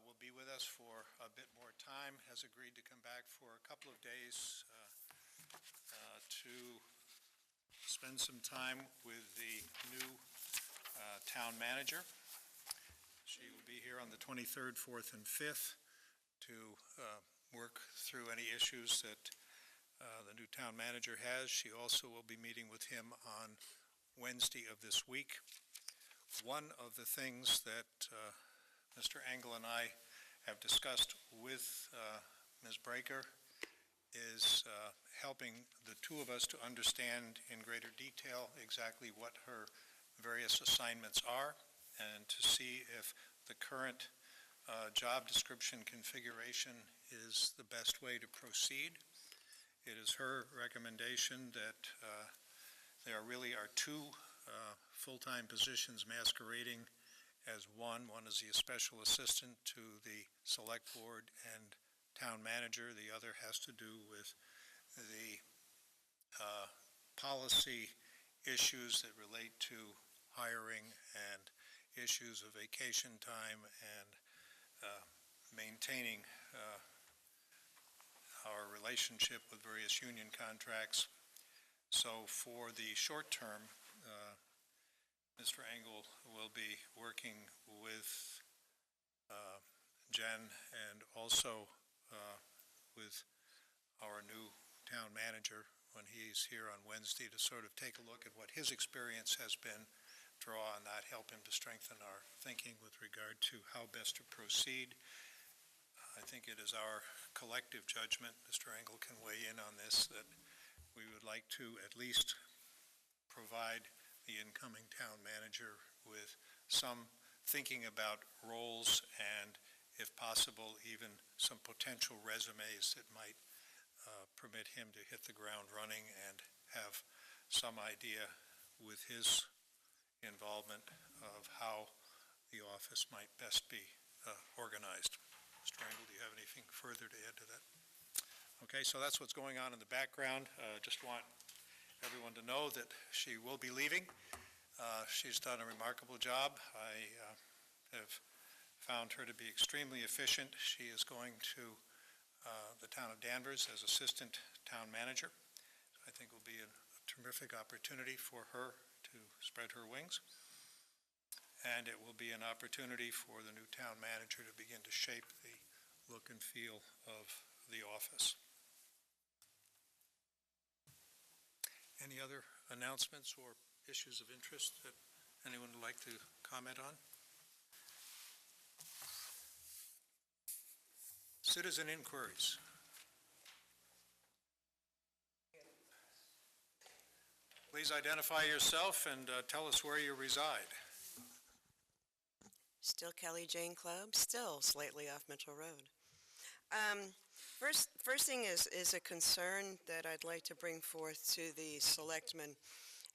will be with us for a bit more time, has agreed to come back for a couple of days to spend some time with the new town manager. She will be here on the 23rd, 4th, and 5th to work through any issues that the new town manager has. She also will be meeting with him on Wednesday of this week. One of the things that Mr. Engel and I have discussed with Ms. Breaker is helping the two of us to understand in greater detail exactly what her various assignments are and to see if the current job description configuration is the best way to proceed. It is her recommendation that there really are two full-time positions masquerading as one. One is the special assistant to the select board and town manager. The other has to do with the policy issues that relate to hiring and issues of vacation time and maintaining our relationship with various union contracts. So for the short term, Mr. Engel will be working with Jen and also with our new town manager when he's here on Wednesday to sort of take a look at what his experience has been, draw on that, help him to strengthen our thinking with regard to how best to proceed. I think it is our collective judgment, Mr. Engel can weigh in on this, that we would like to at least provide the incoming town manager with some thinking about roles and, if possible, even some potential resumes that might permit him to hit the ground running and have some idea with his involvement of how the office might best be organized. Mr. Engel, do you have anything further to add to that? Okay, so that's what's going on in the background. Just want everyone to know that she will be leaving. She's done a remarkable job. I have found her to be extremely efficient. She is going to the town of Danvers as assistant town manager. I think will be a terrific opportunity for her to spread her wings. And it will be an opportunity for the new town manager to begin to shape the look and feel of the office. Any other announcements or issues of interest that anyone would like to comment on? Citizen inquiries. Please identify yourself and tell us where you reside. Still Kelly Jane Club, still slightly off Mitchell Road. First thing is a concern that I'd like to bring forth to the selectmen.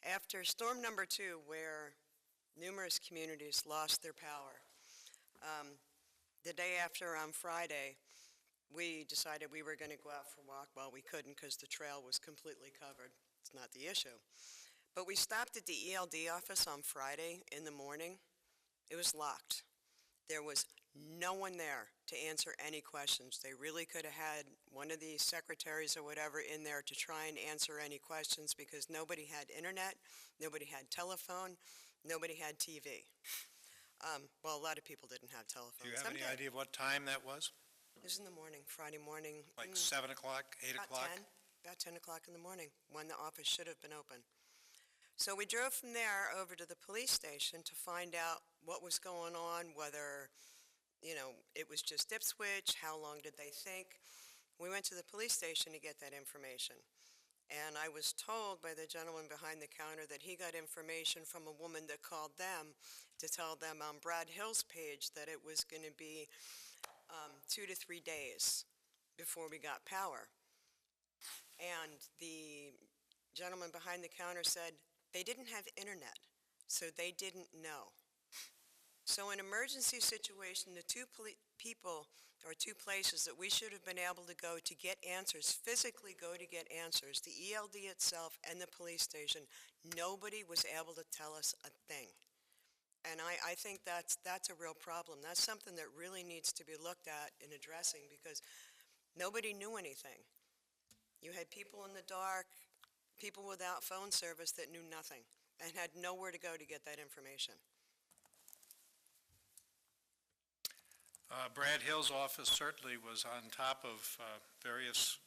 After storm number 2, where numerous communities lost their power, the day after on Friday, we decided we were going to go out for a walk. Well, we couldn't because the trail was completely covered. It's not the issue. But we stopped at the ELD office on Friday in the morning. It was locked. There was no one there to answer any questions. They really could have had one of the secretaries or whatever in there to try and answer any questions because nobody had internet, nobody had telephone, nobody had TV. Well, a lot of people didn't have telephones. Do you have any idea of what time that was? It was in the morning, Friday morning. Like 7 o'clock, 8 o'clock? About 10 o'clock in the morning, when the office should have been open. So we drove from there over to the police station to find out what was going on, whether, it was just Ipswich, how long did they think. We went to the police station to get that information. And I was told by the gentleman behind the counter that he got information from a woman that called them to tell them on Brad Hill's page that it was going to be 2 to 3 days before we got power. And the gentleman behind the counter said they didn't have internet, so they didn't know. So in an emergency situation, the two people or two places that we should have been able to go to get answers, physically go to get answers, the ELD itself and the police station, nobody was able to tell us a thing. And I think that's a real problem. That's something that really needs to be looked at and addressing, because nobody knew anything. You had people in the dark, people without phone service that knew nothing and had nowhere to go to get that information. Brad Hill's office certainly was on top of various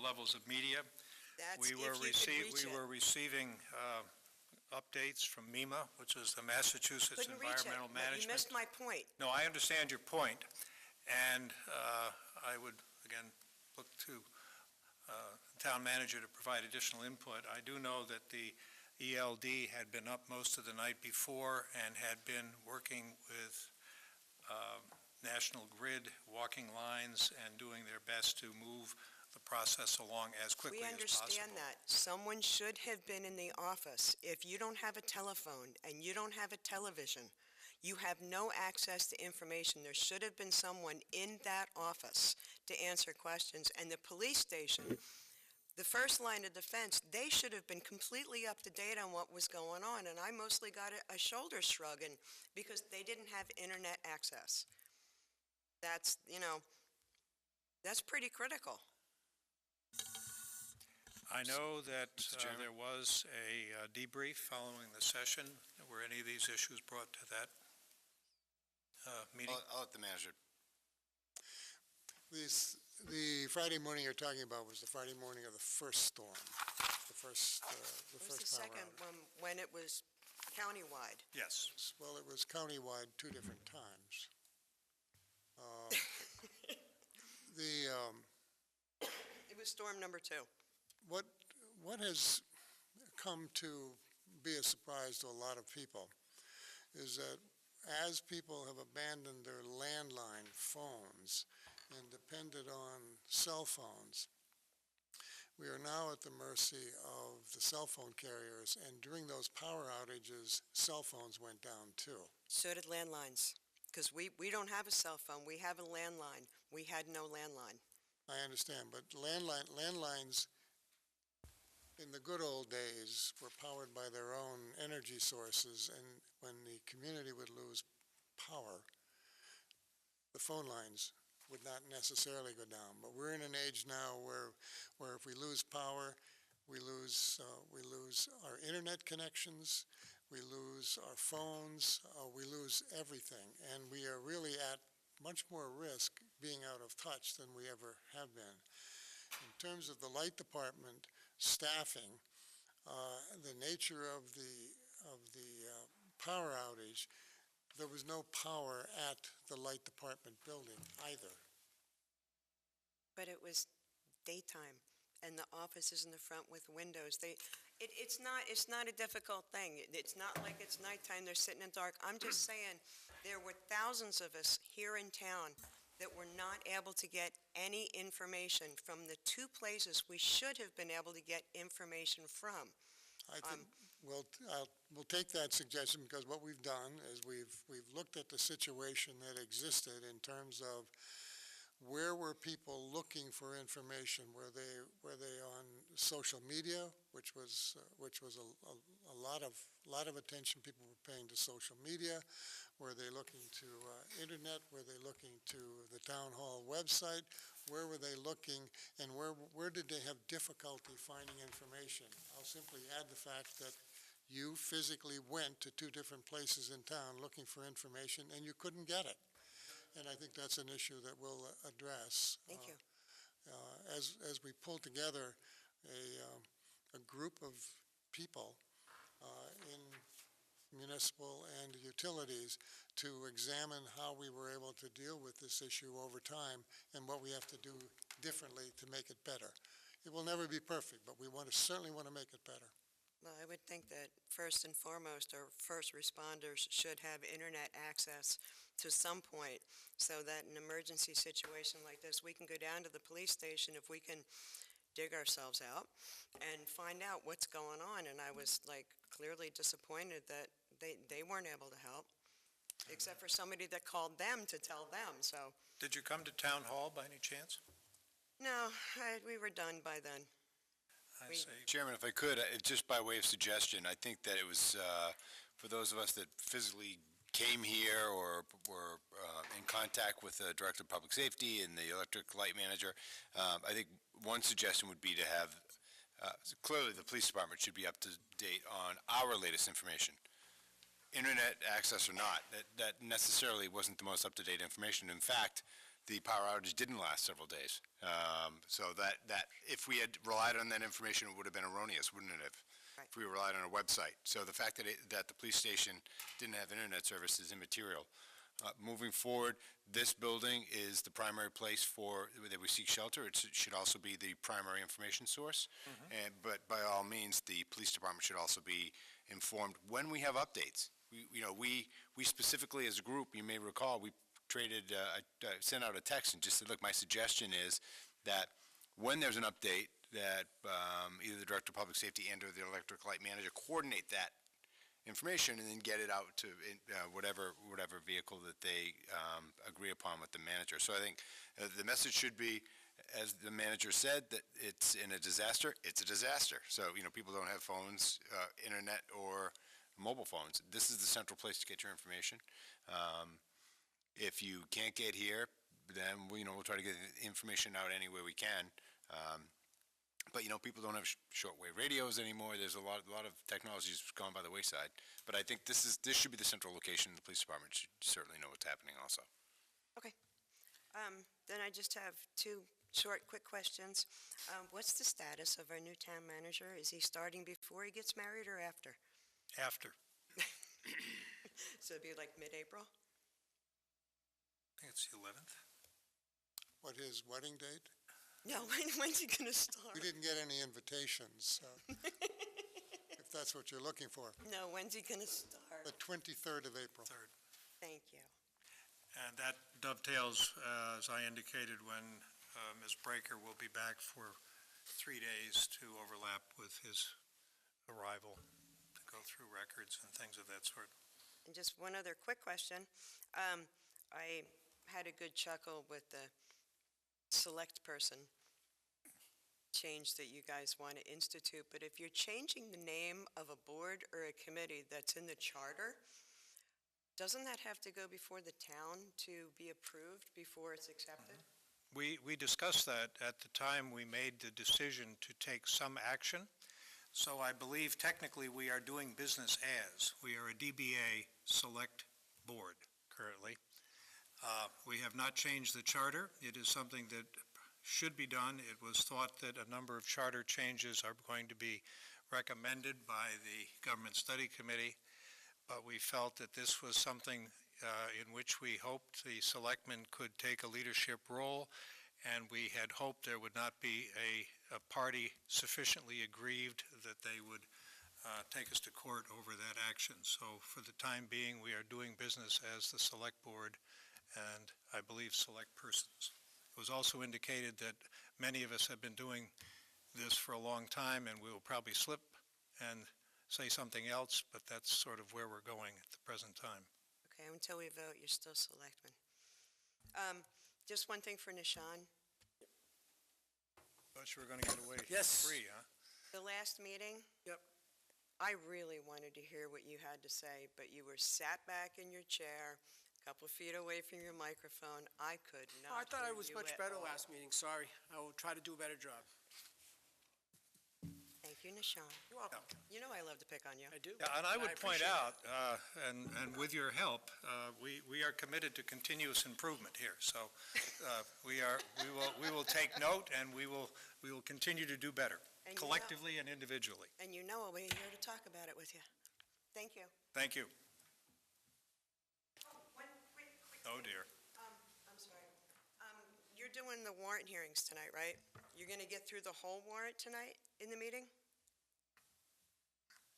levels of media. That's We if were, you could reach we it. were receiving updates from MEMA, which is the Massachusetts Couldn't reach it. Environmental But you Management. missed my point. No, I understand your point, and I would, again, look to town manager to provide additional input. I do know that the ELD had been up most of the night before and had been working with National Grid, walking lines, and doing their best to move the process along as quickly We as possible. understand that. Someone should have been in the office. If you don't have a telephone and you don't have a television, you have no access to information. There should have been someone in that office to answer questions. And the police station, the first line of defense, they should have been completely up to date on what was going on. And I mostly got a shoulder shrug because they didn't have internet access. That's, that's pretty critical. I know that there was a debrief following the session. Were any of these issues brought to that meeting? I'll let the manager. The Friday morning you're talking about was the Friday morning of the first storm, the first It was first the power second outage. one when it was countywide. Yes. Well, it was countywide 2 different times. It was storm number 2. What has come to be a surprise to a lot of people is that as people have abandoned their landline phones and depended on cell phones, we are now at the mercy of the cell phone carriers, and during those power outages, cell phones went down too. So did landlines, because we don't have a cell phone. We have a landline. We had no landline. I understand, but landlines in the good old days were powered by their own energy sources, and when the community would lose power, the phone lines would not necessarily go down. But we're in an age now where if we lose power, we lose our internet connections, we lose our phones, we lose everything, and we are really at much more risk being out of touch than we ever have been. In terms of the light department staffing, the nature of the power outage, there was no power at the light department building either. But it was daytime, and the office is in the front with windows. It's not a difficult thing. It's not like it's nighttime, they're sitting in dark. I'm just saying, there were thousands of us here in town that were not able to get any information from the 2 places we should have been able to get information from. I think we'll take that suggestion, because what we've done is we've looked at the situation that existed in terms of where were people looking for information. Were they on social media, which was a lot of attention people were paying to social media? Were they looking to internet? Were they looking to the town hall website? Where were they looking, and where did they have difficulty finding information? I'll simply add the fact that you physically went to 2 different places in town looking for information, and you couldn't get it. And I think that's an issue that we'll address. Thank you. As we pull together a group of people in municipal and utilities to examine how we were able to deal with this issue over time and what we have to do differently to make it better. It will never be perfect, but we certainly want to make it better. Well, I would think that first and foremost, our first responders should have internet access to some point, so that in an emergency situation like this, we can go down to the police station if we can dig ourselves out and find out what's going on. And I was clearly disappointed that they weren't able to help, except for somebody that called them to tell them. So Did you come to town hall by any chance? no, we were done by then. I see. Chairman, if I could, just by way of suggestion, I think that it was for those of us that physically came here or were in contact with the Director of Public Safety and the electric light manager, I think one suggestion would be to have, clearly the police department should be up to date on our latest information. Internet access or not, that necessarily wasn't the most up-to-date information. In fact, the power outage didn't last several days. So that if we had relied on that information, it would have been erroneous, wouldn't it have? Right. If we relied on a website. So the fact that the police station didn't have internet service is immaterial. Moving forward, this building is the primary place that we seek shelter. It should also be the primary information source. But by all means, the police department should also be informed when we have updates. We specifically as a group, you may recall, we sent out a text and just said, look, my suggestion is that when there's an update, that either the Director of Public Safety and or the electric light manager coordinate that information and then get it out to whatever vehicle that they agree upon with the manager. So I think the message should be, as the manager said, that it's in a disaster, it's a disaster. So, people don't have phones, internet, or mobile phones. This is the central place to get your information. If you can't get here, then we'll try to get the information out any way we can. But people don't have shortwave radios anymore. There's a lot of technology that's gone by the wayside. But I think this should be the central location. The police department should certainly know what's happening also. Okay. Then I just have two short, quick questions. What's the status of our new town manager? Is he starting before he gets married or after? After. So it'd be like mid-April? I think it's the 11th. What, his wedding date? No, when's he gonna start? We didn't get any invitations, so if that's what you're looking for. No, when's he gonna start? The 23rd of April. 3rd. Thank you. And that dovetails, as I indicated, when Ms. Breaker will be back for 3 days to overlap with his arrival, to go through records and things of that sort. And just one other quick question. I had a good chuckle with the select person change that you guys want to institute, but if you're changing the name of a board or a committee that's in the charter, doesn't that have to go before the town to be approved before it's accepted? We discussed that at the time we made the decision to take some action. So I believe technically we are doing business as. We are a DBA select board currently. We have not changed the charter. It is something that should be done. It was thought that a number of charter changes are going to be recommended by the Government Study Committee, but we felt that this was something in which we hoped the selectmen could take a leadership role, and we had hoped there would not be a party sufficiently aggrieved that they would take us to court over that action. So for the time being, we are doing business as the select board and I believe select persons. It was also indicated that many of us have been doing this for a long time, and we will probably slip and say something else, but that's sort of where we're going at the present time. Okay, until we vote, you're still selectmen. Just one thing for Nishan. Thought you were going to get away Yes. free, huh? The last meeting, Yep. I really wanted to hear what you had to say, but you were sat back in your chair, a couple of feet away from your microphone. I could not I thought I hear was you much at better all. last meeting, sorry. I will try to do a better job. Thank you, Nishan. You're welcome. You know I love to pick on you. I do. Yeah, and I would point appreciate out, and with your help, we are committed to continuous improvement here. So we will take note, and we will continue to do better, And you know- collectively and individually. And you know I'll be here to talk about it with you. Thank you. Thank you. One quick Oh, dear. I'm sorry. You're doing the warrant hearings tonight, right? You're going to get through the whole warrant tonight in the meeting?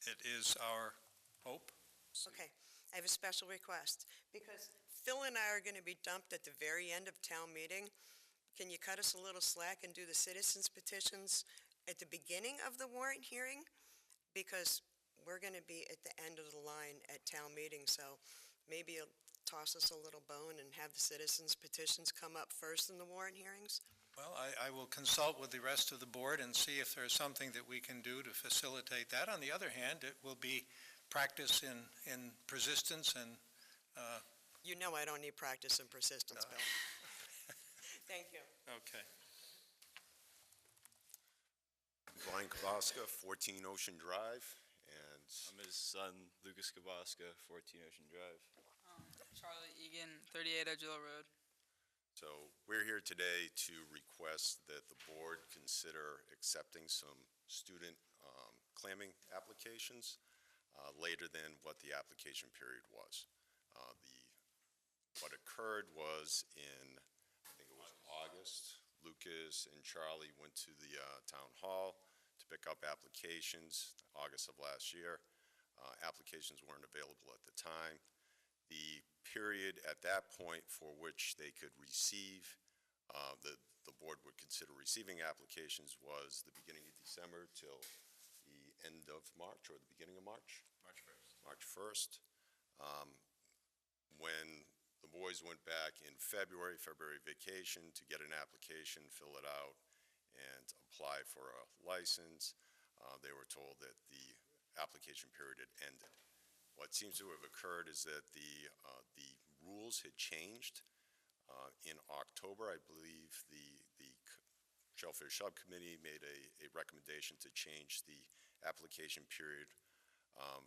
It is our hope. Okay. I have a special request. Because Phil and I are going to be dumped at the very end of town meeting. Can you cut us a little slack and do the citizens petitions at the beginning of the warrant hearing? Because we're going to be at the end of the line at town meeting, so maybe you'll toss us a little bone and have the citizens petitions come up first in the warrant hearings? Well, I will consult with the rest of the board and see if there's something that we can do to facilitate that. On the other hand, it will be practice in persistence and, You know I don't need practice and persistence, Bill. Thank you. okay. Brian Kabaska, 14 Ocean Drive, and I'm his son, Lucas Kabaska, 14 Ocean Drive. Charlie Egan, 38 Edgelo Road. so we're here today to request that the board consider accepting some student clamming applications later than what the application period was. What occurred was in, I think it was August, Lucas and Charlie went to the town hall to pick up applications, August of last year. Applications weren't available at the time. The period at that point for which they could receive, the board would consider receiving applications was the beginning of December till the end of March, or the beginning of March? March 1st. March 1st. When the boys went back in February vacation, to get an application, fill it out, and apply for a license, they were told that the application period had ended. What seems to have occurred is that the rules had changed. In October, I believe the Shellfish Subcommittee made a recommendation to change the application period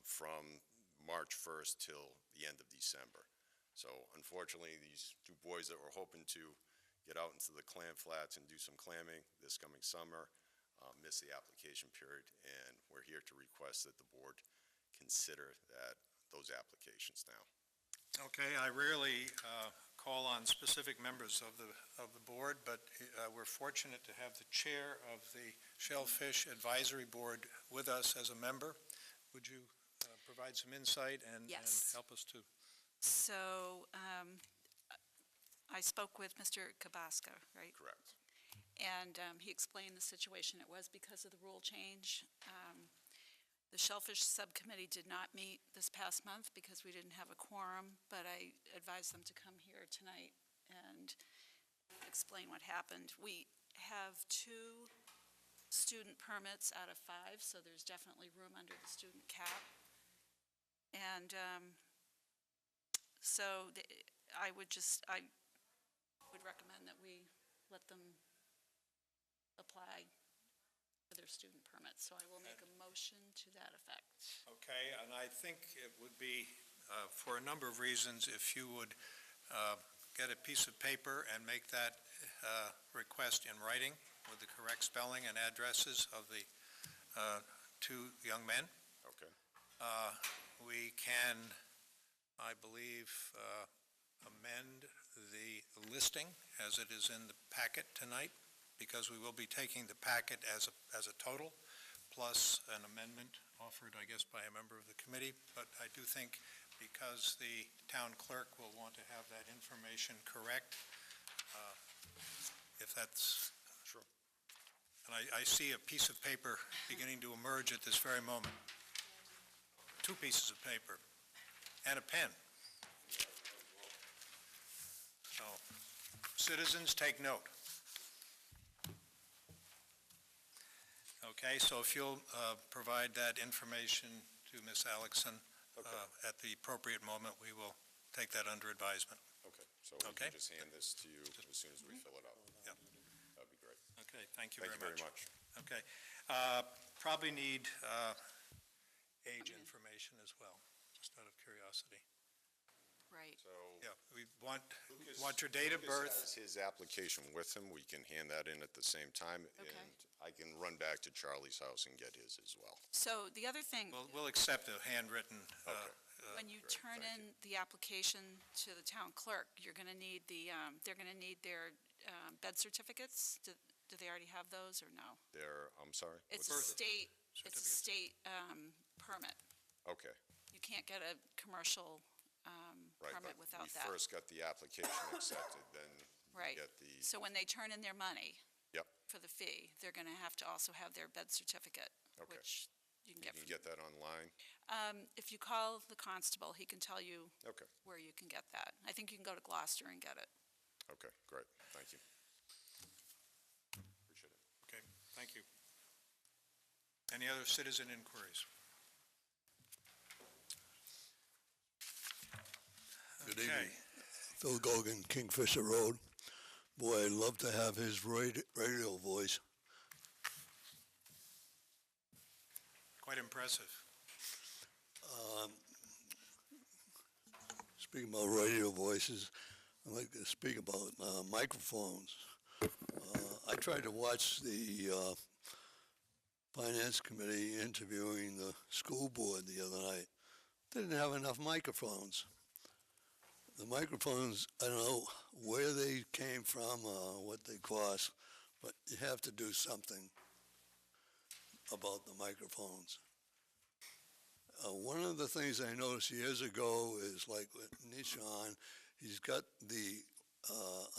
from March 1st till the end of December. So unfortunately, these two boys that were hoping to get out into the clam flats and do some clamming this coming summer missed the application period, and we're here to request that the board consider those applications now. Okay, I rarely call on specific members of the board, but we're fortunate to have the chair of the Shellfish Advisory Board with us as a member. Would you provide some insight and Yes. help us to? So I spoke with Mr. Kabaska, right? Correct. And he explained the situation. It was because of the rule change. The Shellfish Subcommittee did not meet this past month because we didn't have a quorum, but I advised them to come here tonight and explain what happened. We have 2 student permits out of 5, so there's definitely room under the student cap. And so I would recommend that we let them apply for their student permits. So I will make a motion to that effect. Okay, and I think it would be, for a number of reasons, if you would get a piece of paper and make that request in writing with the correct spelling and addresses of the 2 young men. Okay. We can, I believe, amend the listing as it is in the packet tonight, because we will be taking the packet as a total, plus an amendment offered, I guess, by a member of the committee. But I do think, because the town clerk will want to have that information correct, if that's... Sure. And I see a piece of paper beginning to emerge at this very moment. 2 pieces of paper and a pen. So, citizens, take note. Okay, so if you'll provide that information to Ms. Alexson at the appropriate moment, we will take that under advisement. Okay, so we Okay. can just hand this to you as soon as we fill it out. Yeah. That'd be great. Okay, thank you Thank very you much. very much. Okay. Probably need age information as well, just out of curiosity. Right. So Yeah, we want Lucas- your date of Lucas birth. has his application with him. We can hand that in at the same time, Okay. and I can run back to Charlie's house and get his as well. So the other thing, We'll accept a handwritten, when you great, turn thank in the application to the town clerk, you're going to need they're going to need their bed certificates. Do they already have those or no? I'm sorry? It's What's a the- state permit. Okay, You can't get a commercial right, permit but without we that. first got the application accepted, then we Right. get the, So when they turn in their money Yep. for the fee, they're going to have to also have their bed certificate, Okay. which you can you get can from... get that online? If you call the constable, he can tell you Okay, where you can get that. I think you can go to Gloucester and get it. okay, great, thank you. Appreciate it. okay, thank you. Any other citizen inquiries? Good Okay. evening. Phil Gogan, Kingfisher Road. Boy, I'd love to have his radio voice. Quite impressive. Speaking about radio voices, I'd like to speak about microphones. I tried to watch the Finance Committee interviewing the school board the other night. Didn't have enough microphones. The microphones, I don't know where they came from, what they cost, but you have to do something about the microphones. One of the things I noticed years ago is like with Nishan, he's got the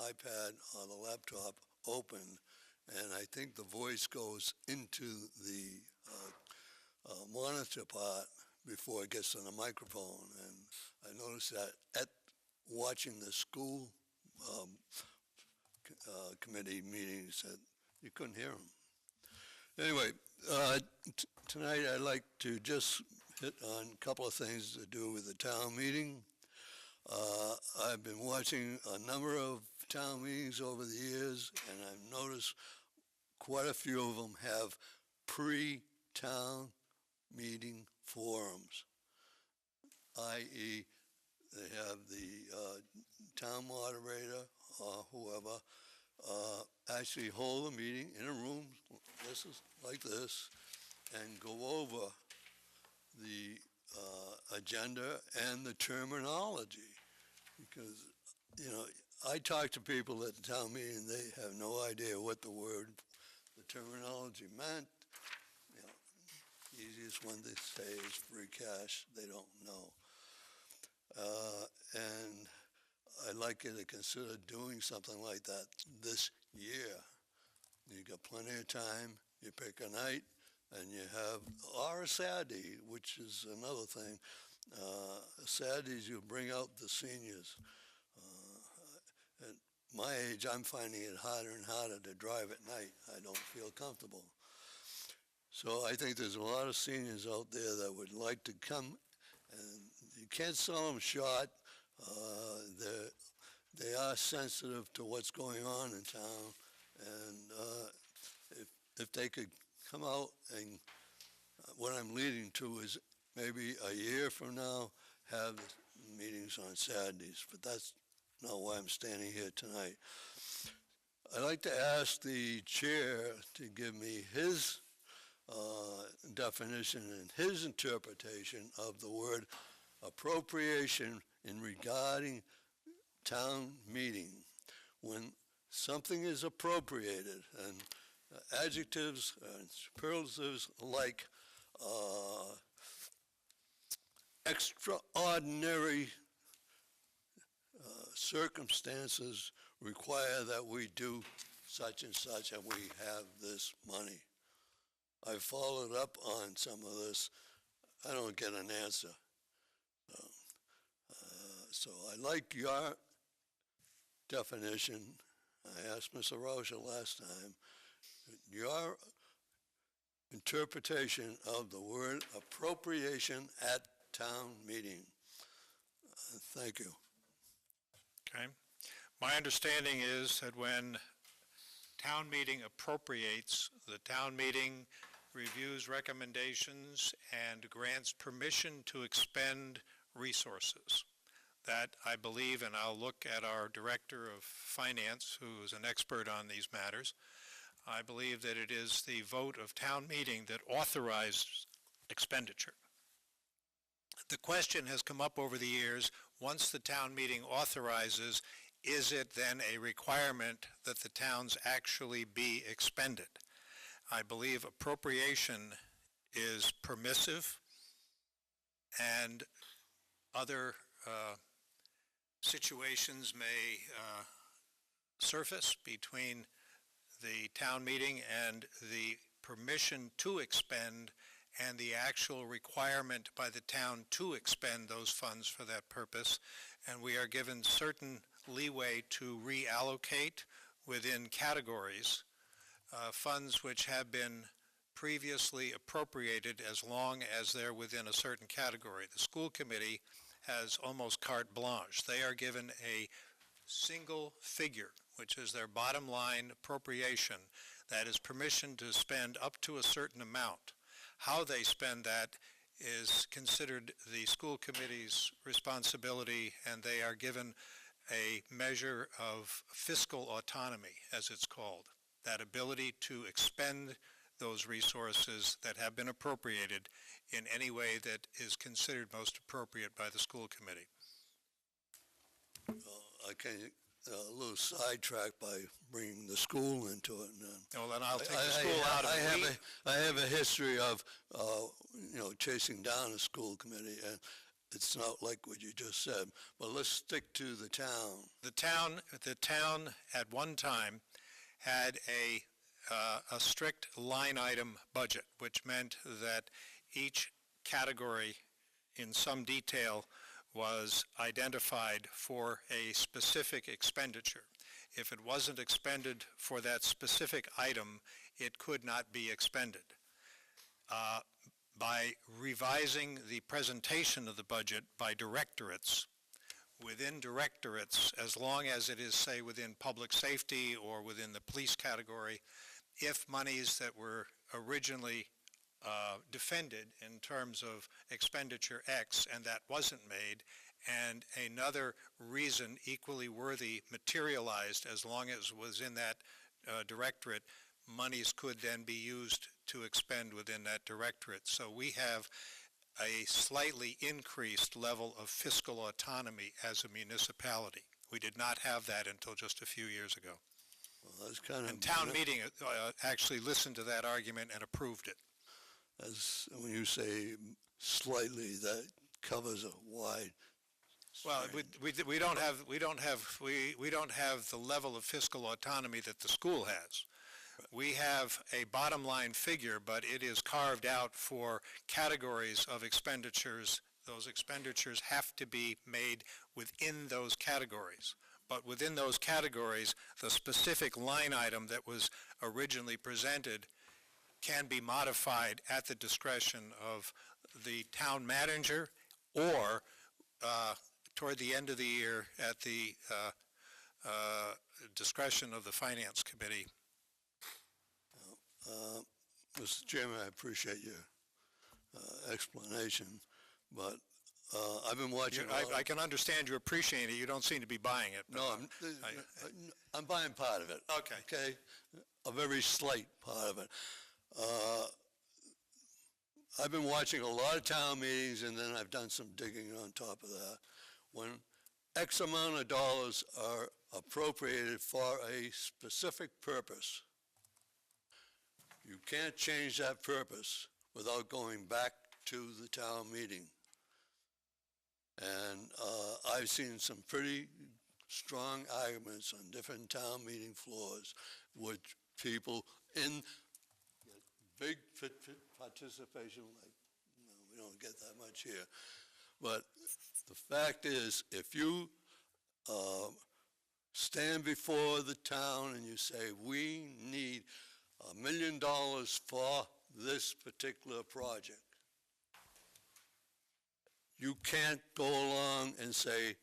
iPad or the laptop open, and I think the voice goes into the monitor part before it gets on the microphone. And I noticed that at watching the school committee meetings that you couldn't hear them. Anyway, tonight I'd like to just hit on a couple of things to do with the town meeting. I've been watching a number of town meetings over the years, and I've noticed quite a few of them have pre-town meeting forums, i.e. they have the town moderator or whoever actually hold a meeting in a room like this and go over the agenda and the terminology, because, you know, I talk to people at the town meeting, they have no idea what the terminology meant. You know, easiest one to say is free cash, they don't know. And I'd like you to consider doing something like that this year. You got plenty of time, you pick a night, and you have, or a Saturday, which is another thing. Saturdays, you bring out the seniors. At my age, I'm finding it harder and harder to drive at night. I don't feel comfortable. So I think there's a lot of seniors out there that would like to come, and you can't sell them short. They are sensitive to what's going on in town, and if they could come out, and what I'm leading to is maybe a year from now have meetings on Saturdays, but that's not why I'm standing here tonight. I'd like to ask the chair to give me his definition and his interpretation of the word appropriation in regarding town meeting. When something is appropriated, and adjectives and superlatives like extraordinary circumstances require that we do such and such, and we have this money. I've followed up on some of this. I don't get an answer. So I like your definition. I asked Mr. Rocha last time. Your interpretation of the word appropriation at town meeting. Thank you. Okay. My understanding is that when town meeting appropriates, the town meeting reviews recommendations and grants permission to expend resources. That, I believe, and I'll look at our Director of Finance, who is an expert on these matters, I believe that it is the vote of town meeting that authorizes expenditure. The question has come up over the years, once the town meeting authorizes, is it then a requirement that the towns actually be expended? I believe appropriation is permissive, and other situations may surface between the town meeting and the permission to expend and the actual requirement by the town to expend those funds for that purpose. And we are given certain leeway to reallocate within categories funds which have been previously appropriated as long as they're within a certain category. The school committee has almost carte blanche. They are given a single figure, which is their bottom line appropriation, that is permission to spend up to a certain amount. How they spend that is considered the school committee's responsibility, and they are given a measure of fiscal autonomy, as it's called, that ability to expend those resources that have been appropriated in any way that is considered most appropriate by the school committee. I came a little sidetracked by bringing the school into it. Well, then I'll take the school out of it. I have a history of, chasing down a school committee, and it's not like what you just said. But let's stick to the town. The town at one time had a strict line item budget, which meant that each category in some detail was identified for a specific expenditure. If it wasn't expended for that specific item, it could not be expended. By revising the presentation of the budget by directorates, within directorates, as long as it is, say, within public safety or within the police category, if monies that were originally defended in terms of expenditure X and that wasn't made, and another reason equally worthy materialized as long as it was in that directorate, monies could then be used to expend within that directorate. So we have a slightly increased level of fiscal autonomy as a municipality. We did not have that until just a few years ago. Well, that's kind of... And town meeting actually listened to that argument and approved it. As when you say slightly, that covers a wide... Well, we don't have the level of fiscal autonomy that the school has. We have a bottom line figure, but it is carved out for categories of expenditures. Those expenditures have to be made within those categories. But within those categories, the specific line item that was originally presented can be modified at the discretion of the town manager or toward the end of the year at the discretion of the finance committee. Mr. Chairman, I appreciate your explanation, but I've been watching... I can understand you appreciating it. You don't seem to be buying it. No, I'm buying part of it. Okay? A very slight part of it. I've been watching a lot of town meetings, and then I've done some digging on top of that. When X amount of dollars are appropriated for a specific purpose, you can't change that purpose without going back to the town meeting. And I've seen some pretty strong arguments on different town meeting floors, which people in big participation, like, we don't get that much here. But the fact is, if you stand before the town and you say, we need $1 million for this particular project, you can't go along and say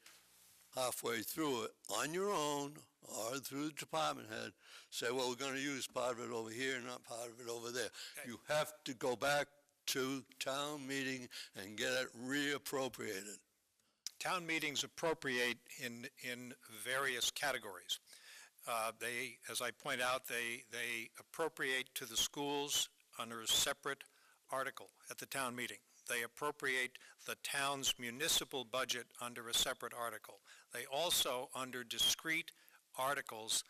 halfway through it on your own or through the department head, say, well, we're going to use part of it over here, not part of it over there. Okay. You have to go back to town meeting and get it reappropriated. Town meetings appropriate in various categories. They, as I point out, they appropriate to the schools under a separate article at the town meeting. They appropriate the town's municipal budget under a separate article. They also, under discrete articles,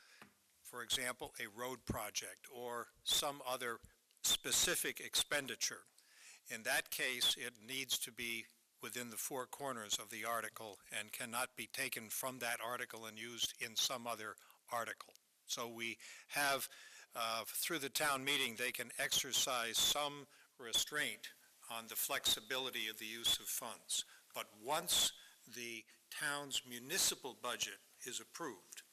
for example, a road project or some other specific expenditure. In that case, it needs to be within the four corners of the article and cannot be taken from that article and used in some other article. So we have, through the town meeting, they can exercise some restraint on the flexibility of the use of funds. But once the town's municipal budget is approved,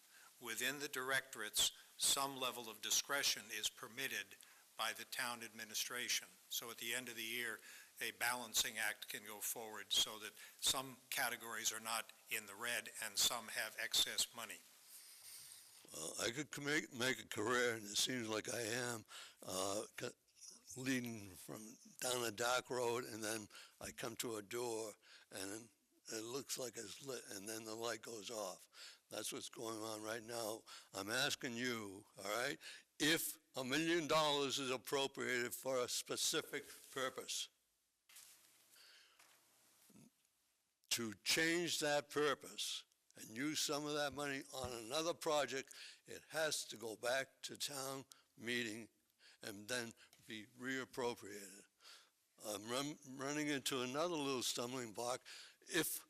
within the directorates, some level of discretion is permitted by the town administration. So at the end of the year, a balancing act can go forward so that some categories are not in the red and some have excess money. I could make a career, and it seems like I am, leading from down a dark road, and then I come to a door, and it looks like it's lit, and then the light goes off. That's what's going on right now. I'm asking you, all right, if $1 million is appropriated for a specific purpose, to change that purpose and use some of that money on another project, it has to go back to town meeting and then be reappropriated. I'm running into another little stumbling block. If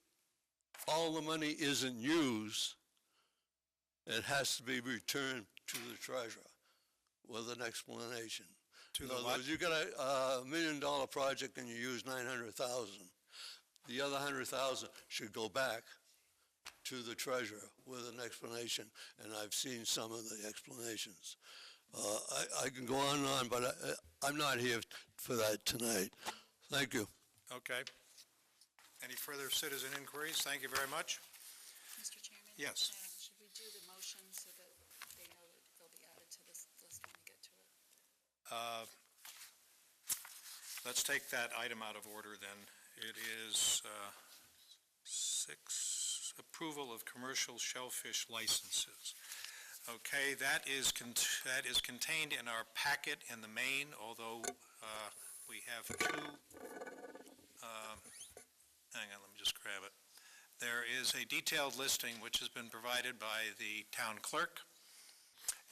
all the money isn't used, it has to be returned to the treasurer with an explanation. To In the other what? words, you got a $1 million project and you use 900,000. The other 100,000 should go back to the treasurer with an explanation, and I've seen some of the explanations. I can go on and on, but I'm not here for that tonight. Thank you. Okay. Any further citizen inquiries? Thank you very much. Mr. Chairman? Yes. Should we do the motion so that they know that they'll be added to this list when we get to it? Let's take that item out of order then. It is 6, approval of commercial shellfish licenses. Okay, that is contained in our packet in the main, although we have two, hang on, let me just grab it. There is a detailed listing which has been provided by the town clerk,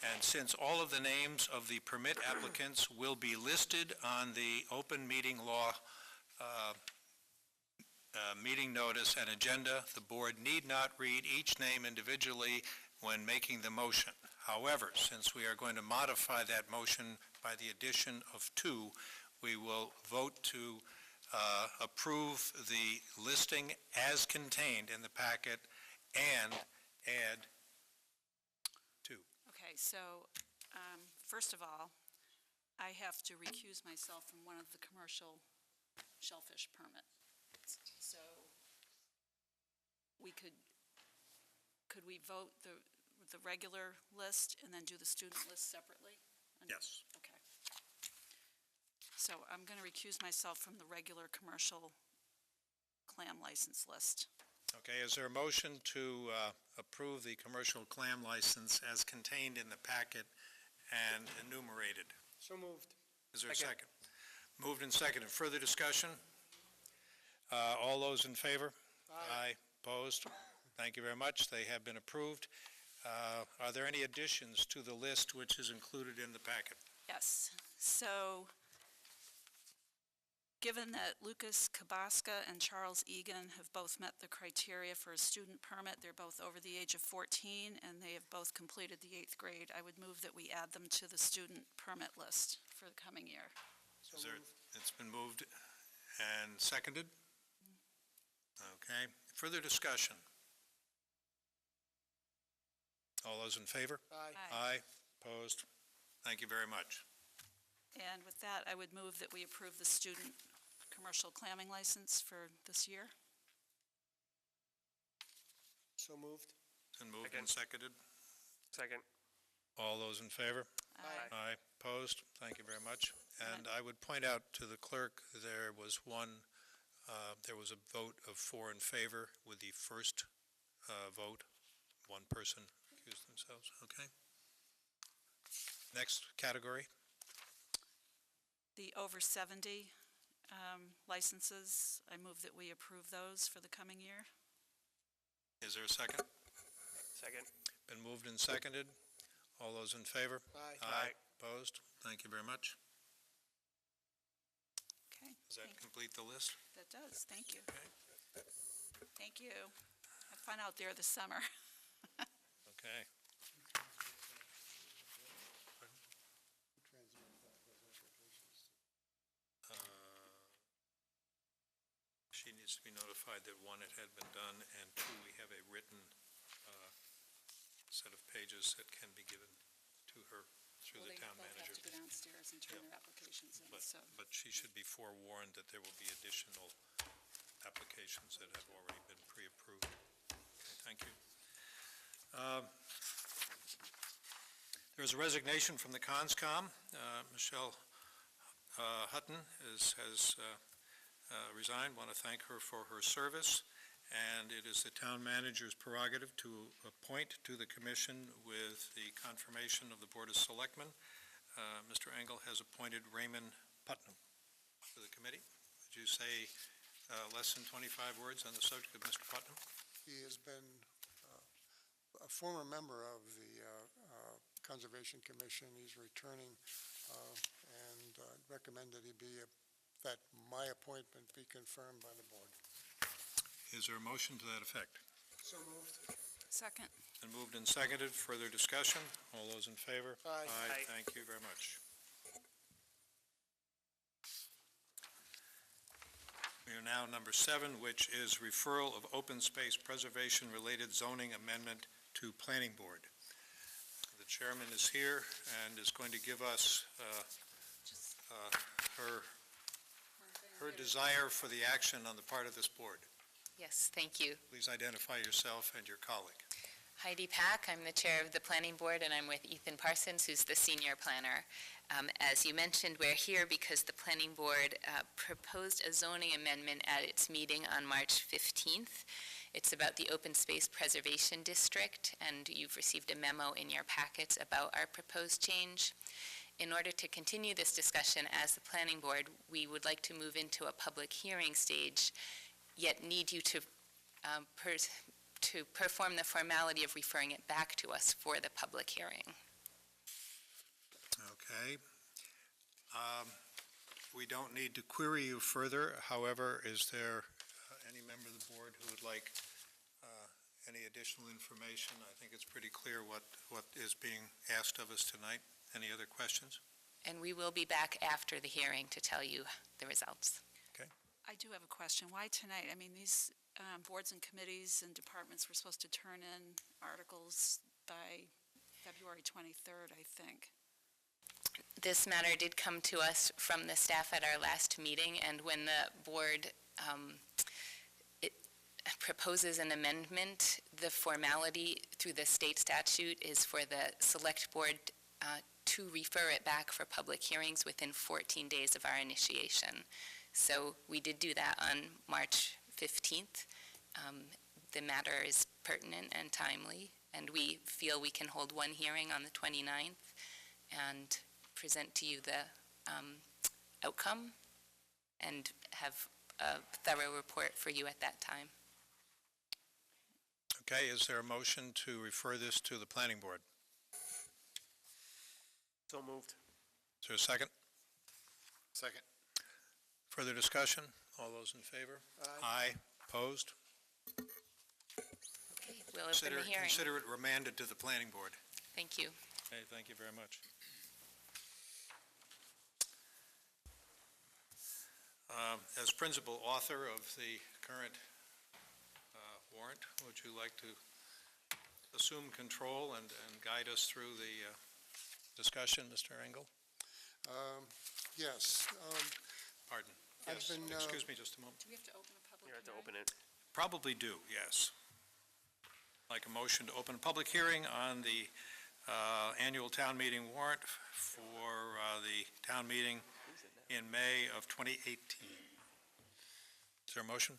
and since all of the names of the permit applicants will be listed on the open meeting law meeting notice and agenda, the board need not read each name individually when making the motion. However, since we are going to modify that motion by the addition of 2, we will vote to approve the listing as contained in the packet and add 2. Okay, so, first of all, I have to recuse myself from one of the commercial shellfish permits. So, could we vote the regular list and then do the student list separately? Yes. Okay. So I'm going to recuse myself from the regular commercial clam license list. Okay, is there a motion to approve the commercial clam license as contained in the packet and enumerated? So moved. Is there a second? Moved and seconded. Further discussion? All those in favor? Aye. Opposed? Thank you very much. They have been approved. Are there any additions to the list which is included in the packet? Yes. So, given that Lucas Kabaska and Charles Egan have both met the criteria for a student permit, they're both over the age of 14, and they have both completed the 8th grade, I would move that we add them to the student permit list for the coming year. It's been moved and seconded? Okay. Further discussion? All those in favor? Aye. Aye. Opposed? Thank you very much. And with that, I would move that we approve the student commercial clamming license for this year. So moved. It's been moved and seconded. Second. All those in favor? Aye. Aye. Opposed? Thank you very much. And I would point out to the clerk, there was a vote of 4 in favor with the first vote. One person accused themselves. Okay. Next category. The over 70 licenses, I move that we approve those for the coming year. Is there a second? Second. Been moved and seconded. All those in favor? Aye. Aye. Opposed? Thank you very much. Okay. Does that complete the list? That does. Thank you. Okay. Thank you. Have fun out there this summer. Okay. She needs to be notified that 1, it had been done, and 2, we have a written set of pages that can be given to her through Well, the they town both manager. have to go downstairs and turn Yeah. their applications in, But, so. but she should be forewarned that there will be additional applications that have already been pre-approved. Okay, thank you. There is a resignation from the CONSCOM. Michelle Hutton has resigned. Want to thank her for her service. And it is the town manager's prerogative to appoint to the commission with the confirmation of the Board of Selectmen. Mr. Engel has appointed Raymond Putnam to the committee. Would you say less than 25 words on the subject of Mr. Putnam? He has been a former member of the Conservation Commission. He's returning and recommend that that my appointment be confirmed by the board. Is there a motion to that effect? So moved. Second. And moved and seconded. Further discussion? All those in favor? Aye. Aye. Thank you very much. We are now number 7, which is referral of open space preservation-related zoning amendment to Planning Board. The chairman is here and is going to give us her desire for the action on the part of this board. Yes, thank you. Please identify yourself and your colleague. Heidi Pack, I'm the chair of the Planning Board, and I'm with Ethan Parsons, who's the senior planner. As you mentioned, we're here because the Planning Board proposed a zoning amendment at its meeting on March 15th. It's about the Open Space Preservation District, and you've received a memo in your packets about our proposed change. In order to continue this discussion as the Planning Board, we would like to move into a public hearing stage, yet need you to perform the formality of referring it back to us for the public hearing. Okay. We don't need to query you further. However, is there any member of the board who would like any additional information? I think it's pretty clear what is being asked of us tonight. Any other questions? And we will be back after the hearing to tell you the results. I do have a question. Why tonight? I mean, these boards and committees and departments were supposed to turn in articles by February 23rd, I think. This matter did come to us from the staff at our last meeting, and when the board proposes an amendment, the formality through the state statute is for the select board to refer it back for public hearings within 14 days of our initiation. So we did do that on March 15th. The matter is pertinent and timely, and we feel we can hold one hearing on the 29th and present to you the outcome and have a thorough report for you at that time. Okay, is there a motion to refer this to the planning board? So moved. Is there a second? Second. Further discussion? All those in favor? Aye. Opposed? Okay, we'll open the hearing. Consider it remanded to the planning board. Thank you. Okay, thank you very much. As principal author of the current warrant, would you like to assume control and guide us through the discussion, Mr. Engel? Yes. Pardon. I've Yes, been, excuse me just a moment. Do we have to open a public You have to hearing? open it. Probably do, yes. Like a motion to open a public hearing on the annual town meeting warrant for the town meeting in May of 2018. Is there a motion?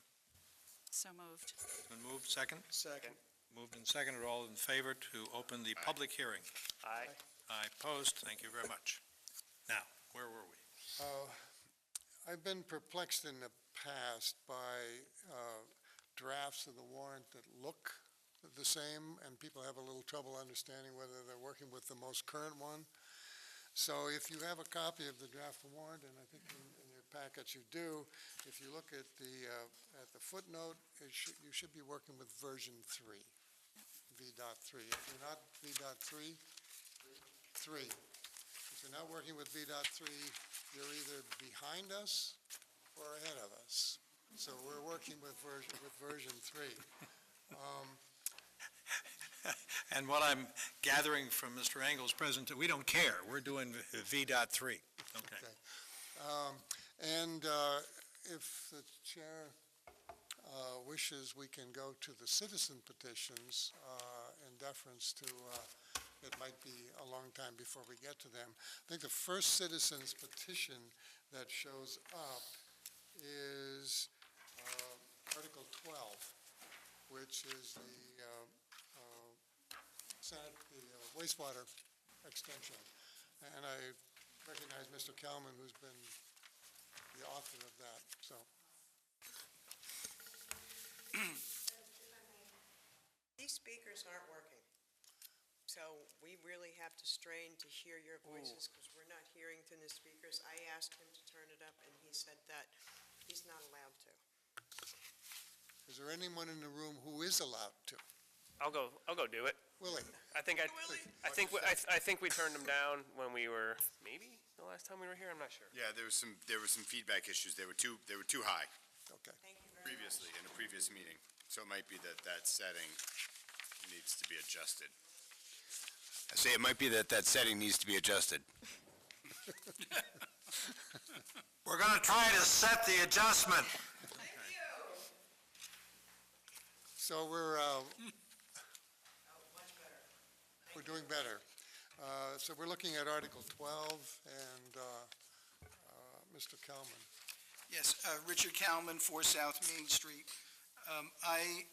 So moved. Been moved, second? Second. Moved and seconded, all in favor to open the public hearing? Aye. Aye, opposed, thank you very much. Now, where were we? I've been perplexed in the past by drafts of the warrant that look the same, and people have a little trouble understanding whether they're working with the most current one. So if you have a copy of the draft warrant, and I think in your packets you do, if you look at the footnote, you should be working with version 3, V.3. If you're not V.3, 3. If you're not working with V.3, you're either behind us or ahead of us. So we're working with version 3. And what I'm gathering from Mr. Engel's present, we don't care. We're doing V.3. Okay. And if the chair wishes, we can go to the citizen petitions in deference to, it might be a long time before we get to them. I think the first citizen's petition that shows up is Article 12, which is the wastewater extension. And I recognize Mr. Kalman, who's been the author of that, so. These speakers aren't working, so we really have to strain to hear your voices because we're not hearing through the speakers. I asked him to turn it up, and he said that he's not allowed to. Is there anyone in the room who is allowed to? I'll go do it. Willie? I think we turned them down when we were, maybe the last time we were here, I'm not sure. Yeah, there were some feedback issues. They were too high Okay. Thank you very much. previously, in a previous meeting. So it might be that setting needs to be adjusted. I say it might be that setting needs to be adjusted. We're going to try to set the adjustment. So we're doing better. So we're looking at Article 12 and Mr. Kalman. Yes, Richard Kalman, 4 South Main Street. I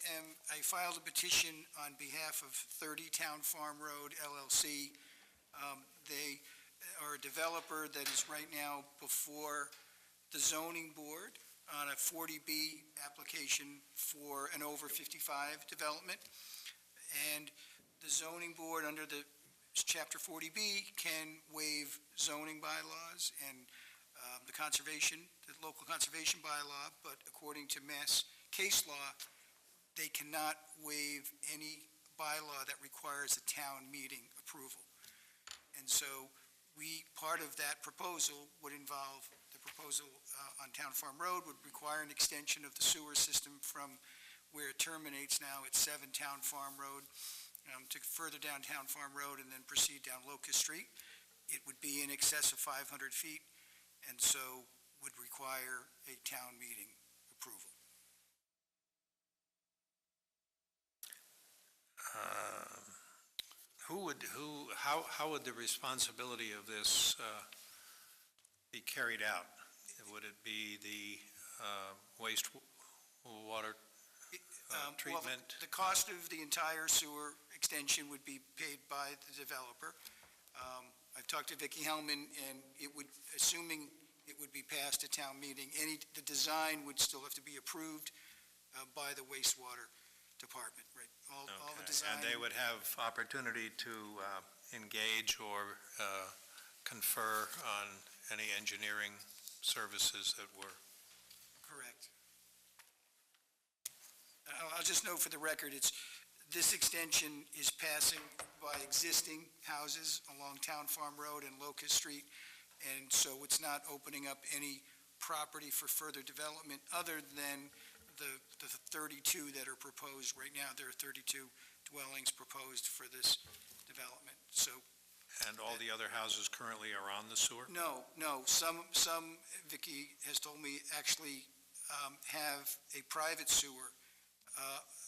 filed a petition on behalf of 30 Town Farm Road LLC. They are a developer that is right now before the zoning board on a 40B application for an over 55 development. And the zoning board under the Chapter 40B can waive zoning bylaws and the local conservation bylaw, but according to Mass case law, they cannot waive any bylaw that requires a town meeting approval. And so part of that proposal would involve the proposal on Town Farm Road would require an extension of the sewer system from where it terminates now at 7 Town Farm Road to further down Town Farm Road and then proceed down Locust Street. It would be in excess of 500 feet and so would require a town meeting approval. How would the responsibility of this be carried out? Would it be the wastewater treatment? Well, the cost of the entire sewer extension would be paid by the developer. I've talked to Vicki Hellman, and assuming it would be passed at town meeting, the design would still have to be approved by the wastewater department, right? All the design. And they would have opportunity to engage or confer on any engineering services that were. Correct. I'll just note for the record, this extension is passing by existing houses along Town Farm Road and Locust Street, and so it's not opening up any property for further development other than the 32 that are proposed right now. There are 32 dwellings proposed for this development. So. And all the other houses currently are on the sewer? No. Some Vicki has told me, actually have a private sewer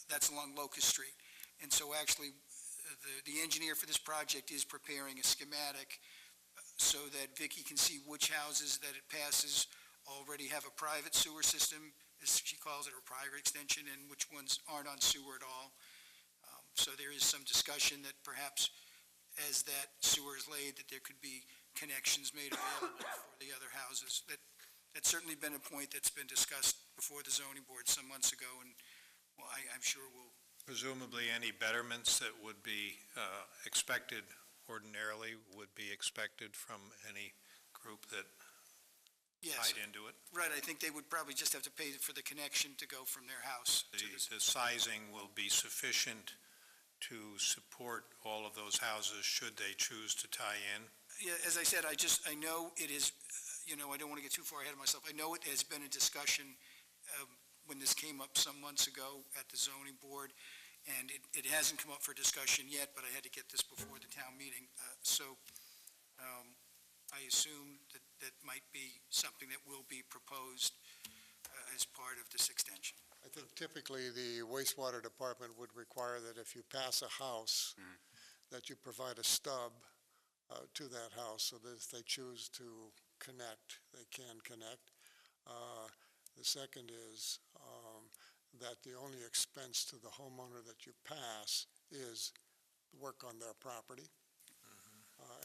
that's along Locust Street. And so actually, the engineer for this project is preparing a schematic so that Vicki can see which houses that it passes already have a private sewer system, as she calls it, or private extension, and which ones aren't on sewer at all. So there is some discussion that perhaps as that sewer is laid, that there could be connections made available for the other houses. That's certainly been a point that's been discussed before the zoning board some months ago, and well, I'm sure we'll. Presumably any betterments that would be expected ordinarily would be expected from any group that tied into it? Right, I think they would probably just have to pay for the connection to go from their house to the sizing will be sufficient to support all of those houses should they choose to tie in? Yeah, as I said, I know it is, I don't want to get too far ahead of myself. I know it has been a discussion when this came up some months ago at the zoning board, and it hasn't come up for discussion yet, but I had to get this before the town meeting. I assume that might be something that will be proposed as part of this extension. I think typically the wastewater department would require that if you pass a house, that you provide a stub to that house, so that if they choose to connect, they can connect. The second is that the only expense to the homeowner that you pass is work on their property,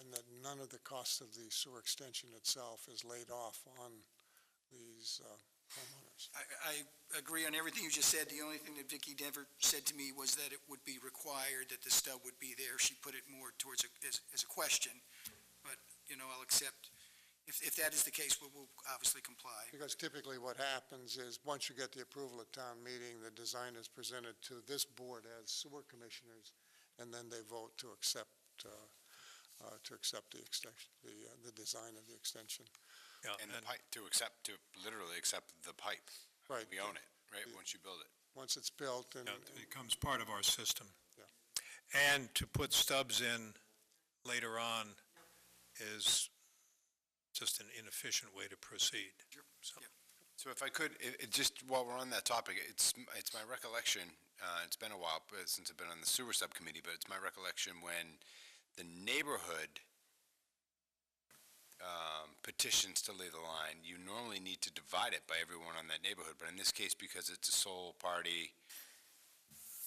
and that none of the cost of the sewer extension itself is laid off on these homeowners. I agree on everything you just said. The only thing that Vicki never said to me was that it would be required that the stub would be there. She put it more towards as a question, but, I'll accept. If that is the case, we'll obviously comply. Because typically what happens is, once you get the approval at town meeting, the design is presented to this board as sewer commissioners, and then they vote to accept the extension, the design of the extension. Yeah, And the pipe, to literally accept the pipe. Right. We own it, right, once you build it. Once it's built, and it becomes part of our system. Yeah. And to put stubs in later on is just an inefficient way to proceed. So, So if I could, just while we're on that topic, it's my recollection, it's been a while since I've been on the sewer subcommittee, but it's my recollection when the neighborhood petitions to lay the line, you normally need to divide it by everyone on that neighborhood, but in this case, because it's a sole party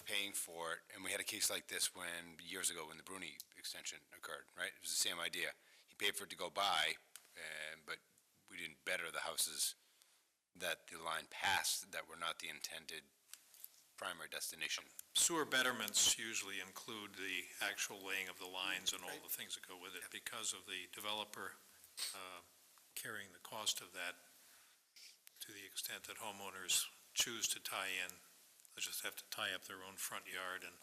paying for it, and we had a case like this years ago when the Bruni extension occurred, right? It was the same idea. He paid for it to go by, but we didn't better the houses that the line passed that were not the intended primary destination. sewer betterments usually include the actual laying of the lines and all the things that go with it. Because of the developer carrying the cost of that, to the extent that homeowners choose to tie in, they just have to tie up their own front yard and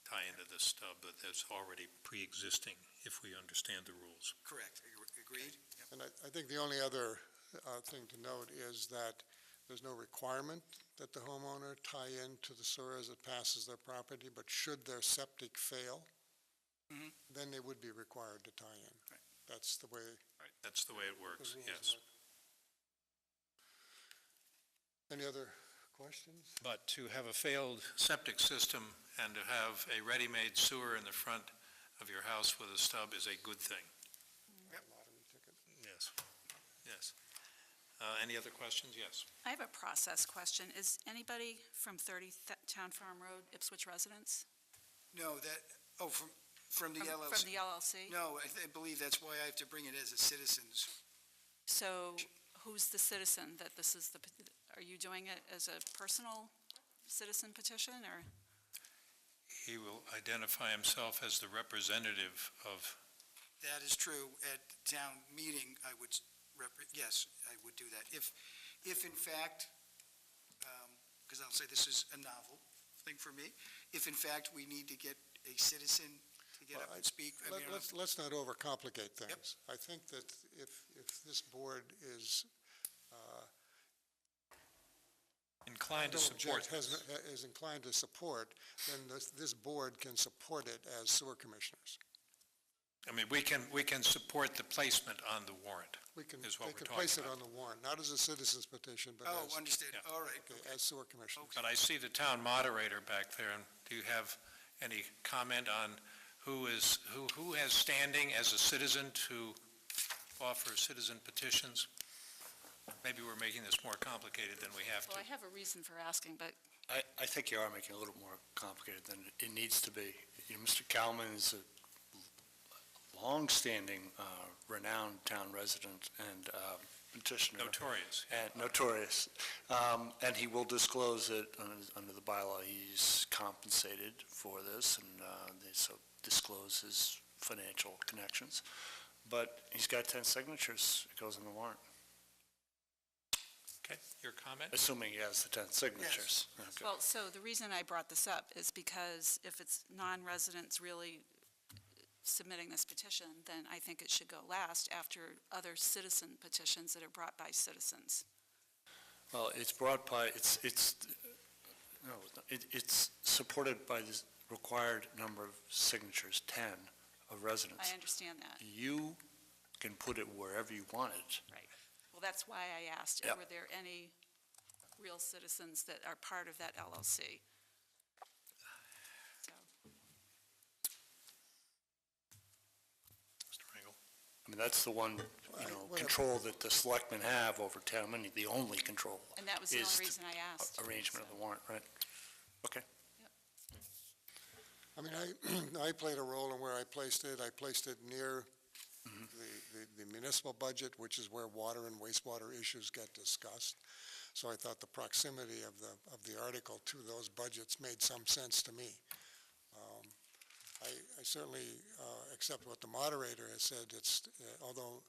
tie into this stub that's already pre-existing, if we understand the rules. Correct. Agreed? Yep. And I think the only other thing to note is that there's no requirement that the homeowner tie into the sewer as it passes their property, but should their septic fail, then they would be required to tie in. Right. That's the way. Right, that's the way it works, the rules yes. work. Any other questions? But to have a failed septic system and to have a ready-made sewer in the front of your house with a stub is a good thing. Lottery ticket. Yes, yes. Any other questions? Yes. I have a process question. Is anybody from 30 Town Farm Road, Ipswich residents? No, from the LLC? From the LLC? No, I believe that's why I have to bring it as a citizen's. So who's the citizen that this is are you doing it as a personal citizen petition, or? He will identify himself as the representative of. That is true. At town meeting, I would, yes, I would do that. If in fact, because I'll say this is a novel thing for me, if in fact we need to get a citizen to get up and speak. Let's not overcomplicate things. I think that if this board is Inclined to support this. is inclined to support, then this board can support it as sewer commissioners. I mean, we can support the placement on the warrant. They can talking place it about. on the warrant, not as a citizen's petition, but as, Understood. Yeah. All right. as sewer commissioners. But I see the town moderator back there, and do you have any comment on who has standing as a citizen to offer citizen petitions? Maybe we're making this more complicated than we have to. Well, I have a reason for asking, but I think you are making it a little more complicated than it needs to be. Mr. Kalman is a long-standing, renowned town resident and petitioner. Notorious. And notorious. And he will disclose it under the bylaw. He's compensated for this, and so disclose his financial connections. But he's got 10 signatures. It goes in the warrant. Okay, your comment? Assuming he has the 10 signatures. Yes. Okay. well, so the reason I brought this up is because if it's non-residents really submitting this petition, then I think it should go last after other citizen petitions that are brought by citizens. Well, it's brought by, No, it's supported by the required number of signatures, 10 of residents. I understand that. You can put it wherever you want it. Right. Well, that's why I asked, Yep. were there any real citizens that are part of that LLC? So, Mr. Engel? I mean, that's the one, control that the selectmen have over town money, the only control. and that was the Is only reason I asked. Arrangement of the warrant, right? Okay. I mean, I played a role in where I placed it. I placed it near the municipal budget, which is where water and wastewater issues get discussed. So I thought the proximity of the article to those budgets made some sense to me. I certainly accept what the moderator has said. It's, although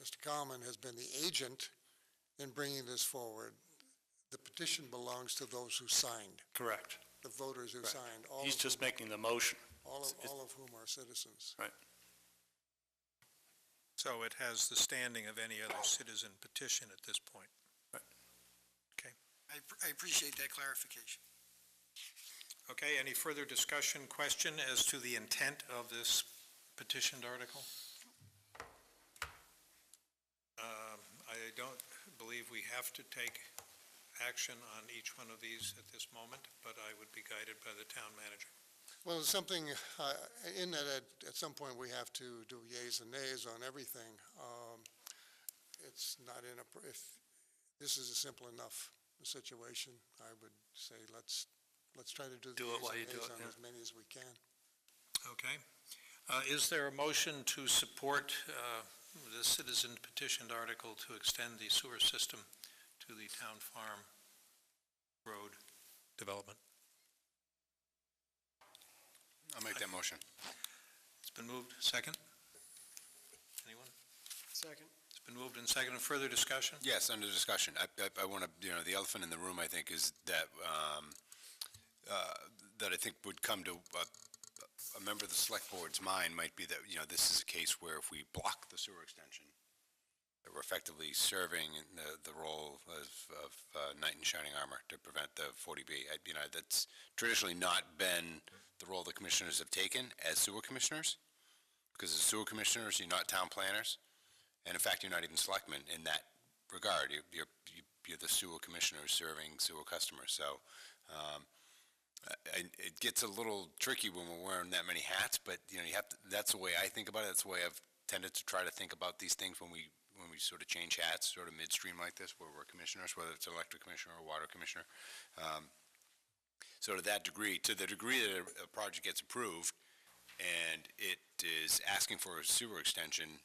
Mr. Kalman has been the agent in bringing this forward, the petition belongs to those who signed, Correct. the voters who Correct. signed. He's just making the motion. All of whom are citizens. Right. So it has the standing of any other citizen petition at this point. I appreciate that clarification. Okay, any further discussion, question as to the intent of this petitioned article? I don't believe we have to take action on each one of these at this moment, but I would be guided by the town manager. Well, there's something in that at some point we have to do yays and nays on everything. It's not if this is a simple enough situation, I would say let's try to do the Do it yays while and you do nays it, on yeah. as many as we can. Okay. Is there a motion to support the citizen petitioned article to extend the sewer system to the town farm road development? I'll make that motion. It's been moved. Second? Anyone? Second. It's been moved and seconded. Further discussion? Yes, under discussion. I want to, the elephant in the room, I think, is that, that I think would come to a member of the select board's mind might be that, this is a case where if we block the sewer extension, that we're effectively serving the role of knight in shining armor to prevent the 40B. That's traditionally not been the role the commissioners have taken as sewer commissioners, because as sewer commissioners, you're not town planners, and in fact, you're not even selectmen in that regard. You're the sewer commissioners serving sewer customers. So it gets a little tricky when we're wearing that many hats, but you have to, that's the way I think about it. That's the way I've tended to try to think about these things when we sort of change hats, sort of midstream like this, where we're commissioners, whether it's electric commissioner or water commissioner. So to the degree that a project gets approved and it is asking for a sewer extension,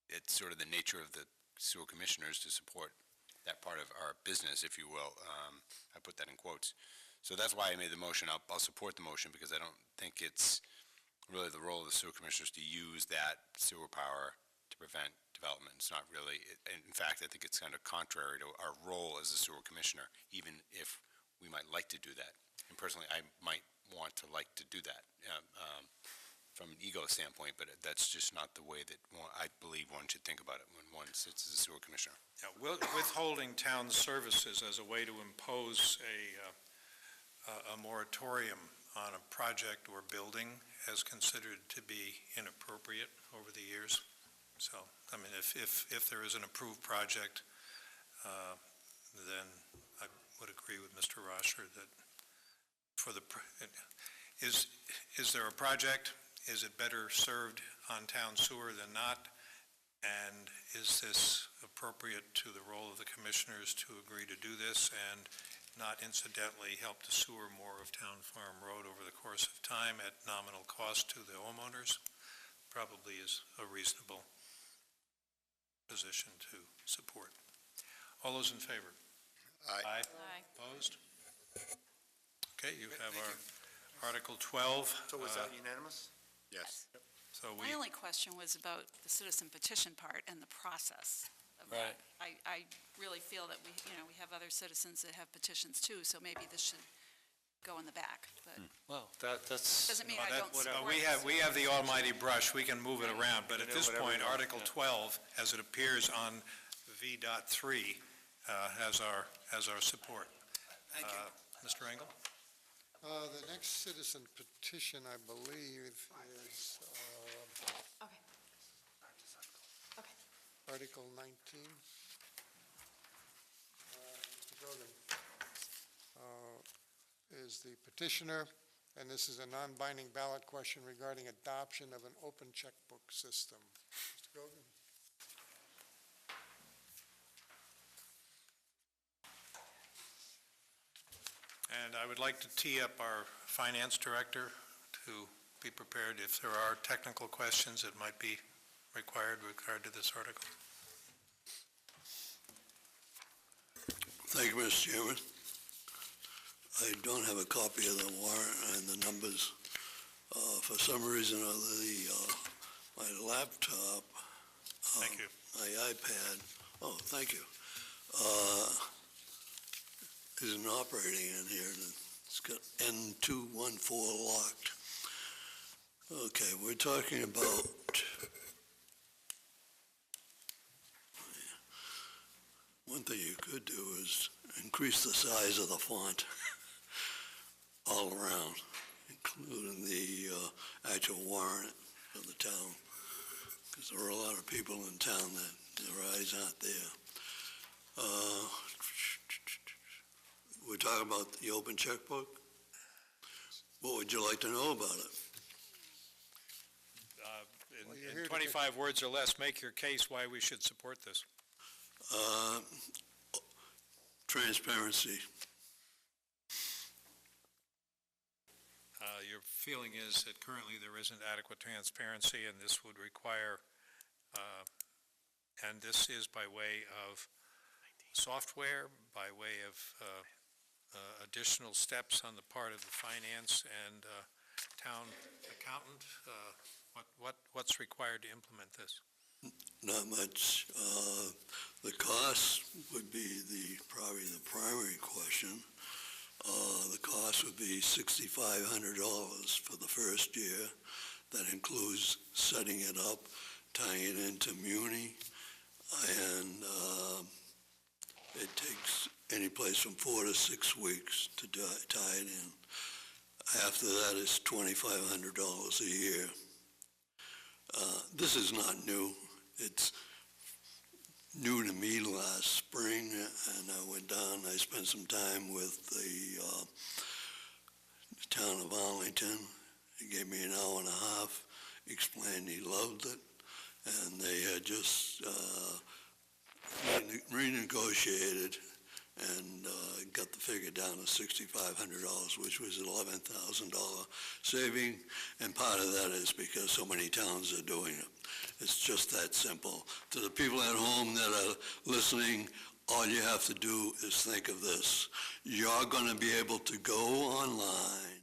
it's sort of the nature of the sewer commissioners to support that part of our business, if you will. I put that in quotes. So that's why I made the motion. I'll support the motion because I don't think it's really the role of the sewer commissioners to use that sewer power to prevent development. It's not really, in fact, I think it's kind of contrary to our role as a sewer commissioner, even if we might like to do that. And personally, I might want to like to do that from an ego standpoint, but that's just not the way that I believe one should think about it when one sits as a sewer commissioner. Yeah, withholding town services as a way to impose a moratorium on a project or building has considered to be inappropriate over the years. So, I mean, if there is an approved project, then I would agree with Mr. Roscher that is there a project? Is it better served on town sewer than not? And is this appropriate to the role of the commissioners to agree to do this and not incidentally help to sewer more of Town Farm Road over the course of time at nominal cost to the homeowners? Probably is a reasonable position to support. All those in favor? Aye. Aye. Opposed? Okay, you have our Article 12. So was that unanimous? Yes. So My only question was about the citizen petition part and the process of that. I really feel that we have other citizens that have petitions too, so maybe this should go in the back, but Well, that's. doesn't mean I don't support we have the almighty brush, we can move it around, but at this whatever point, you want, Article 12, as it appears on V.3, as our support. Thank you. Mr. Engel? The next citizen petition, I believe, is Okay. Article 19. Mr. Gogan is the petitioner, and this is a non-binding ballot question regarding adoption of an open checkbook system. Mr. Gogan? And I would like to tee up our finance director to be prepared if there are technical questions that might be required with regard to this article. Thank you, Mr. Chairman. I don't have a copy of the warrant and the numbers. For some reason or other, my laptop, Thank you. my iPad, oh, thank you, isn't operating in here. It's got N214 locked. Okay, we're talking about one thing you could do is increase the size of the font all around, including the actual warrant of the town, because there are a lot of people in town that their eyes aren't there. We're talking about the open checkbook. What would you like to know about it? In 25 words or less, make your case why we should support this. Transparency. Your feeling is that currently there isn't adequate transparency, and this would require, and this is by way of software, by way of additional steps on the part of the finance and town accountant. What's required to implement this? Not much. The cost would be probably the primary question. The cost would be $6,500 for the first year. That includes setting it up, tying it into Muni, and it takes any place from 4 to 6 weeks to tie it in. After that, it's $2,500 a year. This is not new. It's new to me last spring, and I went down, I spent some time with the town of Arlington. He gave me an hour and a half, explained he loved it, and they had just renegotiated and got the figure down to $6,500, which was an $11,000 saving, and part of that is because so many towns are doing it. It's just that simple. To the people at home that are listening, all you have to do is think of this. You're going to be able to go online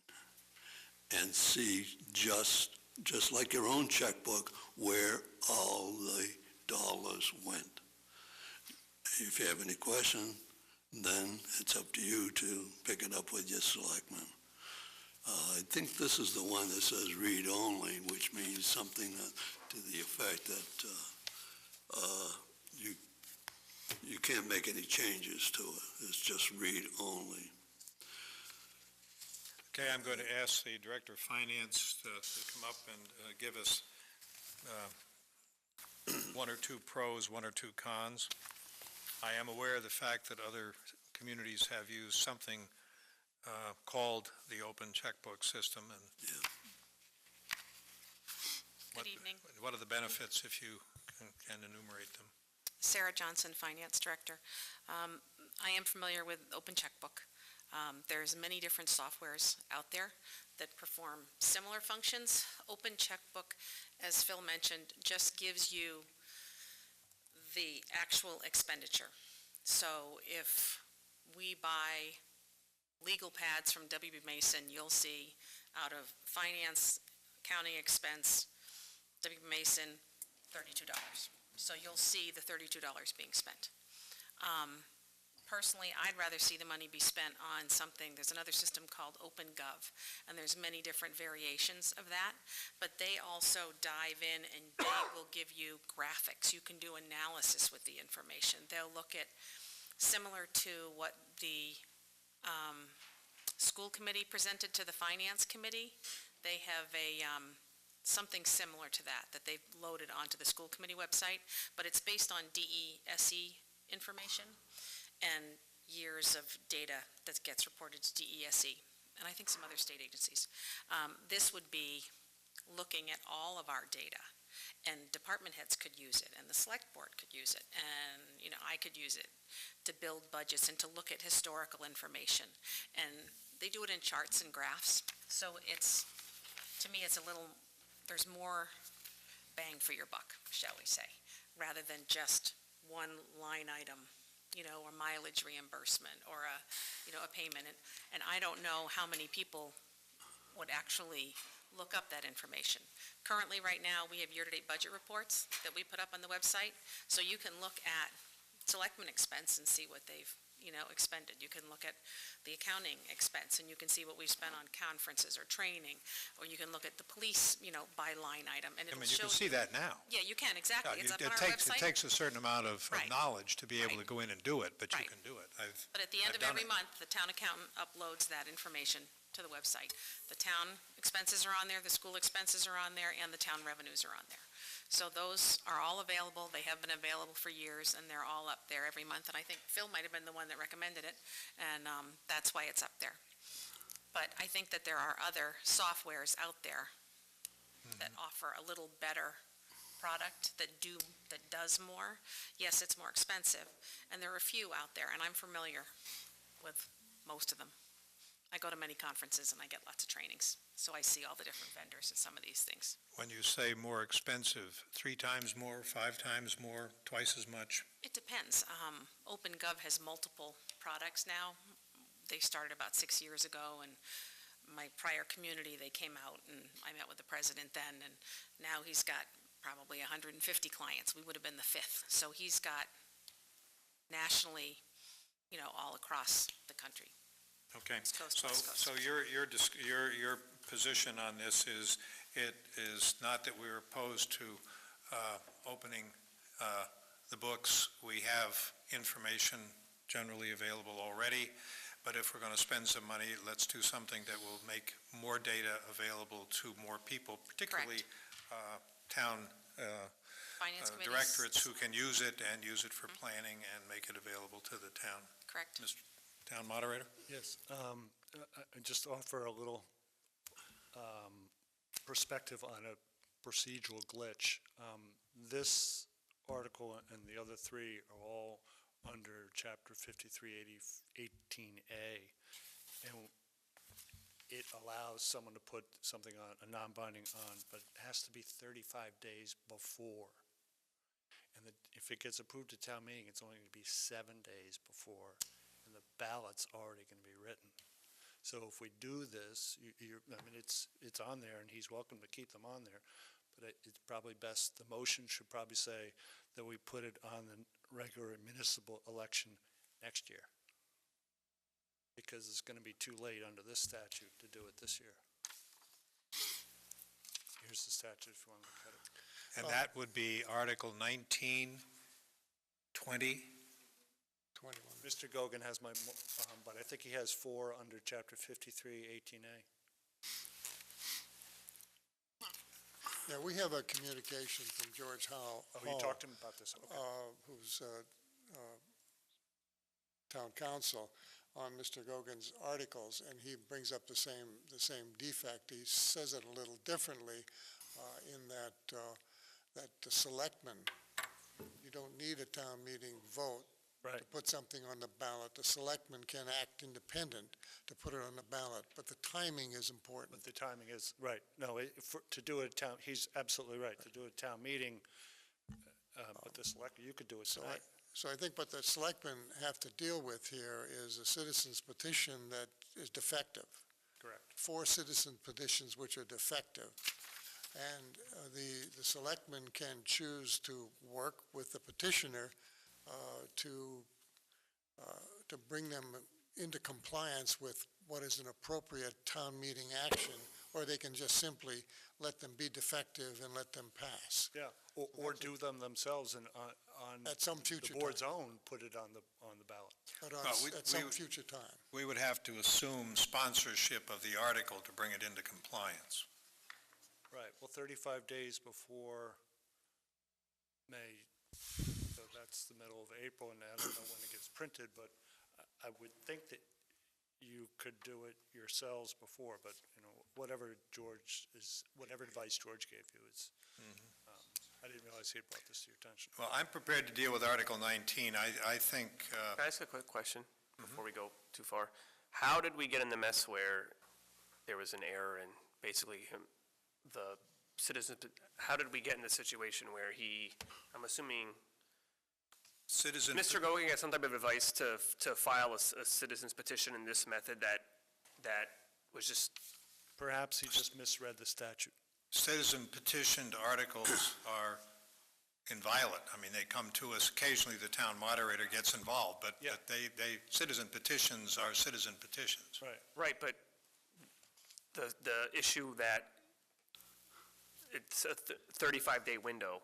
and see just like your own checkbook where all the dollars went. If you have any question, then it's up to you to pick it up with your selectmen. I think this is the one that says read only, which means something to the effect that you can't make any changes to it. It's just read only. Okay, I'm going to ask the Director of Finance to come up and give us one or two pros, one or two cons. I am aware of the fact that other communities have used something called the open checkbook system, and Good evening. What are the benefits, if you can enumerate them? Sarah Johnson, Finance Director. I am familiar with Open Checkbook. There's many different softwares out there that perform similar functions. Open Checkbook, as Phil mentioned, just gives you the actual expenditure. So if we buy legal pads from W.B. Mason, you'll see out of finance, accounting expense, W.B. Mason, $32. So you'll see the $32 being spent. Personally, I'd rather see the money be spent on something. There's another system called OpenGov, and there's many different variations of that, but they also dive in and they will give you graphics. You can do analysis with the information. They'll look at similar to what the school committee presented to the finance committee. They have something similar to that they've loaded onto the school committee website, but it's based on DESE information and years of data that gets reported to DESE, and I think some other state agencies. This would be looking at all of our data, and department heads could use it, and the select board could use it, and, I could use it to build budgets and to look at historical information. And they do it in charts and graphs, so to me, there's more bang for your buck, shall we say, rather than just one line item, or mileage reimbursement, or a payment. And I don't know how many people would actually look up that information. Currently, right now, we have year-to-date budget reports that we put up on the website, so you can look at selectmen expense and see what they've, expended. You can look at the accounting expense, and you can see what we've spent on conferences or training, or you can look at the police, by line item, and it'll you show. can see that now. Yeah, you can, exactly. Yeah, It's up it on our takes, website. It takes a certain amount of Right. knowledge to be able Right. to go in and do it, but you Right. can do it. But at the end I've of every done it. month, the town accountant uploads that information to the website. The town expenses are on there, the school expenses are on there, and the town revenues are on there. So those are all available. They have been available for years, and they're all up there every month. And I think Phil might have been the one that recommended it, and that's why it's up there. But I think that there are other softwares out there that offer a little better product that does more. Yes, it's more expensive, and there are a few out there, and I'm familiar with most of them. I go to many conferences and I get lots of trainings, so I see all the different vendors at some of these things. When you say more expensive, 3 times more, 5 times more, twice as much? It depends. OpenGov has multiple products now. They started about 6 years ago, and my prior community, they came out, and I met with the president then, and now he's got probably 150 clients. We would have been the 5th. So he's got nationally, all across the country. Okay, East Coast, West Coast. so your position on this is, it is not that we're opposed to opening the books. We have information generally available already, but if we're going to spend some money, let's do something that will make more data available to more people, particularly town Finance committees. directorates who can use it and use it for planning and make it available to the town. Correct. Mr. Town Moderator? Yes, I just offer a little perspective on a procedural glitch. This article and the other 3 are all under Chapter 5318A, and it allows someone to put something on, a non-binding on, but it has to be 35 days before. And if it gets approved at town meeting, it's only going to be 7 days before, and the ballot's already going to be written. So if we do this, it's on there, and he's welcome to keep them on there, but it's probably best, the motion should probably say that we put it on the regular municipal election next year, because it's going to be too late under this statute to do it this year. Here's the statute if you want to look at it. And that would be Article 19, 20? 21. Mr. Gogan has but I think he has 4 under Chapter 5318A. Yeah, we have a communication from George Hall. Oh, you talked to him about this, okay. Who's town council, on Mr. Gogan's articles, and he brings up the same defect. He says it a little differently in that the selectmen, you don't need a town meeting vote to put something on the ballot. The selectmen can act independent to put it on the ballot, but the timing is important. But the timing is, right. No, to do a town, he's absolutely right. To do a town meeting, but the selectmen, you could do it tonight. So I think what the selectmen have to deal with here is a citizen's petition that is defective. Correct. 4 citizen petitions which are defective. And the selectmen can choose to work with the petitioner to bring them into compliance with what is an appropriate town meeting action or they can just simply let them be defective and let them pass. Yeah, or do them themselves and on At some future the board's time. own, put it on the ballot. But we- at some we- future time. We would have to assume sponsorship of the article to bring it into compliance. Right, well, 35 days before May, so that's the middle of April, and I don't know when it gets printed, but I would think that you could do it yourselves before, but, whatever advice George gave you is, I didn't realize he had brought this to your attention. Well, I'm prepared to deal with Article 19. I think, Can I ask a quick question before we go too far? How did we get in the mess where there was an error in basically the citizen, how did we get in the situation where I'm assuming citizen... Mr. Gogan got some type of advice to file a citizen's petition in this method that was just... Perhaps he just misread the statute. Citizen petitioned articles are inviolate. I mean, they come to us, occasionally the town moderator gets involved, but Yeah. citizen petitions are citizen petitions. Right, but the issue that it's a 35-day window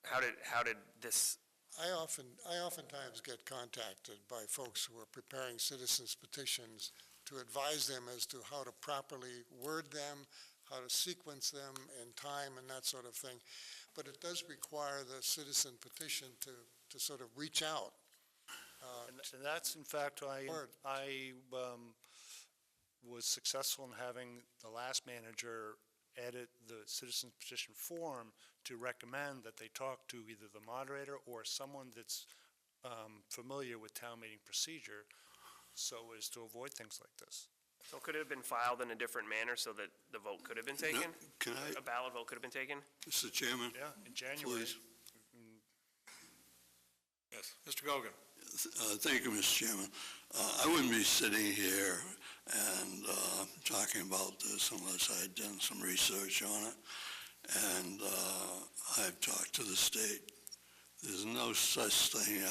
how did this... I oftentimes get contacted by folks who are preparing citizens petitions to advise them as to how to properly word them, how to sequence them in time and that sort of thing. But it does require the citizen petition to sort of reach out. And that's, in fact, I was successful in having the last manager edit the citizen petition form to recommend that they talk to either the moderator or someone that's familiar with town meeting procedure so as to avoid things like this. So could it have been filed in a different manner so that the vote could have been taken? Can I, A ballot vote could have been taken? Mr. Chairman? Yeah, in January. Please. Yes, Mr. Gogan. Thank you, Mr. Chairman. I wouldn't be sitting here and talking about this unless I had done some research on it. And I've talked to the state. There's no such thing.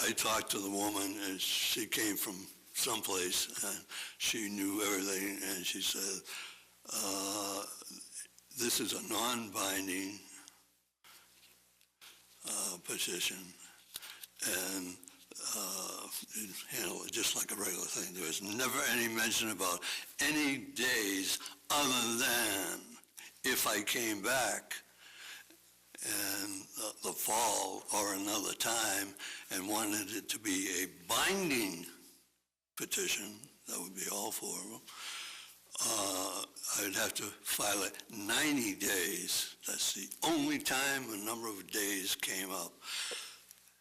I talked to the woman, and she came from someplace, and she knew everything, and she said, this is a non-binding petition, and handle it just like a regular thing. There was never any mention about any days other than if I came back in the fall or another time and wanted it to be a binding petition, that would be all four of them, I'd have to file it 90 days. That's the only time a number of days came up.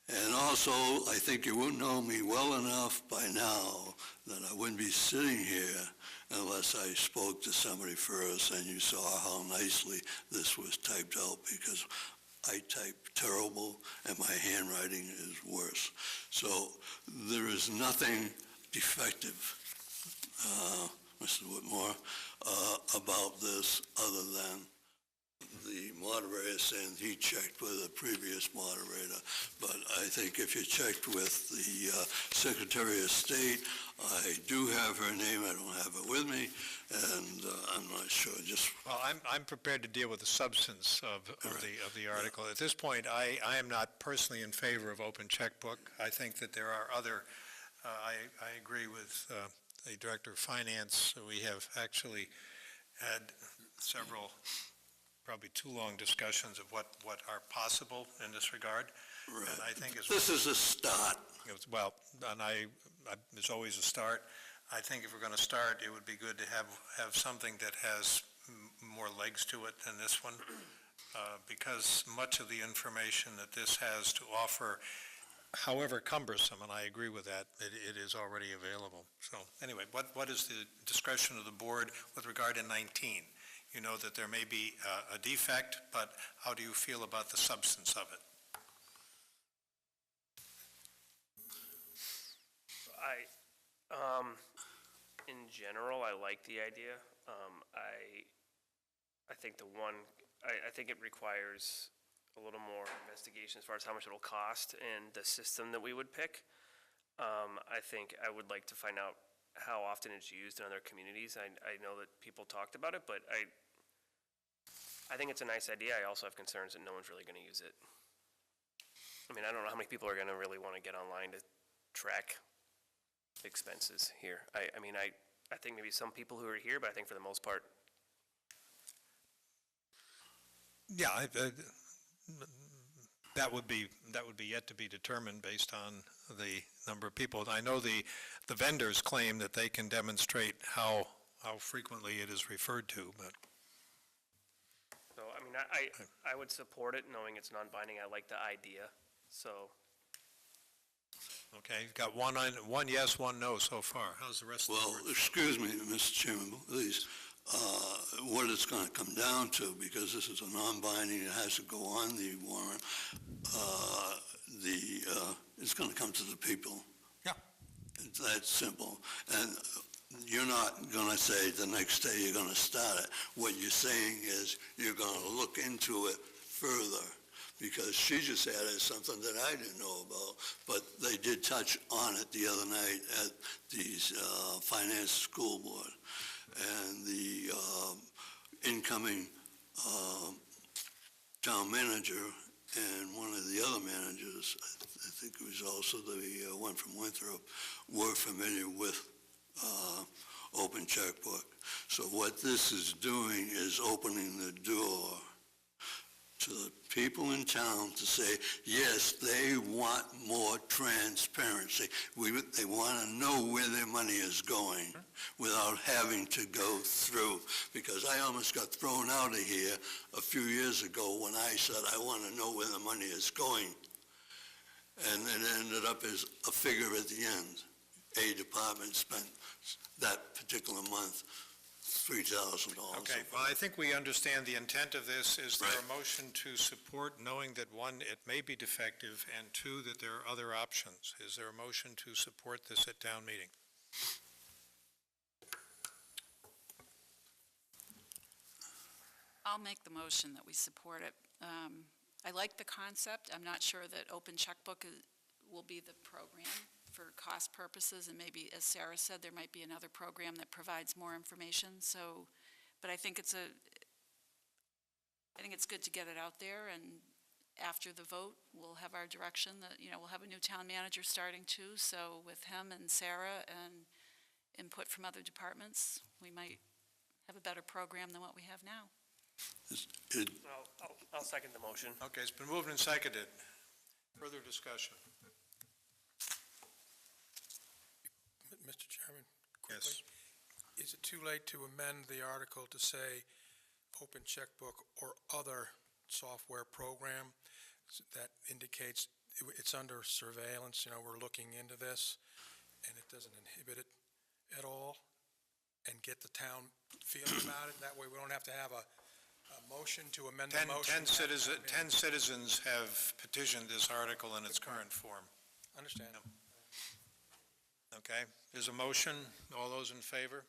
And also, I think you wouldn't know me well enough by now that I wouldn't be sitting here unless I spoke to somebody first and you saw how nicely this was typed out, because I type terrible and my handwriting is worse. So there is nothing defective, Mr. Whitmore, about this other than the moderator saying he checked with the previous moderator. But I think if you checked with the Secretary of State, I do have her name, I don't have it with me, and I'm not sure, just... Well, I'm prepared to deal with the substance of the article. At this point, I am not personally in favor of open checkbook. I think that there are other, I agree with the Director of Finance. We have actually had several, probably too long discussions of what are possible in this regard. Right. And I think this is a start. Well, and there's always a start. I think if we're going to start, it would be good to have something that has more legs to it than this one, because much of the information that this has to offer, however cumbersome, and I agree with that, it is already available. So anyway, what is the discretion of the board with regard to 19? You know that there may be a defect, but how do you feel about the substance of it? In general, I like the idea. I think I think it requires a little more investigation as far as how much it'll cost and the system that we would pick. I think I would like to find out how often it's used in other communities. I know that people talked about it, but I think it's a nice idea. I also have concerns that no one's really gonna use it. I mean, I don't know how many people are gonna really wanna get online to track expenses here. I mean, I think maybe some people who are here, but I think for the most part, Yeah, that would be yet to be determined based on the number of people. I know the vendors claim that they can demonstrate how frequently it is referred to, but so, I mean, I would support it knowing it's non-binding. I like the idea, so. okay, you've got one yes, one no so far. How's the rest of the Well, board? excuse me, Mr. Chairman, please. What it's going to come down to, because this is a non-binding, it has to go on the warrant, it's going to come to the people. Yeah. It's that simple. And you're not going to say the next day you're going to start it. What you're saying is you're going to look into it further, because she just added something that I didn't know about, but they did touch on it the other night at the Finance School Board. And the incoming town manager and one of the other managers, I think it was also the one from Winthrop, were familiar with open checkbook. So what this is doing is opening the door to the people in town to say, yes, they want more transparency. They want to know where their money is going without having to go through. Because I almost got thrown out of here a few years ago when I said, I want to know where the money is going. And it ended up as a figure at the end. A department spent that particular month $3,000. Okay, well, I think we understand the intent of this. Is there a motion to support, knowing that, one, it may be defective, and two, that there are other options? Is there a motion to support this at town meeting? I'll make the motion that we support it. I like the concept. I'm not sure that open checkbook will be the program for cost purposes, and maybe, as Sarah said, there might be another program that provides more information. So, but I think it's good to get it out there, and after the vote, we'll have our direction that, we'll have a new town manager starting too. So with him and Sarah and input from other departments, we might have a better program than what we have now. I'll second the motion. Okay, it's been moved and seconded. Further discussion? Mr. Chairman, Yes. quickly, is it too late to amend the article to say open checkbook or other software program that indicates it's under surveillance, we're looking into this, and it doesn't inhibit it at all, and get the town feeling about it? That way we don't have to have a motion to amend the motion. 10 citizens have petitioned this article in its current form. Understand. Okay, there's a motion. All those in favor?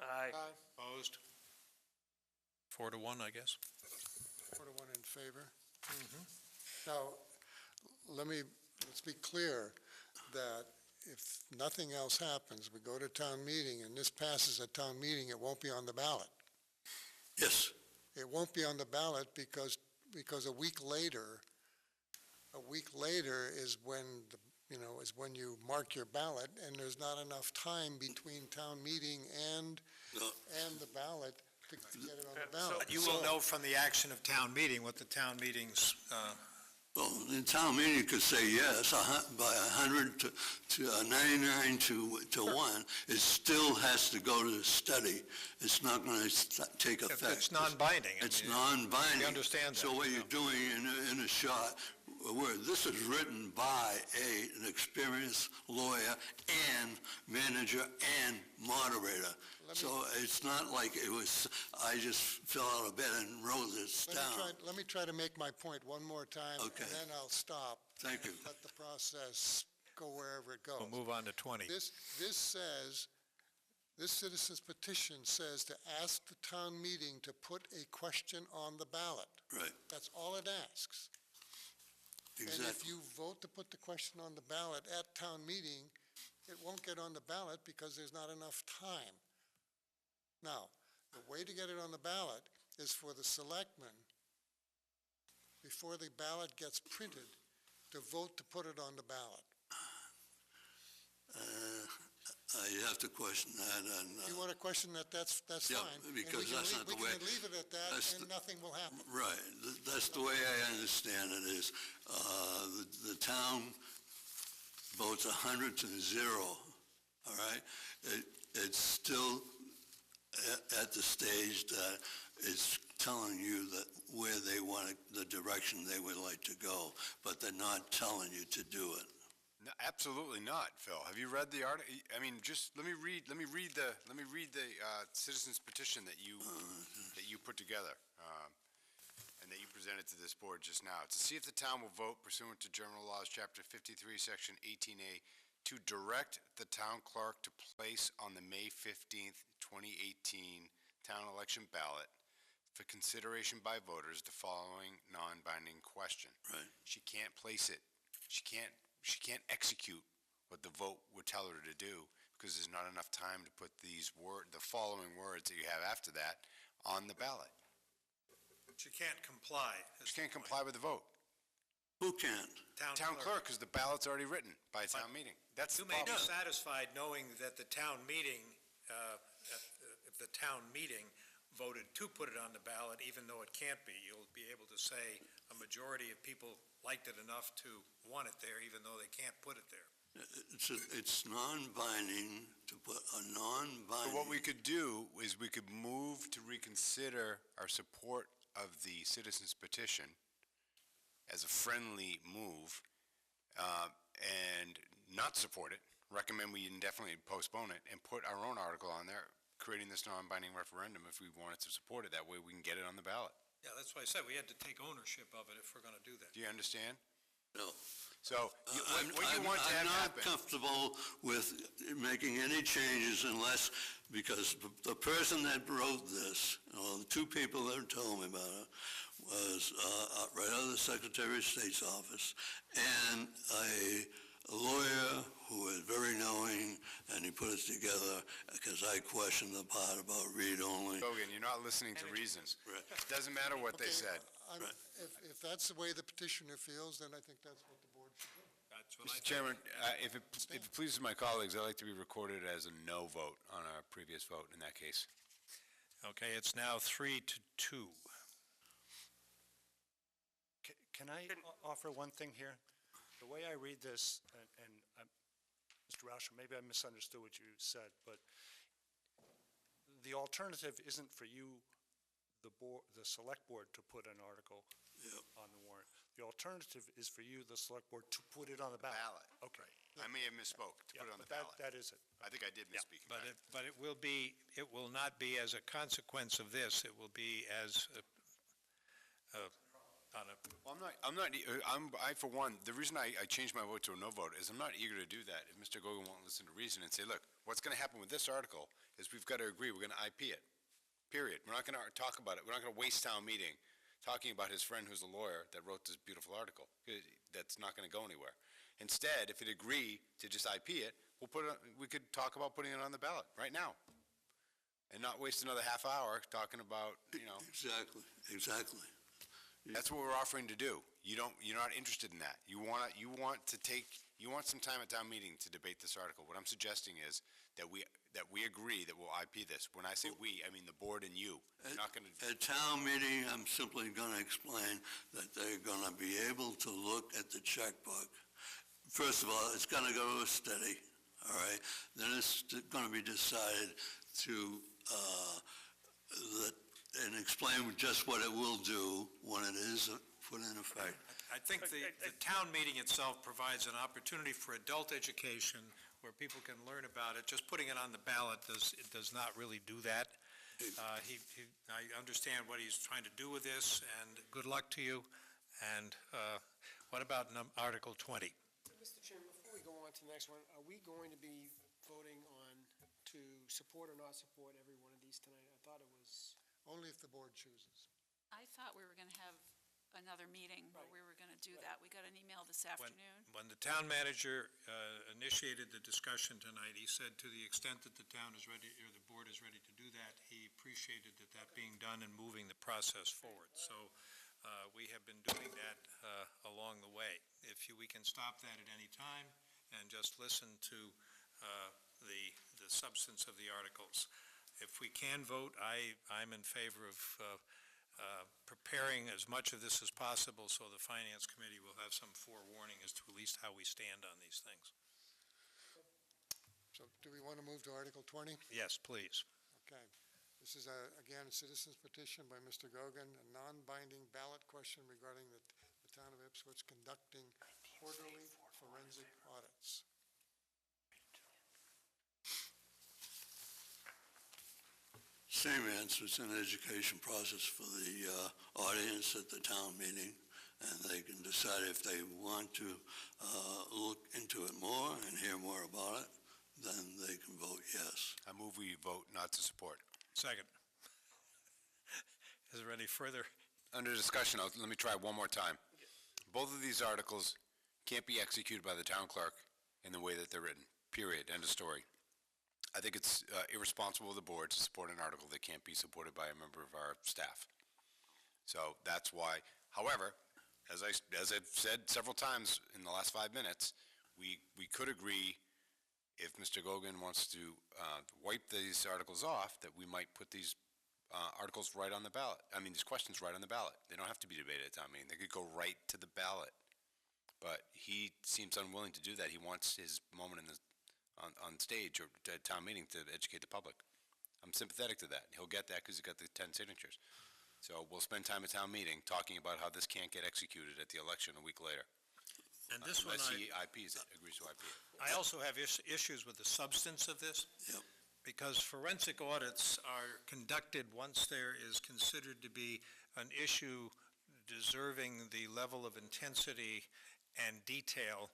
Aye. Opposed? 4-1, I guess. 4-1 in favor. Now, let's be clear that if nothing else happens, we go to town meeting and this passes at town meeting, it won't be on the ballot. Yes. It won't be on the ballot because a week later is when when you mark your ballot, and there's not enough time between town meeting and the ballot to get it on the ballot. But you will know from the action of town meeting what the town meeting's Well, the town meeting could say yes, by 100 to 99 to 1. It still has to go to the study. It's not going to take effect. It's non-binding. It's non-binding. We understand that. So what you're doing in a short word, this is written by an experienced lawyer and manager and moderator. So it's not like it was, I just fell out of bed and wrote this down. Let me try to make my point one more time, Okay. and then I'll stop. Thank you. Let the process go wherever it goes. We'll move on to 20. This citizen's petition says to ask the town meeting to put a question on the ballot. Right. That's all it asks. Exactly. And if you vote to put the question on the ballot at town meeting, it won't get on the ballot because there's not enough time. Now, the way to get it on the ballot is for the selectmen, before the ballot gets printed, to vote to put it on the ballot. I have to question that, and... If you want to question that, that's yeah, fine. And because that's not the way... We can leave it at that, and nothing will happen. Right, that's the way I understand it is, the town votes 100 to 0, all right? It's still at the stage that it's telling you that where they want it, the direction they would like to go, but they're not telling you to do it. No, absolutely not, Phil. Have you read the article? I mean, just let me read the citizens petition that you put together and that you presented to this board just now. To see if the town will vote pursuant to General Laws, Chapter 53, Section 18A, to direct the town clerk to place on the May 15th, 2018 town election ballot for consideration by voters the following non-binding question. Right. She can't place it. She can't execute what the vote would tell her to do because there's not enough time to put the following words that you have after that on the ballot. She can't comply. She can't comply with the vote. Who can't? Town clerk, because the ballot's already written by a town meeting. That's You the may be problem. satisfied knowing that the town meeting, if the town meeting voted to put it on the ballot, even though it can't be, you'll be able to say a majority of people liked it enough to want it there, even though they can't put it there. It's non-binding to put a non-binding... So what we could do is we could move to reconsider our support of the citizens petition as a friendly move and not support it, recommend we indefinitely postpone it, and put our own article on there creating this non-binding referendum if we wanted to support it. That way we can get it on the ballot. Yeah, that's why I said we had to take ownership of it if we're going to do that. Do you understand? No. So what you I'm want to have not happen... comfortable with making any changes unless, because the person that wrote this, the two people that told me about it, was right out of the Secretary of State's office, and a lawyer who is very knowing, and he put it together because I questioned the part about read-only. Hogan, you're not listening to reasons. Right. It doesn't matter what they said. If that's the way the petitioner feels, then I think that's what the board should do. That's what I Mr. Chairman, if it pleases my colleagues, I'd like to be recorded as a no vote on our previous vote in that case. Okay, it's now 3-2. Can I offer one thing here? The way I read this, and Mr. Rauscher, maybe I misunderstood what you said, but the alternative isn't for you, the select board, to put an article on the warrant. The alternative is for you, the select board, to put it on the ballot. Okay. I may have misspoke, to put it on the ballot. That is it. I think I did misspeak. But it will not be as a consequence of this. It will be as for one, the reason I changed my vote to a no vote is I'm not eager to do that if Mr. Gogan won't listen to reason and say, look, what's going to happen with this article is we've got to agree, we're going to IP it, period. We're not going to talk about it. We're not going to waste town meeting talking about his friend who's a lawyer that wrote this beautiful article. That's not going to go anywhere. Instead, if it agree to just IP it, we could talk about putting it on the ballot right now and not waste another half hour talking about, Exactly. That's what we're offering to do. You're not interested in that. You want some time at town meeting to debate this article. What I'm suggesting is that we agree that we'll IP this. When I say we, I mean the board and you. At town meeting, I'm simply going to explain that they're going to be able to look at the checkbook. First of all, it's going to go steady, all right? Then it's going to be decided to and explain just what it will do when it is put in effect. I think the town meeting itself provides an opportunity for adult education where people can learn about it. Just putting it on the ballot does not really do that. I understand what he's trying to do with this, and good luck to you. And what about Article 20? Mr. Chairman, before we go on to the next one, are we going to be voting on to support or not support every one of these tonight? I thought it was... Only if the board chooses. I thought we were going to have another meeting where we were going to do that. We got an email this afternoon. When the town manager initiated the discussion tonight, he said to the extent that the town is ready, or the board is ready to do that, he appreciated that being done and moving the process forward. So we have been doing that along the way. We can stop that at any time and just listen to the substance of the articles. If we can vote, I'm in favor of preparing as much of this as possible so the Finance Committee will have some forewarning as to at least how we stand on these things. So do we want to move to Article 20? Yes, please. Okay. This is, again, a citizen's petition by Mr. Gogan, a non-binding ballot question regarding the town of Ipswich conducting quarterly forensic audits. Same answer. It's an education process for the audience at the town meeting, and they can decide if they want to look into it more and hear more about it, then they can vote yes. I move we vote not to support. Second. Is there any further? Under discussion, let me try one more time. Both of these articles can't be executed by the town clerk in the way that they're written, period, end of story. I think it's irresponsible of the board to support an article that can't be supported by a member of our staff. So that's why, however, as I've said several times in the last 5 minutes, we could agree if Mr. Gogan wants to wipe these articles off, that we might put these articles right on the ballot. I mean, these questions right on the ballot. They don't have to be debated at town meeting. They could go right to the ballot. But he seems unwilling to do that. He wants his moment on stage or at town meeting to educate the public. I'm sympathetic to that. He'll get that because he's got the 10 signatures. So we'll spend time at town meeting talking about how this can't get executed at the election a week later. And this one, unless he IPs it, agrees to IP it. I also have issues with the substance of this. Yep. Because forensic audits are conducted once there is considered to be an issue deserving the level of intensity and detail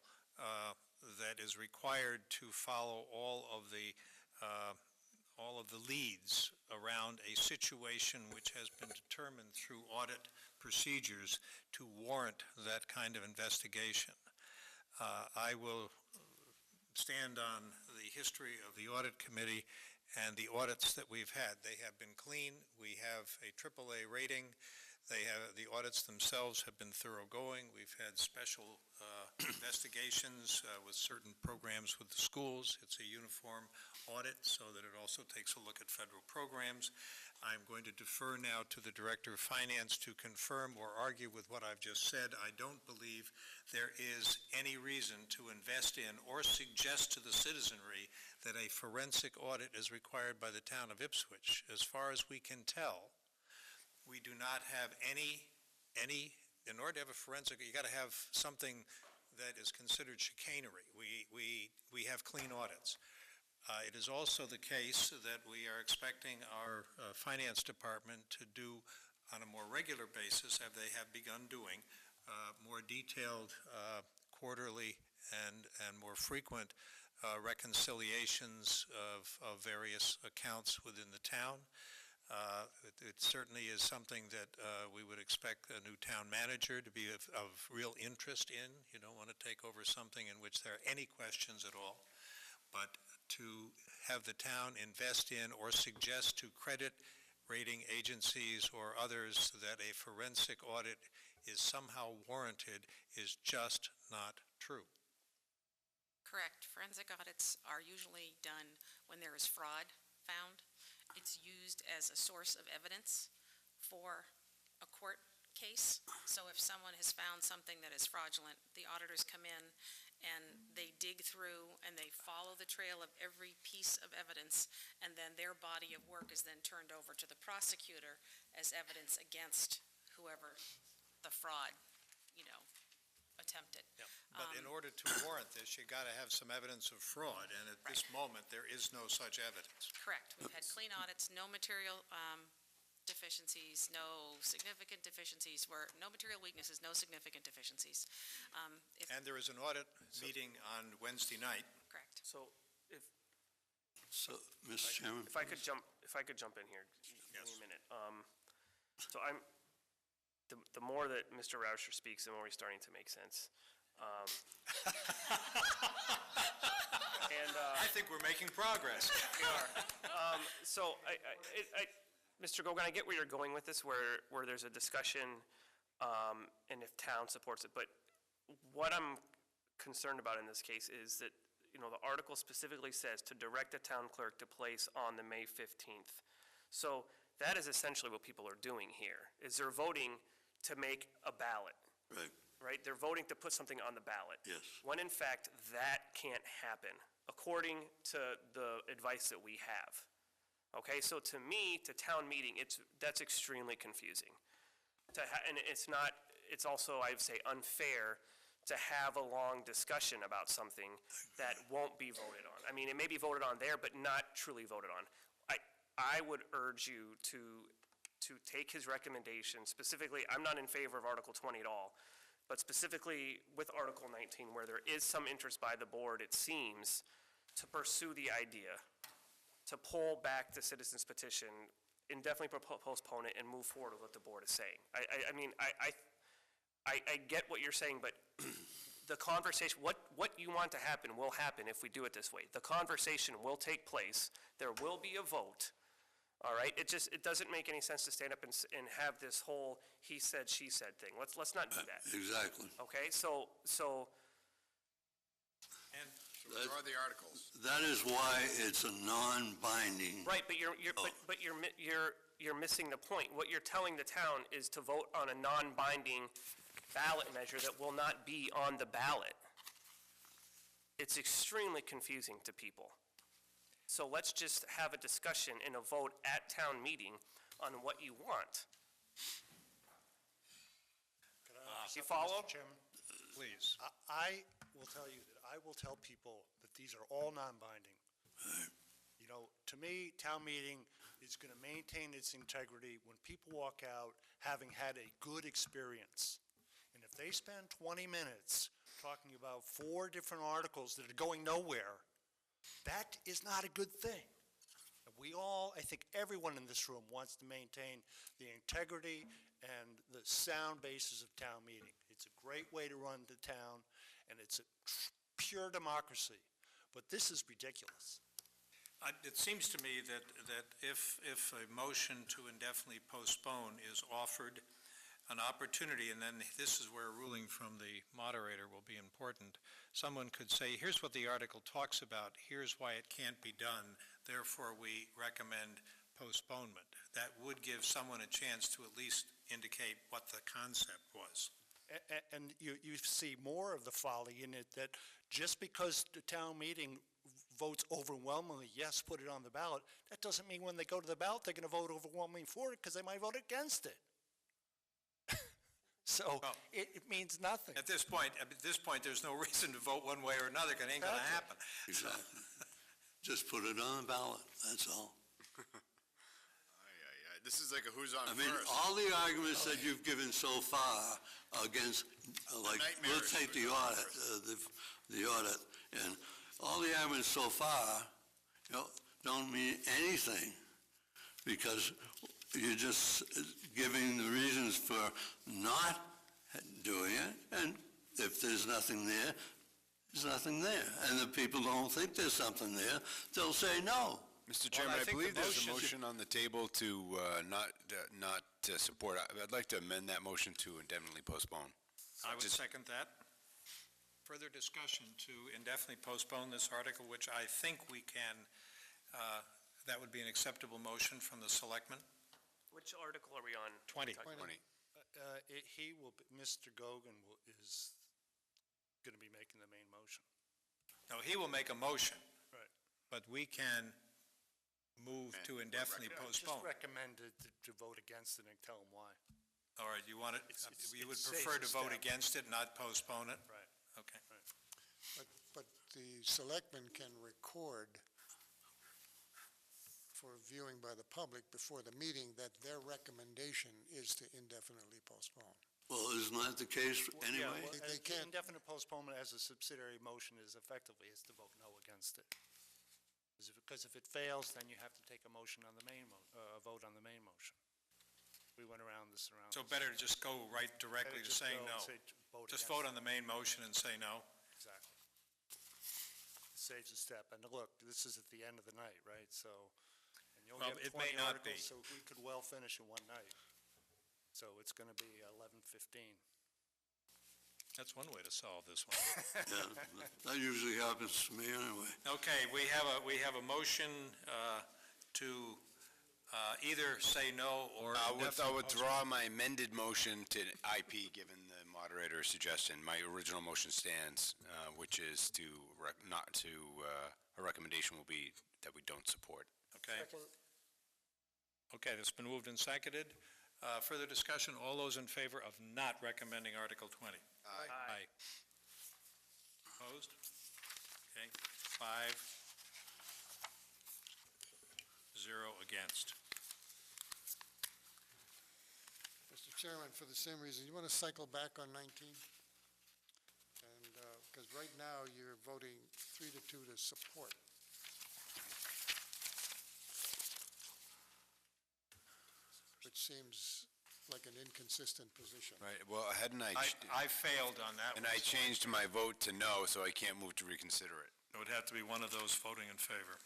that is required to follow all of the leads around a situation which has been determined through audit procedures to warrant that kind of investigation. I will stand on the history of the audit committee and the audits that we've had. They have been clean. We have a AAA rating. The audits themselves have been thoroughgoing. We've had special investigations with certain programs with the schools. It's a uniform audit so that it also takes a look at federal programs. I'm going to defer now to the Director of Finance to confirm or argue with what I've just said. I don't believe there is any reason to invest in or suggest to the citizenry that a forensic audit is required by the town of Ipswich. As far as we can tell, we do not have any, in order to have a forensic, you got to have something that is considered chicanery. We have clean audits. It is also the case that we are expecting our finance department to do on a more regular basis, as they have begun doing, more detailed quarterly and more frequent reconciliations of various accounts within the town. It certainly is something that we would expect a new town manager to be of real interest in. You don't want to take over something in which there are any questions at all. But to have the town invest in or suggest to credit rating agencies or others that a forensic audit is somehow warranted is just not true. Correct. Forensic audits are usually done when there is fraud found. It's used as a source of evidence for a court case. So if someone has found something that is fraudulent, the auditors come in and they dig through and they follow the trail of every piece of evidence, and then their body of work is then turned over to the prosecutor as evidence against whoever the fraud, attempted. Yeah. But in order to warrant this, you got to have some evidence of fraud, and at this moment, there is no such evidence. Correct. We've had clean audits, no material deficiencies, no significant deficiencies, no material weaknesses, no significant deficiencies. And there is an audit meeting on Wednesday night. Correct. So, Mr. Chairman? if I could jump in here, give me a minute. So the more that Mr. Rauscher speaks, the more he's starting to make sense. I think we're making progress. We are. So, Mr. Gogan, I get where you're going with this, where there's a discussion, and if town supports it, but what I'm concerned about in this case is that, the article specifically says to direct the town clerk to place on the May 15th. So that is essentially what people are doing here, is they're voting to make a ballot. Right. Right? They're voting to put something on the ballot. Yes. When in fact, that can't happen, according to the advice that we have. Okay, so to me, to town meeting, that's extremely confusing. And it's also, I would say, unfair to have a long discussion about something that won't be voted on. I mean, it may be voted on there, but not truly voted on. I would urge you to take his recommendation, specifically, I'm not in favor of Article 20 at all, but specifically with Article 19, where there is some interest by the board, it seems, to pursue the idea, to pull back the citizens petition, indefinitely postpone it, and move forward with what the board is saying. I mean, I get what you're saying, but the conversation, what you want to happen will happen if we do it this way. The conversation will take place. There will be a vote. All right? It doesn't make any sense to stand up and have this whole he said, she said thing. Let's not do that. Exactly. Okay? So. And Withdraw the articles. That is why it's a non-binding. Right, but you're missing the point. What you're telling the town is to vote on a non-binding ballot measure that will not be on the ballot. It's extremely confusing to people. So let's just have a discussion and a vote at town meeting on what you want. You follow? Mr. Chairman? Please. I will tell you that I will tell people that these are all non-binding. To me, town meeting is going to maintain its integrity when people walk out having had a good experience. And if they spend 20 minutes talking about 4 different articles that are going nowhere, that is not a good thing. We all, I think everyone in this room wants to maintain the integrity and the sound basis of town meeting. It's a great way to run the town, and it's a pure democracy. But this is ridiculous. It seems to me that if a motion to indefinitely postpone is offered, an opportunity, and then this is where a ruling from the moderator will be important, someone could say, here's what the article talks about, here's why it can't be done, therefore we recommend postponement. That would give someone a chance to at least indicate what the concept was. And you see more of the folly in it, that just because the town meeting votes overwhelmingly, yes, put it on the ballot, that doesn't mean when they go to the ballot, they're going to vote overwhelmingly for it, because they might vote against it. So it means nothing. At this point, there's no reason to vote one way or another, because it ain't going to happen. Exactly. Just put it on the ballot, that's all. This is like a who's on I mean, first. all the arguments that you've given so far against, like, we'll take the audit, the audit, and all the arguments so far, don't mean anything, because you're just giving the reasons for not doing it, and if there's nothing there, there's nothing there. And the people don't think there's something there, they'll say no. Mr. Chairman, I believe there's a motion on the table to not to support. I'd like to amend that motion to indefinitely postpone. I would second that. Further discussion to indefinitely postpone this article, which I think we can, that would be an acceptable motion from the selectmen. Which article are we on? 20. Mr. Gogan is going to be making the main motion. No, he will make a motion. Right. But we can move to indefinitely postpone. Just recommended to vote against it and tell them why. All right, you want it, you would prefer to vote against it, not postpone it? Right. Okay. But the selectmen can record for viewing by the public before the meeting that their recommendation is to indefinitely postpone. Well, isn't that the case anyway? They can't. Indefinite postponement as a subsidiary motion is effectively to vote no against it. Because if it fails, then you have to take a motion on the main, vote on the main motion. We went around this around. So better to just go right directly to saying no. Just vote on the main motion and say no. Exactly. Saves a step. And look, this is at the end of the night, right? So, and you'll Well, get it may 20 not be. articles, so we could well finish in one night. So it's going to be 11:15. That's one way to solve this one. Yeah, that usually happens to me anyway. Okay, we have a motion to either say no or I'll indefinitely withdraw my amended motion to IP, given the moderator's suggestion. My original motion stands, which is a recommendation will be that we don't support. Okay. Second. Okay, that's been moved and seconded. Further discussion, all those in favor of not recommending Article 20? Aye. Opposed? Okay, 5-0 against. Mr. Chairman, for the same reason, you want to cycle back on 19? And, because right now, you're voting 3-2 to support. Which seems like an inconsistent position. Right, well, hadn't I failed on that and one. I changed my vote to no, so I can't move to reconsider it. It would have to be one of those voting in favor.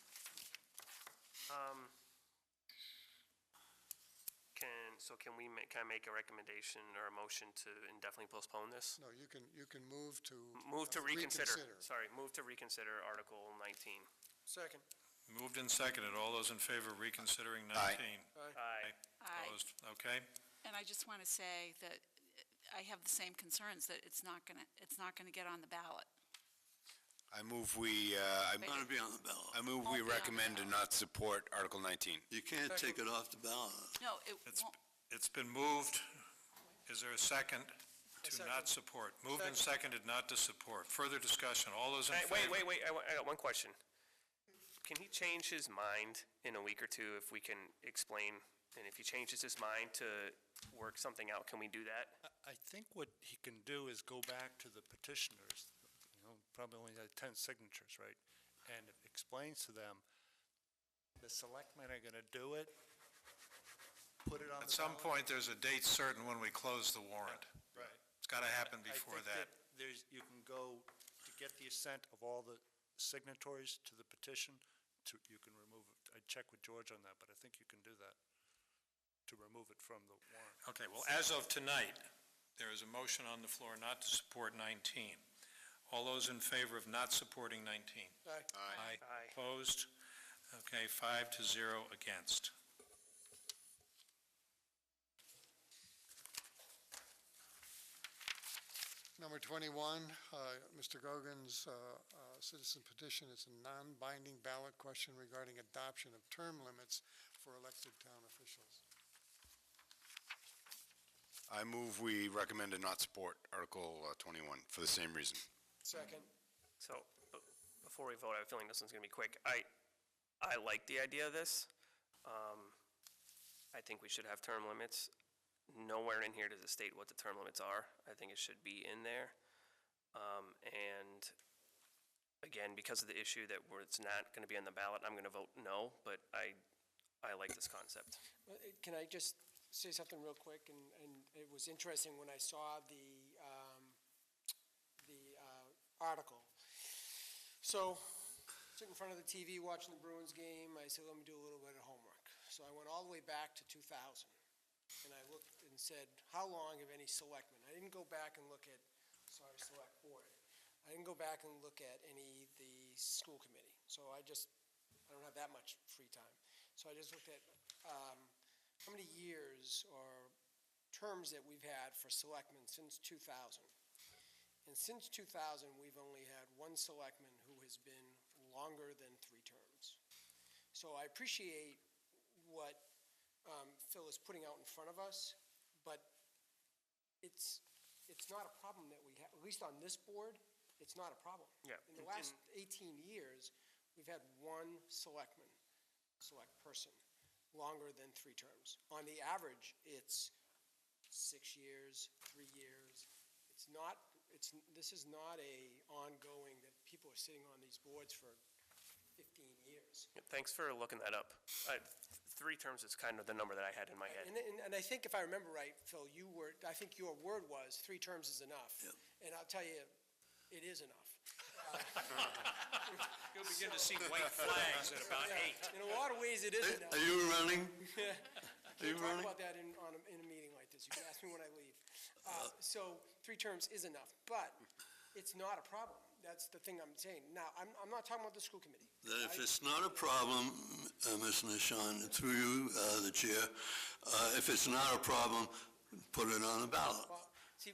Can I make a recommendation or a motion to indefinitely postpone this? No, you can move to. Move to reconsider. Sorry, move to reconsider Article 19. Second. Moved and seconded. All those in favor of reconsidering 19? Aye. Aye. Opposed? Okay. And I just want to say that I have the same concerns that it's not going to get on the ballot. I move we, It's going to be on the ballot. I move we recommend to not support Article 19. You can't take it off the ballot. No, it won't. It's been moved. Is there a second to not support? Moved and seconded not to support. Further discussion. All those in favor? Wait, I got one question. Can he change his mind in a week or two if we can explain, and if he changes his mind to work something out, can we do that? I think what he can do is go back to the petitioners, probably only had 10 signatures, right? And explains to them, the selectmen are going to do it, put it on the At some ballot. point, there's a date certain when we close the warrant. Right. It's got to happen I before think that. you can go to get the assent of all the signatories to the petition, you can remove it. I checked with George on that, but I think you can do that, to remove it from the warrant. Okay, well, as of tonight, there is a motion on the floor not to support 19. All those in favor of not supporting 19? Aye. Aye. Opposed? Okay, 5-0 against. Number 21, Mr. Gogan's citizen petition is a non-binding ballot question regarding adoption of term limits for elected town officials. I move we recommend to not support Article 21 for the same reason. Second. So, before we vote, I have a feeling this one's going to be quick. I like the idea of this. I think we should have term limits. Nowhere in here does it state what the term limits are. I think it should be in there. And again, because of the issue that it's not going to be on the ballot, I'm going to vote no, but I like this concept. Can I just say something real quick? And it was interesting when I saw the article. So, sitting in front of the TV watching the Bruins game, I said, let me do a little bit of homework. So I went all the way back to 2000, and I looked and said, how long have any selectmen? I didn't go back and look at, select board. I didn't go back and look at the school committee. So I don't have that much free time. So I just looked at how many years or terms that we've had for selectmen since 2000. And since 2000, we've only had one selectman who has been longer than 3 terms. So I appreciate what Phil is putting out in front of us, but it's not a problem that we have, at least on this board, it's not a problem. Yeah. In the last 18 years, we've had one select person, longer than 3 terms. On the average, it's 6 years, 3 years. This is not ongoing that people are sitting on these boards for 15 years. Thanks for looking that up. 3 terms is kind of the number that I had in my head. And I think if I remember right, Phil, I think your word was 3 terms is enough. Yeah. And I'll tell you, it is enough. You'll begin to see white flags at about 8. In a lot of ways, it is enough. Are you running? I can't talk about that in a meeting like this. You can ask me when I leave. So 3 terms is enough, but it's not a problem. That's the thing I'm saying. Now, I'm not talking about the school committee. That if it's not a problem, Mr. Nishan, through you, the chair, if it's not a problem, put it on the ballot. Well, see,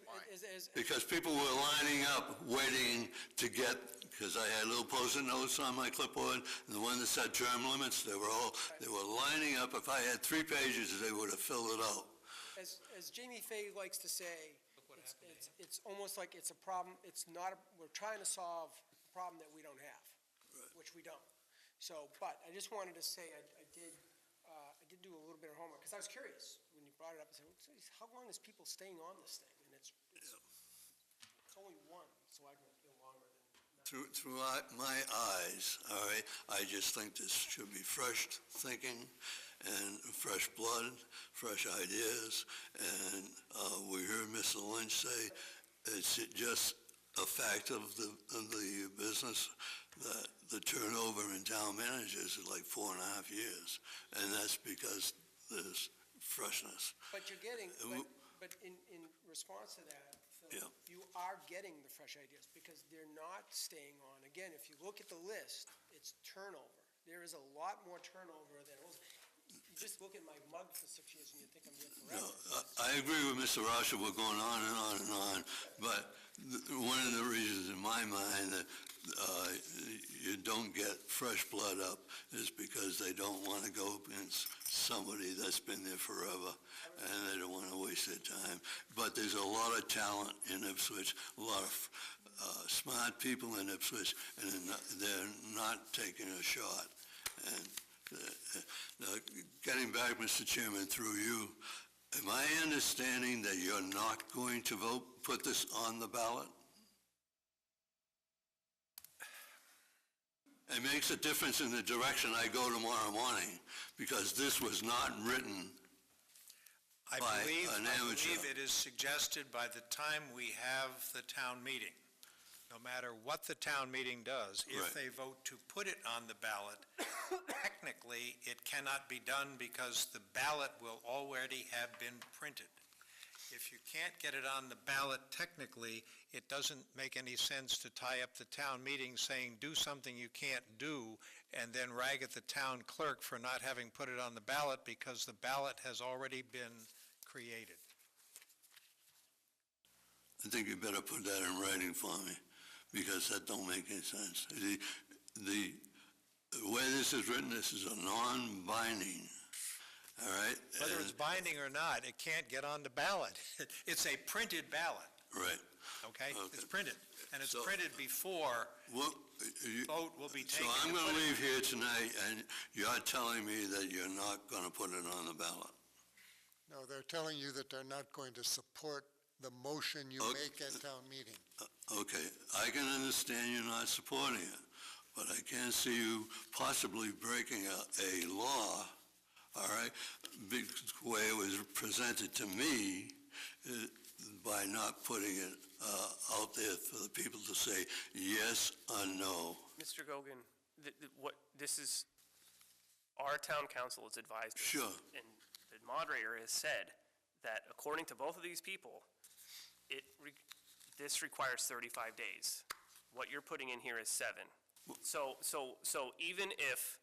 Because people were lining up, waiting to get, because I had little Post-it notes on my clipboard, and the one that said term limits, they were lining up. If I had 3 pages, they would have filled it out. As Jamie Fay likes to say, it's almost like it's a problem, we're trying to solve a problem that we don't have, which we don't. So, but I just wanted to say, I did do a little bit of homework, because I was curious when you brought it up, I said, how long is people staying on this thing? And it's only 1, so I can feel longer than... Through my eyes, all right, I just think this should be fresh thinking and fresh blood, fresh ideas, and we heard Mr. Lynch say it's just a fact of the business that the turnover in town managers is like 4.5 years, and that's because there's freshness. But you're getting, but in response to that, Phil, Yeah. you are getting the fresh ideas, because they're not staying on. Again, if you look at the list, it's turnover. There is a lot more turnover than it was. You just look at my mug for 6 years and you think I'm here forever. No, I agree with Mr. Rasha, we're going on and on and on, but one of the reasons in my mind that you don't get fresh blood up is because they don't want to go against somebody that's been there forever, and they don't want to waste their time. But there's a lot of talent in Ipswich, a lot of smart people in Ipswich, and they're not taking a shot. And getting back, Mr. Chairman, through you, am I understanding that you're not going to put this on the ballot? It makes a difference in the direction I go tomorrow morning, because this was not written I by believe an amateur. it is suggested by the time we have the town meeting, no matter what the town meeting does, if Right. they vote to put it on the ballot, technically, it cannot be done because the ballot will already have been printed. If you can't get it on the ballot technically, it doesn't make any sense to tie up the town meeting saying, do something you can't do, and then rag at the town clerk for not having put it on the ballot because the ballot has already been created. I think you better put that in writing for me, because that don't make any sense. The way this is written, this is a non-binding, all right? Whether it's binding or not, it can't get on the ballot. It's a printed ballot, Right. okay? Okay. It's printed, and it's So- printed before vote will be So taken. I'm to going put to it- leave here tonight, and you're telling me that you're not going to put it on the ballot? No, they're telling you that they're not going to support the motion you Okay. make at town meeting. Okay, I can understand you're not supporting it, but I can't see you possibly breaking a law, all right, the way it was presented to me, by not putting it out there for the people to say yes or no. Mr. Gogan, this is, our town council has advised us. Sure. And the moderator has said that according to both of these people, this requires 35 days. What you're putting in here is 7. So even if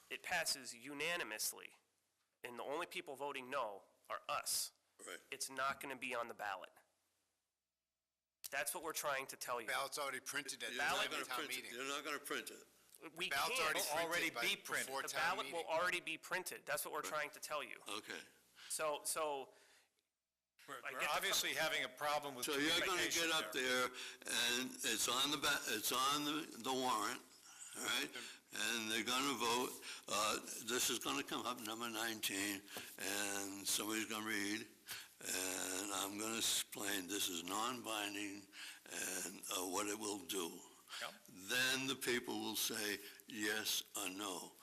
it passes unanimously, and the only people voting no are us, Right. it's not going to be on the ballot. That's what we're trying to tell you. Ballot's already printed at You're the not time gonna of town print it. meeting. You're not going to print it. We Ballot's can't. already printed before The town ballot meeting. will already be printed. That's what we're trying to tell you. Okay. So We're I get the- obviously having a problem with So you're going to communication get up there, and it's on the warrant, all right? And they're going to vote. This is going to come up, number 19, and somebody's going to read, and I'm going to explain this is non-binding and what it will do. Yep. Then the people will say yes or no.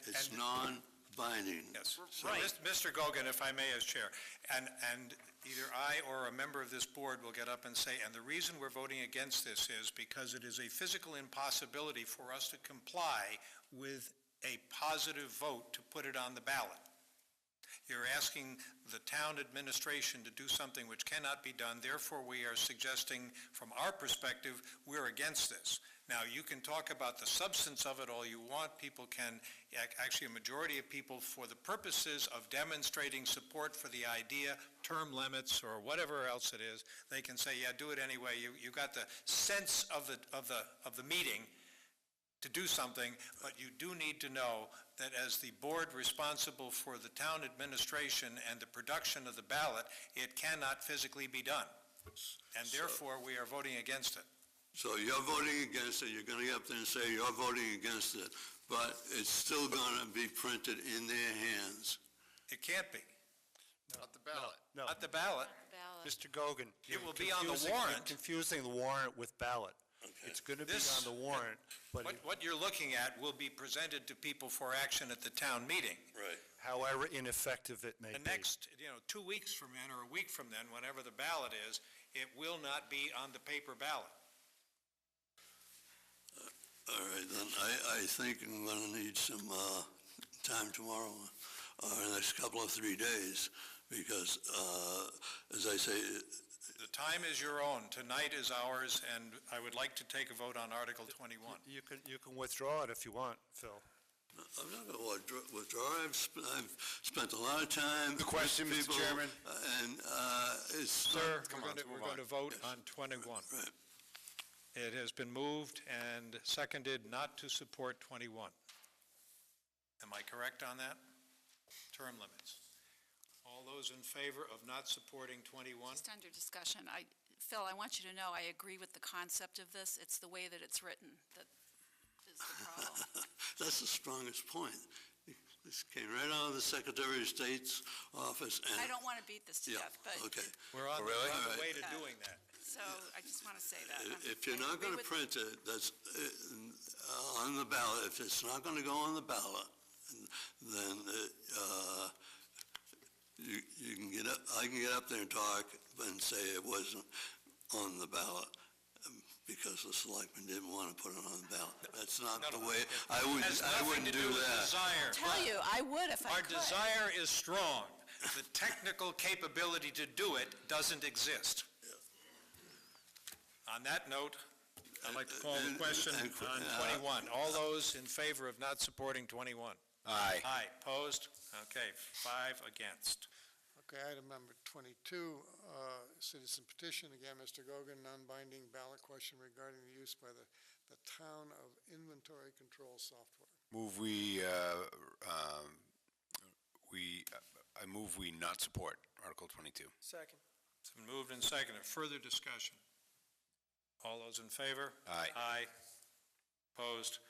It's non-binding. Yes. So, Mr. Gogan, if I may, as chair, and either I or a member of this board will get up and say, and the reason we're voting against this is because it is a physical impossibility for us to comply with a positive vote to put it on the ballot. You're asking the town administration to do something which cannot be done, therefore we are suggesting, from our perspective, we're against this. Now, you can talk about the substance of it all you want. People can, actually a majority of people, for the purposes of demonstrating support for the idea, term limits or whatever else it is, they can say, yeah, do it anyway. You got the sense of the meeting to do something, but you do need to know that as the board responsible for the town administration and the production of the ballot, it cannot physically be done. And therefore, we are voting against it. So you're voting against it, you're going to get up there and say you're voting against it, but it's still going to be printed in their hands. It can't be. Not the ballot. No. Not the ballot. Mr. Gogan. It will be on the warrant. You're confusing the warrant with ballot. Okay. It's going to be on the warrant, but What you're looking at will be presented to people for action at the town meeting. Right. however ineffective it may be. The next, 2 weeks from then, or a week from then, whenever the ballot is, it will not be on the paper ballot. All right, then, I think I'm going to need some time tomorrow, or the next couple of 3 days, because, as I say... The time is your own. Tonight is ours, and I would like to take a vote on Article 21. You can withdraw it if you want, Phil. I'm not going to withdraw. I've spent a lot of time... The question, Mr. Chairman? And it's... Sir, we're going to vote on 21. Right. It has been moved and seconded not to support 21. Am I correct on that? Term limits. All those in favor of not supporting 21? Just under discussion, Phil, I want you to know I agree with the concept of this. It's the way that it's written that is the problem. That's the strongest point. This came right out of the Secretary of State's office. And I don't want to beat this to death, but... Okay. We're on the way to doing that. So I just want to say that. If you're not going to print it, that's on the ballot. If it's not going to go on the ballot, then you can get up. I can get up there and talk and say it wasn't on the ballot because the selectmen didn't want to put it on the ballot. That's not the way. I wouldn't do that. Tell you, I would if I could. Our desire is strong. The technical capability to do it doesn't exist. On that note, I'd like to call the question on 21. All those in favor of not supporting 21? Aye. Aye. Opposed? Okay, 5 against. Okay, item number 22, citizen petition. Again, Mr. Gogan, non-binding ballot question regarding the use by the town of inventory control software. I move we not support Article 22. Second. It's been moved and seconded. Further discussion? All those in favor? Aye. Aye. Opposed?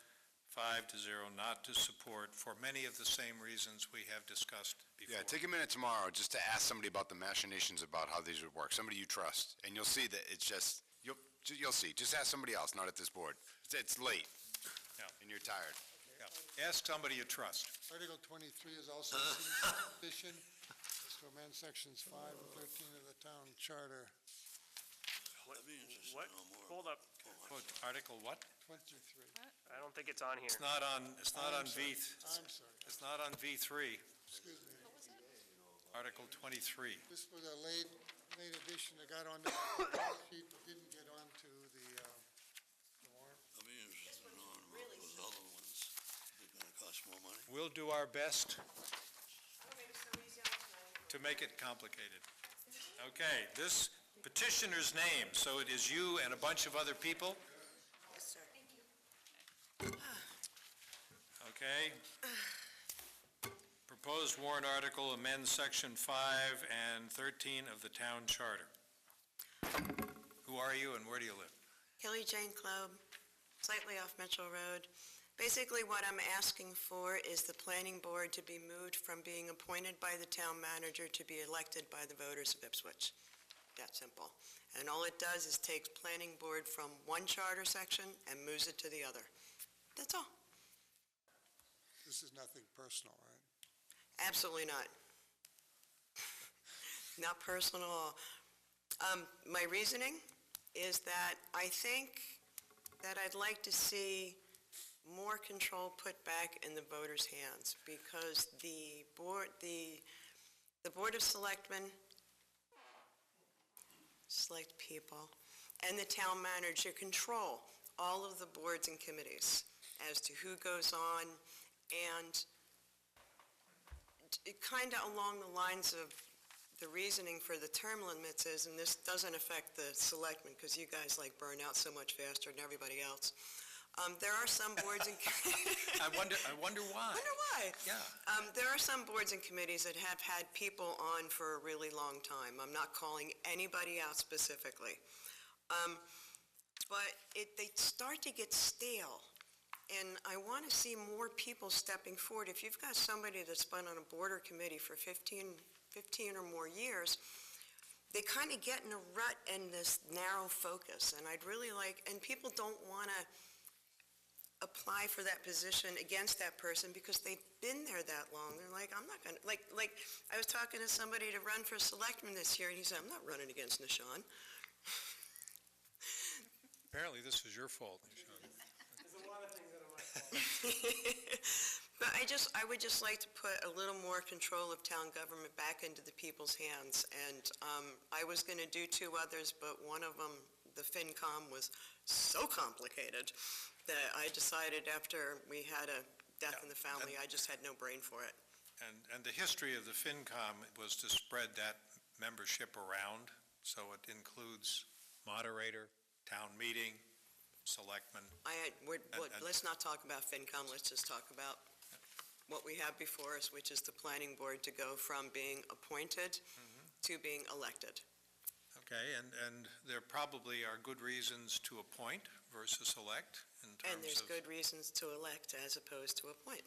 5-0 not to support for many of the same reasons we have discussed before. Yeah, take a minute tomorrow just to ask somebody about the machinations about how these would work, somebody you trust, and you'll see that it's just, you'll see. Just ask somebody else, not at this board. It's late, and you're tired. Yeah. Ask somebody you trust. Article 23 is also a citizen petition. It's to amend sections 5 and 13 of the town charter. What? Hold up. Article what? 23. I don't think it's on here. It's not on I'm V. sorry. It's not on V3. Excuse me. Article 23. This was a late addition that got onto the sheet, but didn't get onto the warrant. I'll be interested in knowing about those other ones. They're going to cost more money. We'll do our best to make it complicated. Okay, this petitioner's name, so it is you and a bunch of other people? Yes, sir. Okay. Proposed warrant article amends section 5 and 13 of the town charter. Who are you and where do you live? Kelly Jane Kloeb, slightly off Mitchell Road. Basically, what I'm asking for is the planning board to be moved from being appointed by the town manager to be elected by the voters of Ipswich. That simple. And all it does is takes planning board from one charter section and moves it to the other. That's all. The This is nothing personal, right? Absolutely not. Not personal at all. My reasoning is that I think that I'd like to see more control put back in the voters' hands, because the Board of Selectmen, select people, and the town manager control all of the boards and committees as to who goes on, and kind of along the lines of the reasoning for the term limits is, and this doesn't affect the selectmen because you guys like burn out so much faster than everybody else. There are some boards and I wonder why. Wonder why? Yeah. There are some boards and committees that have had people on for a really long time. I'm not calling anybody out specifically. But they start to get stale. And I want to see more people stepping forward. If you've got somebody that's been on a board or committee for 15 or more years, they kind of get in a rut and this narrow focus. And I'd really like, and people don't want to apply for that position against that person because they've been there that long. They're like, I'm not going to, like I was talking to somebody to run for selectman this year, and he said, I'm not running against Nishan. Apparently this is your fault, Nishan. There's a lot of things that are my fault. But I would just like to put a little more control of town government back into the people's hands. And I was going to do two others, but one of them, the FinCom, was so complicated that I decided after we had a death in the family, I just had no brain for it. And the history of the FinCom was to spread that membership around, so it includes moderator, town meeting, selectmen. Let's not talk about FinCom, let's just talk about what we have before us, which is the planning board to go from being appointed to being elected. Okay, and there probably are good reasons to appoint versus elect in terms of... And there's good reasons to elect as opposed to appoint.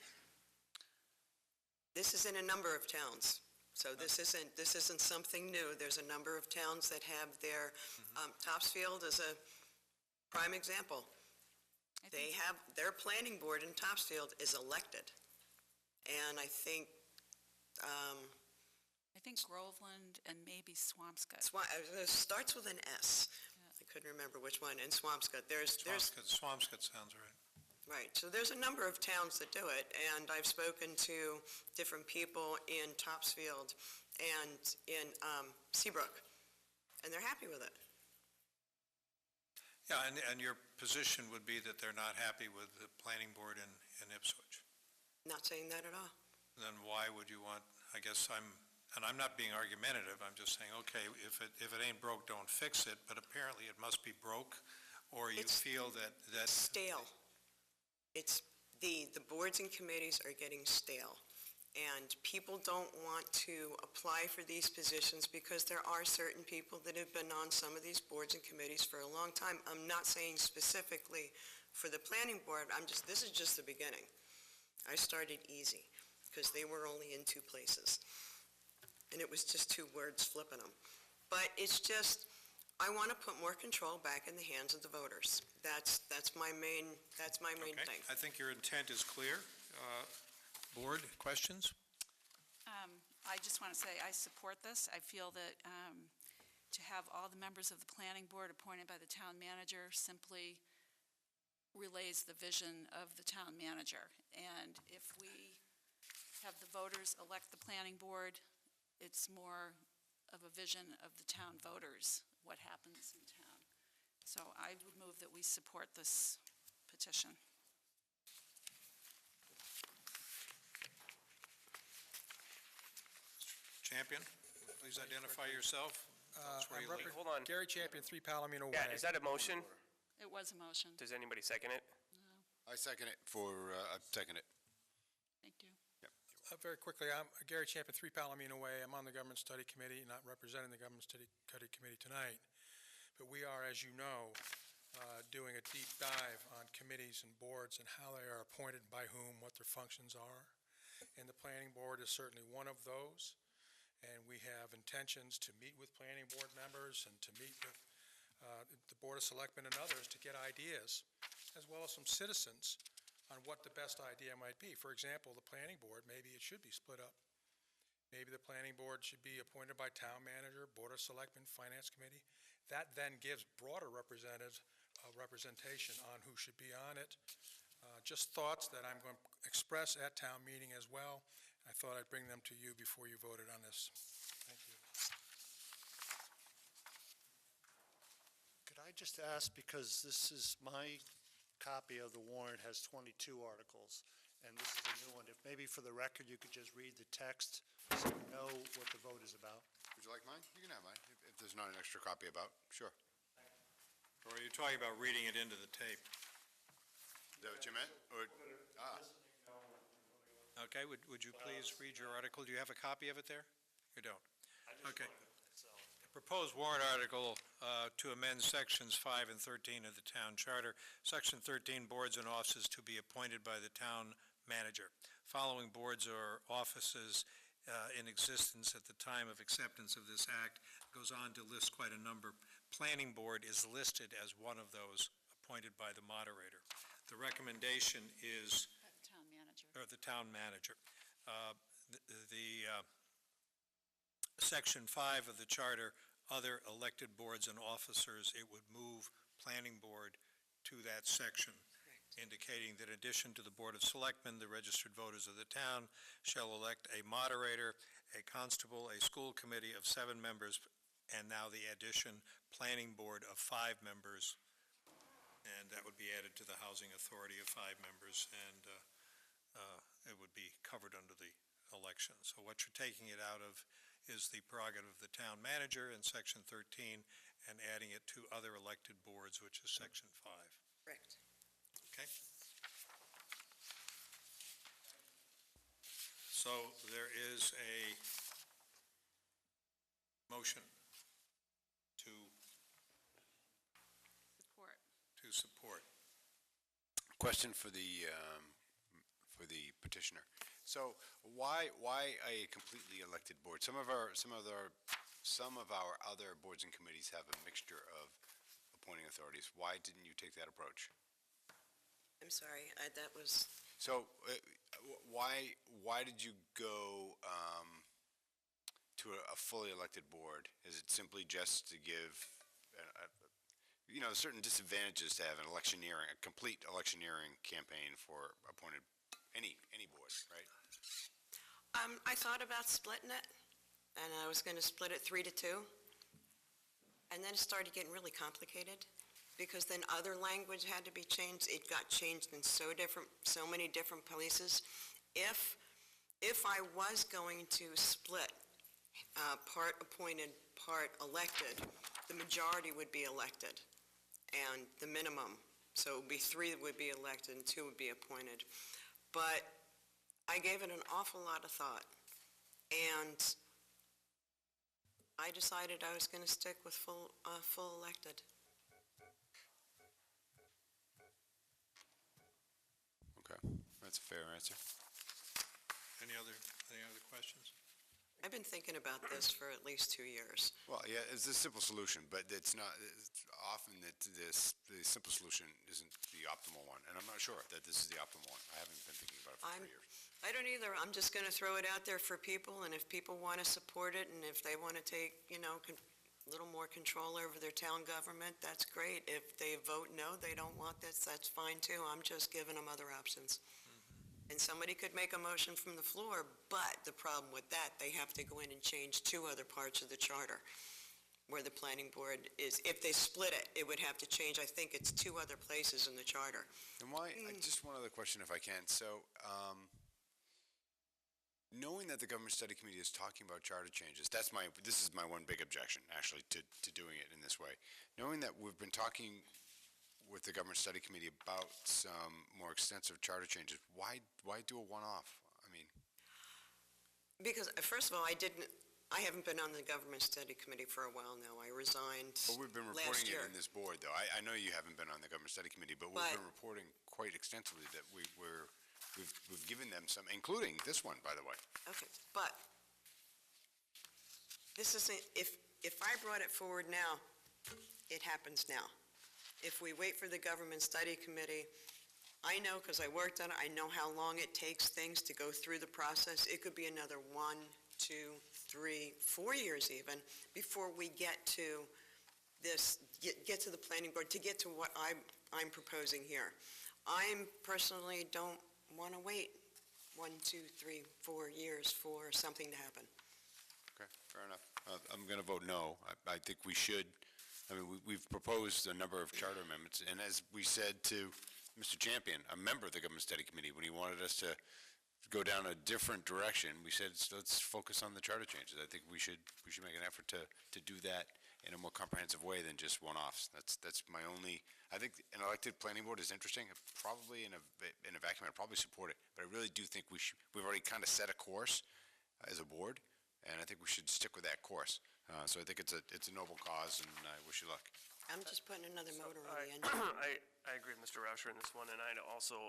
This is in a number of towns. So this isn't something new. There's a number of towns that have their, Topsfield is a prime example. They have, their planning board in Topsfield is elected. And I think Groveland and maybe Swampscott. It starts with an S. I couldn't remember which one. And Swampscott. Swampscott sounds right. Right. So there's a number of towns that do it, and I've spoken to different people in Topsfield and in Seabrook, and they're happy with it. Yeah, and your position would be that they're not happy with the planning board in Ipswich. Not saying that at all. Then why would you want, I guess I'm not being argumentative, I'm just saying, okay, if it ain't broke, don't fix it, but apparently it must be broke, or you feel that... Stale. It's the boards and committees are getting stale, and people don't want to apply for these positions because there are certain people that have been on some of these boards and committees for a long time. I'm not saying specifically for the planning board, this is just the beginning. I started easy because they were only in two places, and it was just two words flipping them. But it's just, I want to put more control back in the hands of the voters. That's my main thing. I think your intent is clear. Board, questions? I just want to say I support this. I feel that to have all the members of the planning board appointed by the town manager simply relays the vision of the town manager. And if we have the voters elect the planning board, it's more of a vision of the town voters, what happens in town. So I would move that we support this petition. Champion, please identify yourself. Hold on. Gary Champion, 3 Palomino Way. Yeah, is that a motion? It was a motion. Does anybody second it? I second it second it. Thank you. Very quickly, I'm Gary Champion, 3 Palomino Way. I'm on the Government Study Committee, not representing the Government Study Committee tonight. But we are, as you know, doing a deep dive on committees and boards and how they are appointed, by whom, what their functions are. And the planning board is certainly one of those. And we have intentions to meet with planning board members and to meet with the Board of Selectmen and others to get ideas, as well as some citizens on what the best idea might be. For example, the planning board, maybe it should be split up. Maybe the planning board should be appointed by town manager, board of selectmen, finance committee. That then gives broader representation on who should be on it. Just thoughts that I'm going to express at town meeting as well. I thought I'd bring them to you before you voted on this. Thank you. Could I just ask, because this is my copy of the warrant has 22 articles, and this is a new one, if maybe for the record you could just read the text so we know what the vote is about. Would you like mine? You can have mine, if there's not an extra copy about, sure. Or are you talking about reading it into the tape? Is that what you meant? Or, Okay, would you please read your article? Do you have a copy of it there? You don't? Okay. Proposed warrant article to amend sections 5 and 13 of the town charter. Section 13, boards and offices to be appointed by the town manager. Following boards or offices in existence at the time of acceptance of this act goes on to list quite a number. Planning board is listed as one of those appointed by the moderator. The recommendation is The town manager. or the town manager. Section 5 of the charter, other elected boards and officers, it would move planning board to that section, indicating that in addition to the Board of Selectmen, the registered voters of the town shall elect a moderator, a constable, a school committee of 7 members, and now the addition, planning board of 5 members, and that would be added to the housing authority of 5 members, and it would be covered under the election. So what you're taking it out of is the prerogative of the town manager in section 13 and adding it to other elected boards, which is section 5. Correct. Okay? So there is a motion to support. question for the petitioner. So why a completely elected board? Some of our other boards and committees have a mixture of appointing authorities. Why didn't you take that approach? I'm sorry, that was, So why did you go to a fully elected board? Is it simply just to give certain disadvantages to have a complete electioneering campaign for appointed any board, right? I thought about splitting it, and I was going to split it 3-2, and then it started getting really complicated, because then other language had to be changed. It got changed in so many different places. If I was going to split, part appointed, part elected, the majority would be elected, and the minimum, so it would be 3 that would be elected and 2 would be appointed. But I gave it an awful lot of thought, and I decided I was going to stick with full elected. Okay, that's a fair answer. Any other questions? I've been thinking about this for at least 2 years. Well, yeah, it's a simple solution, but it's not, often the simple solution isn't the optimal one, and I'm not sure that this is the optimal one. I haven't been thinking about it for 3 years. I don't either. I'm just going to throw it out there for people, and if people want to support it, and if they want to take, a little more control over their town government, that's great. If they vote no, they don't want this, that's fine too. I'm just giving them other options. And somebody could make a motion from the floor, but the problem with that, they have to go in and change 2 other parts of the charter where the planning board is. If they split it, it would have to change, I think it's 2 other places in the charter. And just one other question if I can. So, knowing that the Government Study Committee is talking about charter changes, this is my one big objection, actually, to doing it in this way. Knowing that we've been talking with the Government Study Committee about some more extensive charter changes, why do a one-off? I mean, because first of all, I haven't been on the Government Study Committee for a while now. I resigned last year. But we've been reporting it in this board, though. I know you haven't been on the Government Study Committee, but we've been reporting quite extensively that we've given them some, including this one, by the way. Okay, but this isn't, if I brought it forward now, it happens now. If we wait for the Government Study Committee, I know, because I worked on it, I know how long it takes things to go through the process. It could be another 1, 2, 3, 4 years even, before we get to this, get to the planning board, to get to what I'm proposing here. I personally don't want to wait 1, 2, 3, 4 years for something to happen. Okay, fair enough. I'm going to vote no. I think we should, I mean, we've proposed a number of charter amendments, and as we said to Mr. Champion, a member of the Government Study Committee, when he wanted us to go down a different direction, we said, let's focus on the charter changes. I think we should make an effort to do that in a more comprehensive way than just one-offs. That's my only, I think an elected planning board is interesting. Probably in a vacuum, I'd probably support it, but I really do think we've already kind of set a course as a board, and I think we should stick with that course. So I think it's a noble cause, and I wish you luck. I'm just putting another motor on the engine. I agree with Mr. Rauscher in this one, and I'd also,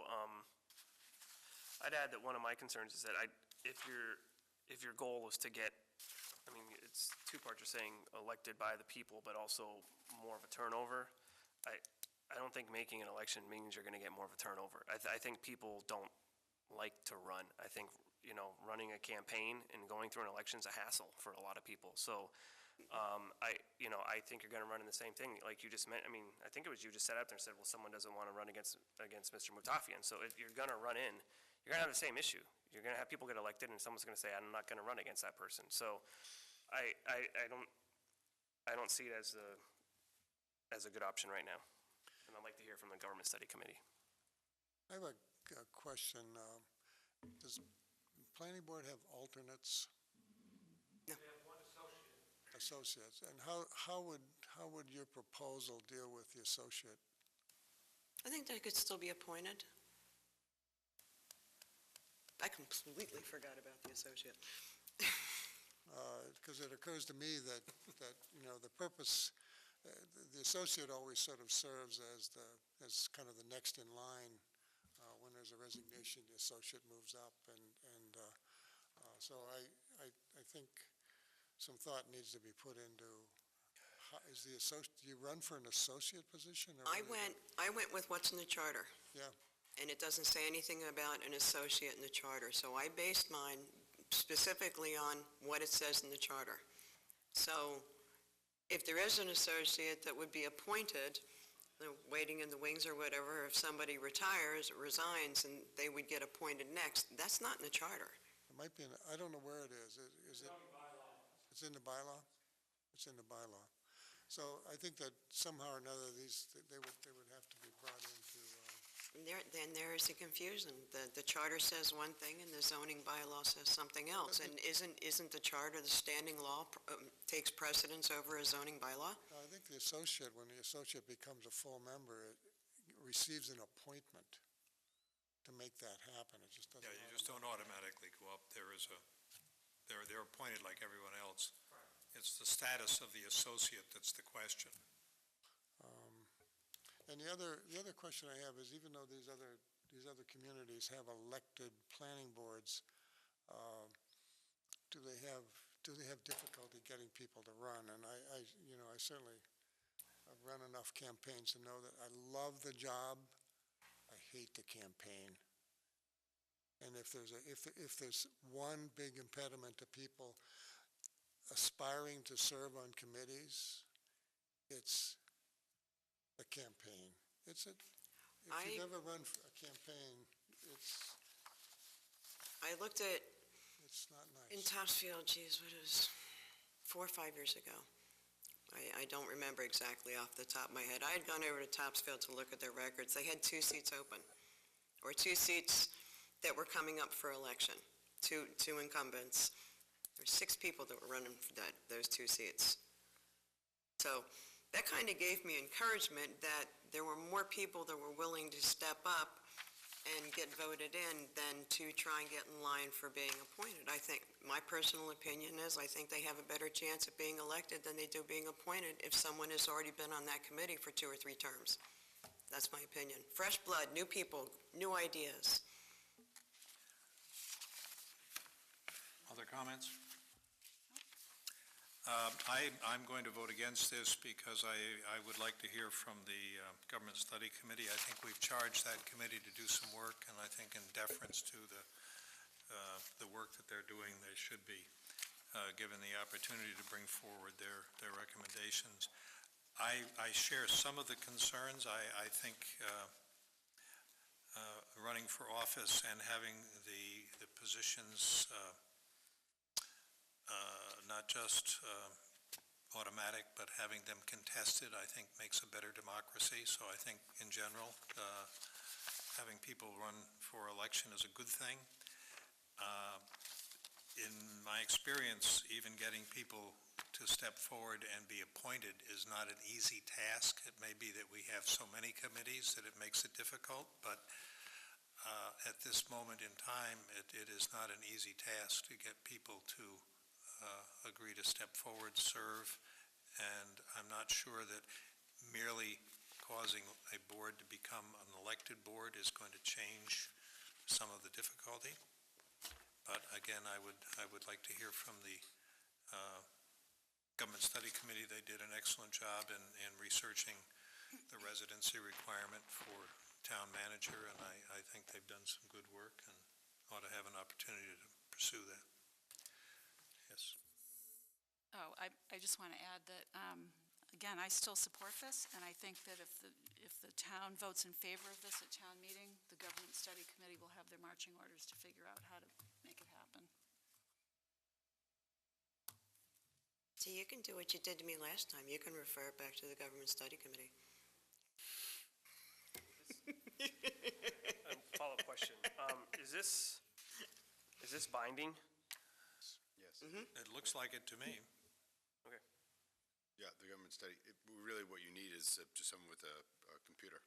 I'd add that one of my concerns is that if your goal is to get, I mean, it's two parts, you're saying elected by the people, but also more of a turnover. I don't think making an election means you're gonna get more of a turnover. I think people don't like to run. I think, running a campaign and going through an election is a hassle for a lot of people. So, I think you're gonna run in the same thing, like you just meant. I mean, I think it was you just sat up there and said, well, someone doesn't want to run against Mr. Mutafian. So if you're gonna run in, you're gonna have the same issue. You're gonna have people get elected, and someone's gonna say, I'm not gonna run against that person. So, I don't see it as a good option right now. And I'd like to hear from the Government Study Committee. I have a question. Does the planning board have alternates? No. They have one associate. Associates. And how would your proposal deal with the associate? I think they could still be appointed. I completely forgot about the associate. Because it occurs to me that the purpose, the associate always sort of serves as kind of the next in line. When there's a resignation, the associate moves up, and so I think some thought needs to be put into, do you run for an associate position? Or I went with what's in the charter. Yeah. And it doesn't say anything about an associate in the charter, so I based mine specifically on what it says in the charter. So if there is an associate that would be appointed, waiting in the wings or whatever, if somebody retires or resigns and they would get appointed next, that's not in the charter. It might be, I don't know where it is. Is it? It's in the bylaw? It's in the bylaw. So I think that somehow or another, they would have to be brought into. Then there is a confusion. The charter says one thing and the zoning bylaw says something else. And isn't the charter, the standing law, takes precedence over a zoning bylaw? I think the associate, when the associate becomes a full member, it receives an appointment to make that happen. It just doesn't. Yeah, you just don't automatically go up. They're appointed like everyone else. It's the status of the associate that's the question. And the other question I have is, even though these other communities have elected planning boards, do they have difficulty getting people to run? And I certainly have run enough campaigns to know that I love the job, I hate the campaign. And if there's one big impediment to people aspiring to serve on committees, it's a campaign. If you've ever run for a campaign, I looked at, it's not nice. in Topsfield, geez, what is, 4 or 5 years ago. I don't remember exactly off the top of my head. I had gone over to Topsfield to look at their records. They had 2 seats open, or 2 seats that were coming up for election, two incumbents. There were 6 people that were running for those 2 seats. So that kind of gave me encouragement that there were more people that were willing to step up and get voted in than to try and get in line for being appointed. I think, my personal opinion is, I think they have a better chance of being elected than they do being appointed if someone has already been on that committee for 2 or 3 terms. That's my opinion. Fresh blood, new people, new ideas. Other comments? I'm going to vote against this because I would like to hear from the Government Study Committee. I think we've charged that committee to do some work, and I think in deference to the work that they're doing, they should be given the opportunity to bring forward their recommendations. I share some of the concerns. I think running for office and having the positions not just automatic, but having them contested, I think makes a better democracy. So I think in general, having people run for election is a good thing. In my experience, even getting people to step forward and be appointed is not an easy task. It may be that we have so many committees that it makes it difficult, but at this moment in time, it is not an easy task to get people to agree to step forward, serve, and I'm not sure that merely causing a board to become an elected board is going to change some of the difficulty. But again, I would like to hear from the Government Study Committee. They did an excellent job in researching the residency requirement for town manager, and I think they've done some good work and ought to have an opportunity to pursue that. Yes. Oh, I just want to add that, again, I still support this, and I think that if the town votes in favor of this at town meeting, the Government Study Committee will have their marching orders to figure out how to make it happen. So you can do what you did to me last time. You can refer it back to the Government Study Committee. Follow-up question. Is this binding? Yes. It looks like it to me. Okay. Yeah, the government study, really what you need is just someone with a computer.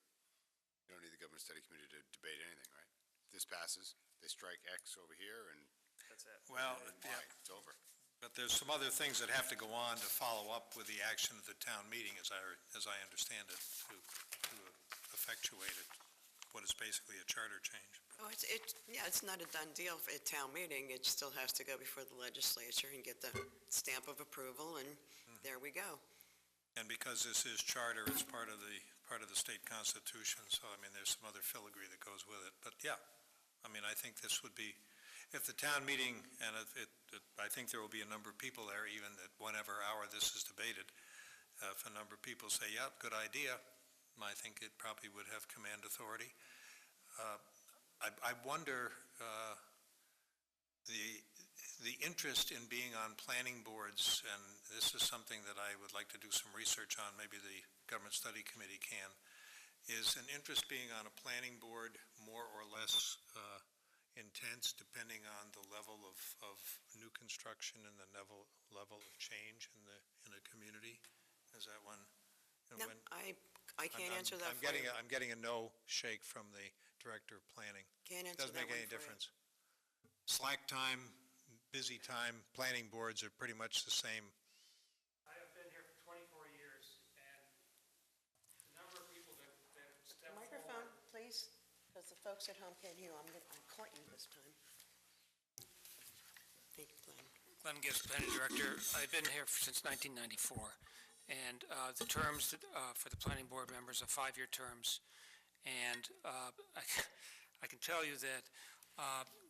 You don't need the government study committee to debate anything, right? If this passes, they strike X over here, and That's it. Well, Y, it's over. but there's some other things that have to go on to follow up with the action of the town meeting, as I understand it, to effectuate it, what is basically a charter change. Oh, it's not a done deal at town meeting. It still has to go before the legislature and get the stamp of approval, and there we go. And because this is charter, it's part of the state constitution, so I mean, there's some other filigree that goes with it. But yeah, I mean, I think this would be, if the town meeting, and I think there will be a number of people there, even at whatever hour this is debated, if a number of people say, yeah, good idea, I think it probably would have command authority. I wonder the interest in being on planning boards, and this is something that I would like to do some research on, maybe the Government Study Committee can, is an interest being on a planning board more or less intense depending on the level of new construction and the level of change in the community? Is that one? No, I can't answer that for you. I'm getting a no shake from the Director of Planning. Can't answer that one for you. Doesn't make any difference. Slack time, busy time, planning boards are pretty much the same. I have been here for 24 years, and the number of people that step Microphone, please, because the folks at home can't hear. I'm caught you this time. Thank you, Glenn. Glenn Gibbs, Planning Director. I've been here since 1994, and the terms for the planning board members are 5-year terms, and I can tell you that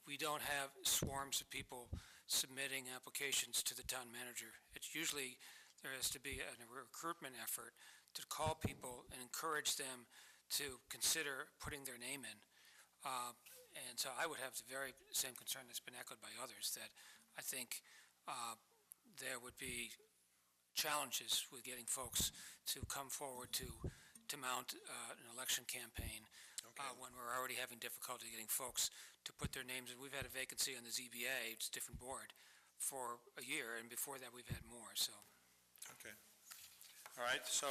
we don't have swarms of people submitting applications to the town manager. It's usually, there has to be a recruitment effort to call people and encourage them to consider putting their name in. And so I would have the very same concern that's been echoed by others, that I think there would be challenges with getting folks to come forward to mount an election campaign when we're already having difficulty getting folks to put their names in. We've had a vacancy on the ZBA, it's a different board, for a year, and before that we've had more, so. Okay. All right, so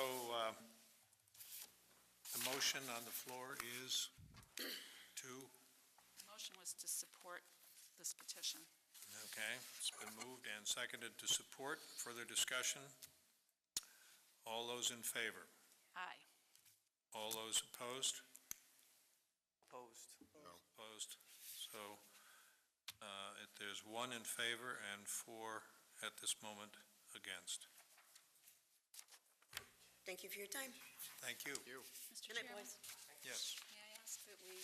the motion on the floor is to? The motion was to support this petition. Okay, it's been moved and seconded to support. Further discussion? All those in favor? Aye. All those opposed? Opposed. No. Opposed. So there's 1 in favor and 4 at this moment against? Thank you for your time. Thank you. Mr. Good night, Chairman, boys. Yes. may I ask that we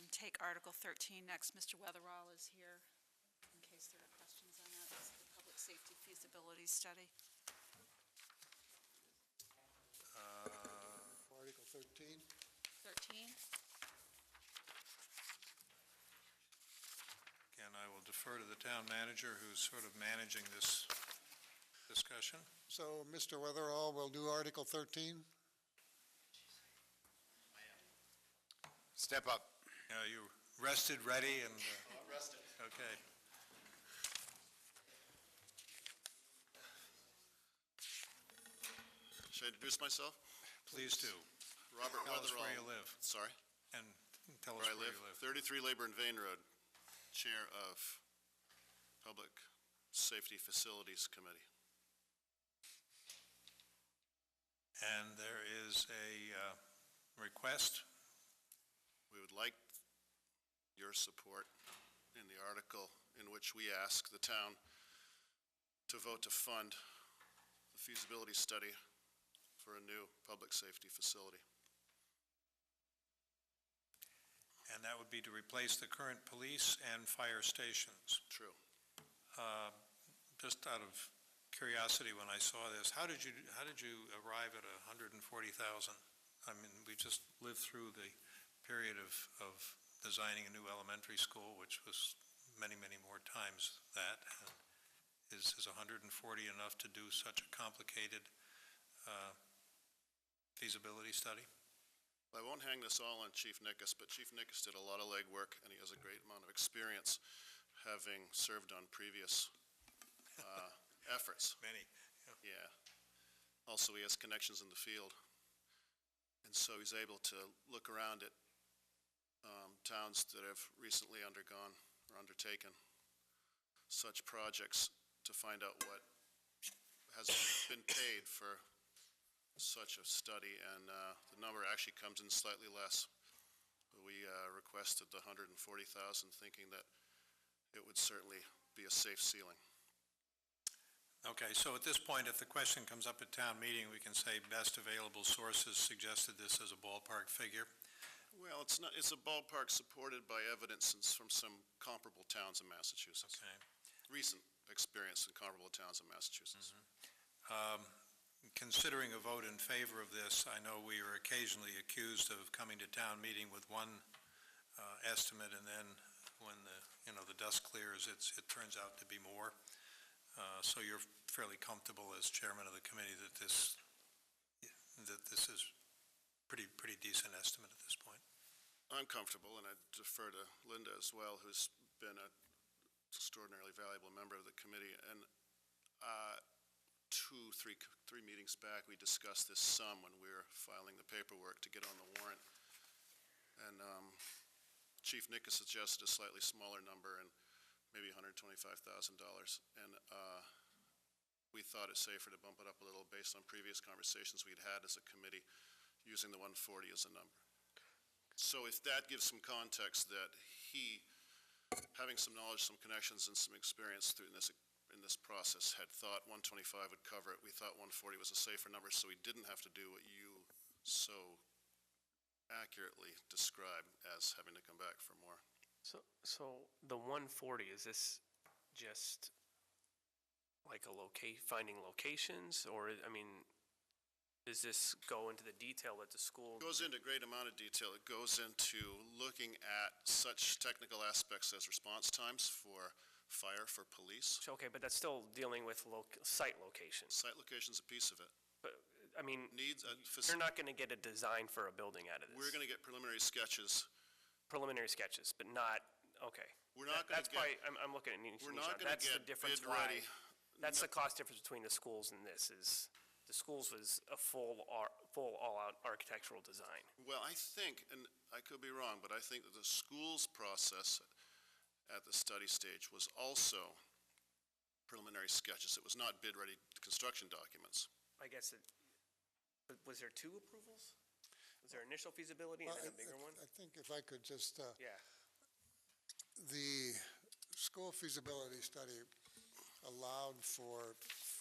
take Article 13 next? Mr. Weatherall is here in case there are questions on that. It's the public safety feasibility study. Article 13. 13? Again, I will defer to the town manager who's sort of managing this discussion. So, Mr. Weatherall will do Article 13? Step up. You rested, ready, and, Rested. okay. Should I introduce myself? Please do. Robert Tell us Weatherall. where you live, Sorry? and tell us Where I where live? you live. 33 Labor and Vane Road, Chair of Public Safety Facilities Committee. And there is a request. We would like your support in the article in which we ask the town to vote to fund the feasibility study for a new public safety facility. And that would be to replace the current police and fire stations. True. Just out of curiosity, when I saw this, how did you arrive at 140,000? I mean, we just lived through the period of designing a new elementary school, which was many, many more times that. Is 140 enough to do such a complicated feasibility study? I won't hang this all on Chief Nickus, but Chief Nickus did a lot of legwork, and he has a great amount of experience, having served on previous efforts. Many. Yeah. Also, he has connections in the field, and so he's able to look around at towns that have recently undergone or undertaken such projects to find out what has been paid for such a study, and the number actually comes in slightly less. We requested the 140,000, thinking that it would certainly be a safe ceiling. Okay, so at this point, if the question comes up at town meeting, we can say best available sources suggested this as a ballpark figure. Well, it's not, it's a ballpark supported by evidence from some comparable towns in Massachusetts. Okay. Recent experience in comparable towns in Massachusetts. Considering a vote in favor of this, I know we are occasionally accused of coming to town meeting with one estimate, and then when the dust clears, it turns out to be more. So you're fairly comfortable as chairman of the committee that this is pretty decent estimate at this point. I'm comfortable, and I defer to Linda as well, who's been an extraordinarily valuable member of the committee. And three meetings back, we discussed this sum when we were filing the paperwork to get on the warrant. And Chief Nickus suggested a slightly smaller number, and maybe $125,000. And we thought it safer to bump it up a little based on previous conversations we'd had as a committee, using the 140 as a number. So if that gives some context that he, having some knowledge, some connections, and some experience in this process, had thought 125 would cover it, we thought 140 was a safer number, so we didn't have to do what you so accurately describe as having to come back for more. So the 140, is this just like finding locations, or, I mean, does this go into the detail that the school? It goes into a great amount of detail. It goes into looking at such technical aspects as response times for fire, for police. Okay, but that's still dealing with site location. Site location's a piece of it. But, I mean, Needs a you're not going to get a design for a building out of this. We're going to get preliminary sketches. Preliminary sketches, but not, okay. We're not going to That's why I'm looking at We're not going to That's the get difference bid why. ready. That's the cost difference between the schools and this, is the schools was a full all-out architectural design. Well, I think, and I could be wrong, but I think that the school's process at the study stage was also preliminary sketches. It was not bid-ready construction documents. I guess but was there two approvals? Was there initial feasibility and then a bigger one? I think if I could just, Yeah. the school feasibility study allowed for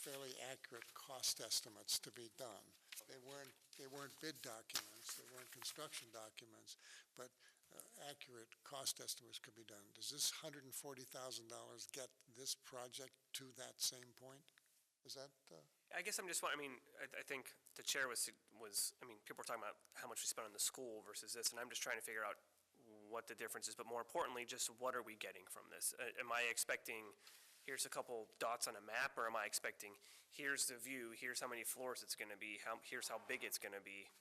fairly accurate cost estimates to be done. They weren't bid documents, they weren't construction documents, but accurate cost estimates could be done. Does this $140,000 get this project to that same point? Is that, I guess I'm just, I mean, I think the chair was, I mean, people were talking about how much we spent on the school versus this, and I'm just trying to figure out what the difference is, but more importantly, just what are we getting from this? Am I expecting, here's a couple dots on a map, or am I expecting, here's the view, here's how many floors it's gonna be, here's how big it's gonna be?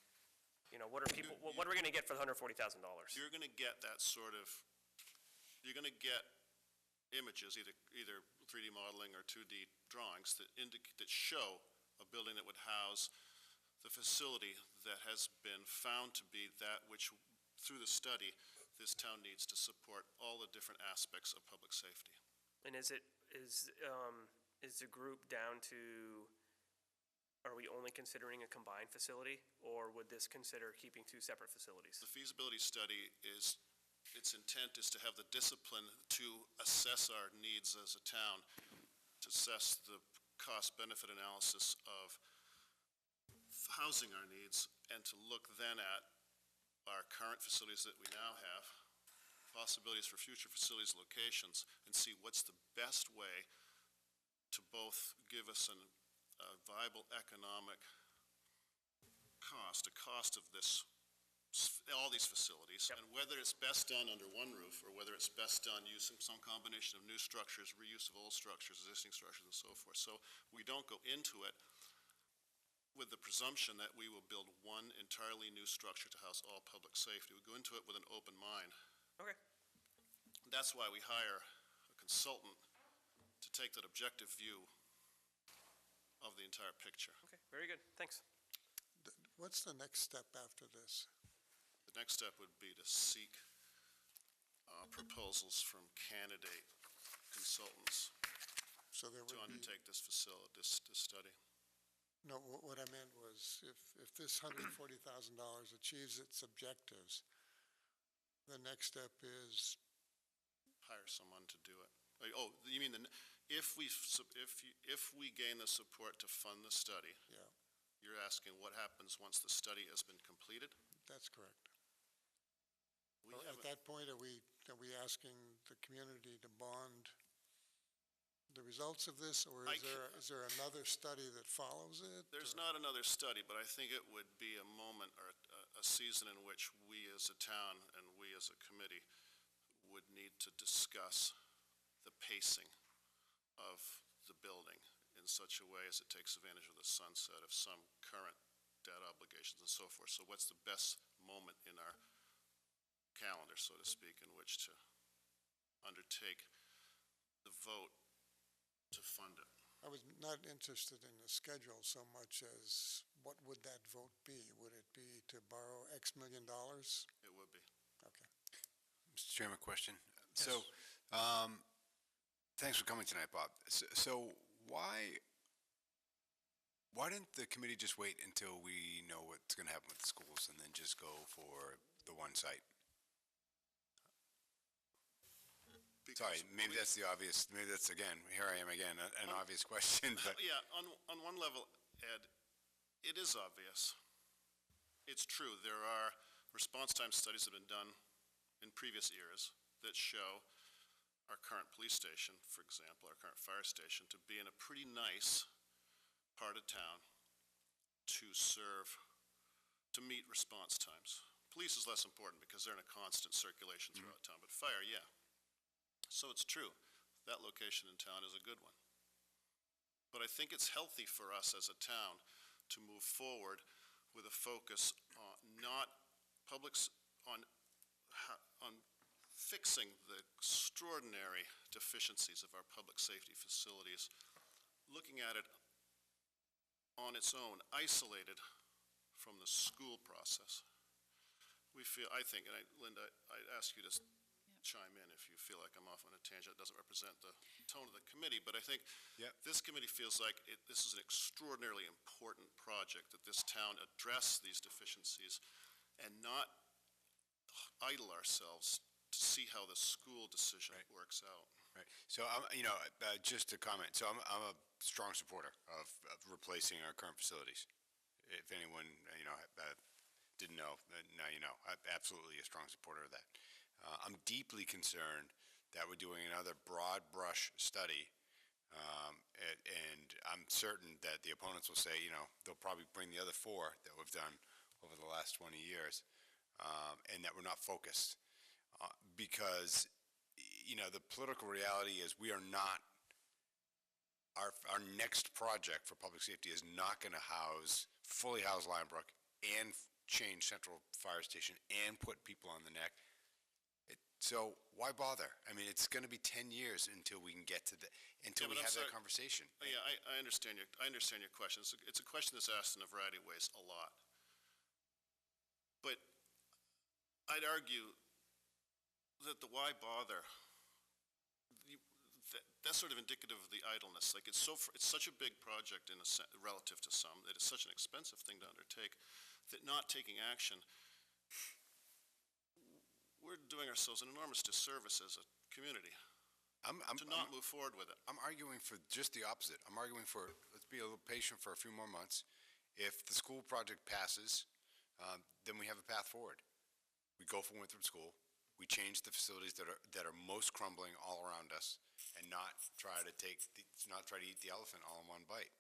You know, what are we gonna get for the $140,000? You're going to get that sort of, you're going to get images, either 3D modeling or 2D drawings that show a building that would house the facility that has been found to be that which, through the study, this town needs to support all the different aspects of public safety. And is the group down to, are we only considering a combined facility, or would this consider keeping two separate facilities? The feasibility study its intent is to have the discipline to assess our needs as a town, to assess the cost-benefit analysis of housing our needs, and to look then at our current facilities that we now have, possibilities for future facilities locations, and see what's the best way to both give us a viable economic cost, a cost of this, all these facilities, and whether it's best done under one roof, or whether it's best done using some combination of new structures, reuse of old structures, existing structures, and so forth. So we don't go into it with the presumption that we will build one entirely new structure to house all public safety. We go into it with an open mind. Okay. That's why we hire a consultant to take that objective view of the entire picture. Okay, very good, thanks. what's the next step after this? The next step would be to seek proposals from candidate consultants So there to would be, undertake this facility, this study. no, what I meant was, if this $140,000 achieves its objectives, the next step is, Hire someone to do it. Oh, you mean if we gain the support to fund the study? Yeah. You're asking what happens once the study has been completed? that's correct. At that point, are we asking the community to bond the results of this, or is there another study that follows it? There's not another study, but I think it would be a moment or a season in which we as a town and we as a committee would need to discuss the pacing of the building in such a way as it takes advantage of the sunset of some current debt obligations and so forth. So what's the best moment in our calendar, so to speak, in which to undertake the vote to fund it? I was not interested in the schedule so much as what would that vote be? Would it be to borrow X million dollars? It would be. Okay. Mr. Chairman, question. So, thanks for coming tonight, Bob. So why didn't the committee just wait until we know what's going to happen with the schools and then just go for the one site? Sorry, maybe that's the obvious, maybe that's, again, here I am again, an obvious question, but... Yeah, on one level, Ed, it is obvious. It's true, there are response time studies that have been done in previous eras that show our current police station, for example, our current fire station, to be in a pretty nice part of town to serve, to meet response times. Police is less important because they're in a constant circulation throughout town, but fire, yeah. So it's true, that location in town is a good one. But I think it's healthy for us as a town to move forward with a focus on on fixing the extraordinary deficiencies of our public safety facilities, looking at it on its own, isolated from the school process. We feel, I think, and Linda, I ask you to chime in if you feel like I'm off on a tangent. It doesn't represent the tone of the committee, but I think this committee feels like this is an extraordinarily important project, that this town address these deficiencies and not idle ourselves to see how the school decision works out. Right. So, just a comment. So I'm a strong supporter of replacing our current facilities. If anyone, didn't know, now you know. I'm absolutely a strong supporter of that. I'm deeply concerned that we're doing another broad brush study, and I'm certain that the opponents will say, they'll probably bring the other 4 that we've done over the last 20 years, and that we're not focused. Because, the political reality is we are not, our next project for public safety is not going to fully house Lion Brook and change Central Fire Station and put people on the neck. So why bother? I mean, it's going to be 10 years until we can get to until we have that conversation. Yeah, I understand your question. It's a question that's asked in a variety of ways a lot. But I'd argue that the why bother, that's sort of indicative of the idleness. Like it's such a big project relative to some, that it's such an expensive thing to undertake, that not taking action, we're doing ourselves an enormous disservice as a community to not move forward with it. I'm arguing for just the opposite. I'm arguing for, let's be a little patient for a few more months. If the school project passes, then we have a path forward. We go for Winthrop School. We change the facilities that are most crumbling all around us, and not try to eat the elephant all in one bite.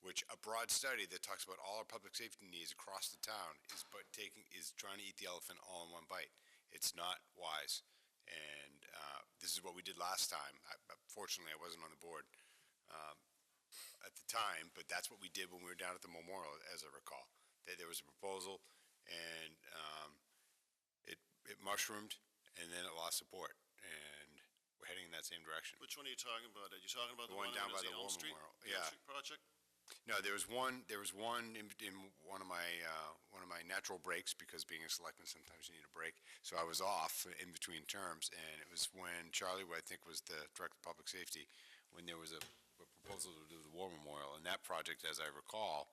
Which a broad study that talks about all our public safety needs across the town is trying to eat the elephant all in one bite. It's not wise, and this is what we did last time. Fortunately, I wasn't on the board at the time, but that's what we did when we were down at the memorial, as I recall. There was a proposal, and it mushroomed, and then it lost support, and we're heading in that same direction. Which one are you talking about? Are you talking about the one down by the Elm War Street? Memorial? The Elm Yeah. Street project? No, there was one in one of my natural breaks, because being a selectman, sometimes you need a break. So I was off in between terms, and it was when Charlie, who I think was the director of public safety, when there was a proposal to do the War Memorial, and that project, as I recall,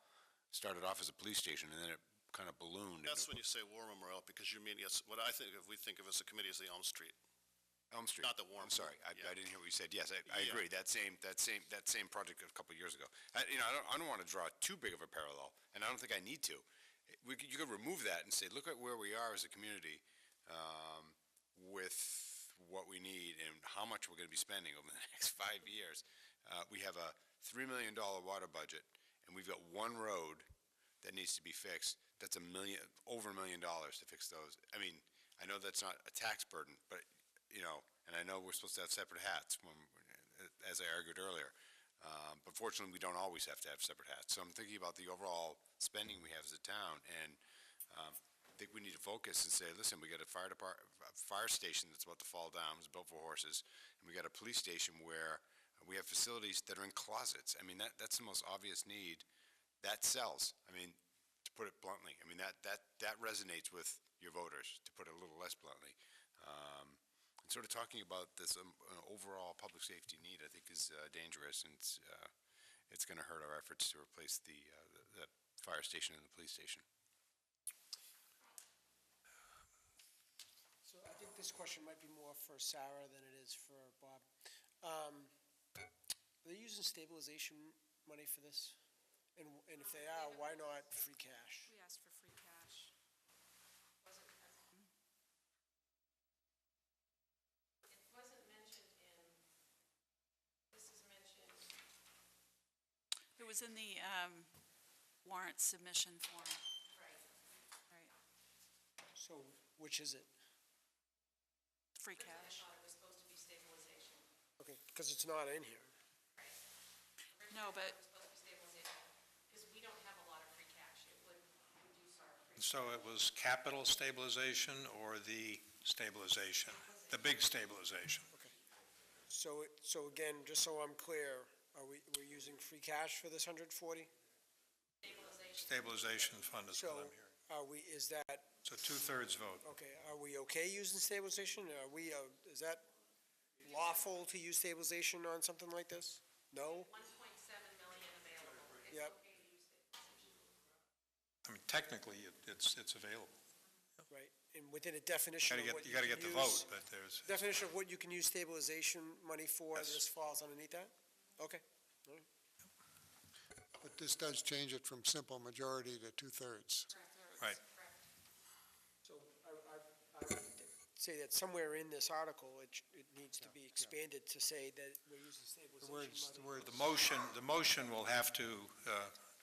started off as a police station, and then it kind of ballooned. That's when you say War Memorial, because you mean, yes, what I think of, we think of as a committee as the Elm Street. Elm Street. Not the War I'm sorry, I didn't hear what you said. Yes, I agree. That same project a couple of years ago. I don't want to draw too big of a parallel, and I don't think I need to. You could remove that and say, look at where we are as a community with what we need and how much we're going to be spending over the next 5 years. We have a $3 million water budget, and we've got one road that needs to be fixed. That's over $1 million to fix those. I mean, I know that's not a tax burden, but and I know we're supposed to have separate hats, as I argued earlier. But fortunately, we don't always have to have separate hats. So I'm thinking about the overall spending we have as a town, and I think we need to focus and say, listen, we got a fire station that's about to fall down. It was built for horses, and we got a police station where we have facilities that are in closets. I mean, that's the most obvious need. That sells. I mean, to put it bluntly, I mean that resonates with your voters. To put it a little less bluntly. Sort of talking about this overall public safety need, I think, is dangerous, and it's going to hurt our efforts to replace the fire station and the police station. So I think this question might be more for Sarah than it is for Bob. Are they using stabilization money for this? And if they are, why not free cash? We asked for free cash. It was in the warrant submission form. Right. So which is it? Free cash. I thought it was supposed to be stabilization. Okay, because it's not in here. No, but It was supposed to be stabilization, because we don't have a lot of free cash. It would reduce our free. So it was capital stabilization or the stabilization, the big stabilization? Okay. So again, just so I'm clear, we're using free cash for this 140? Stabilization fund is what I'm hearing. Is that, So 2/3 vote. okay, are we okay using stabilization? Is that lawful to use stabilization on something like this? No? 1.7 million available. It's Yep. okay to use stabilization. I mean, technically, it's available. Right. and within a definition of what You you gotta can get the use- vote, but there's. Definition of what you can use stabilization money for, Yes. this falls underneath that? Okay. But this does change it from simple majority to two-thirds. Right. So I would say that somewhere in this article, it needs to be expanded to say that we're using stabilization money. The motion will have to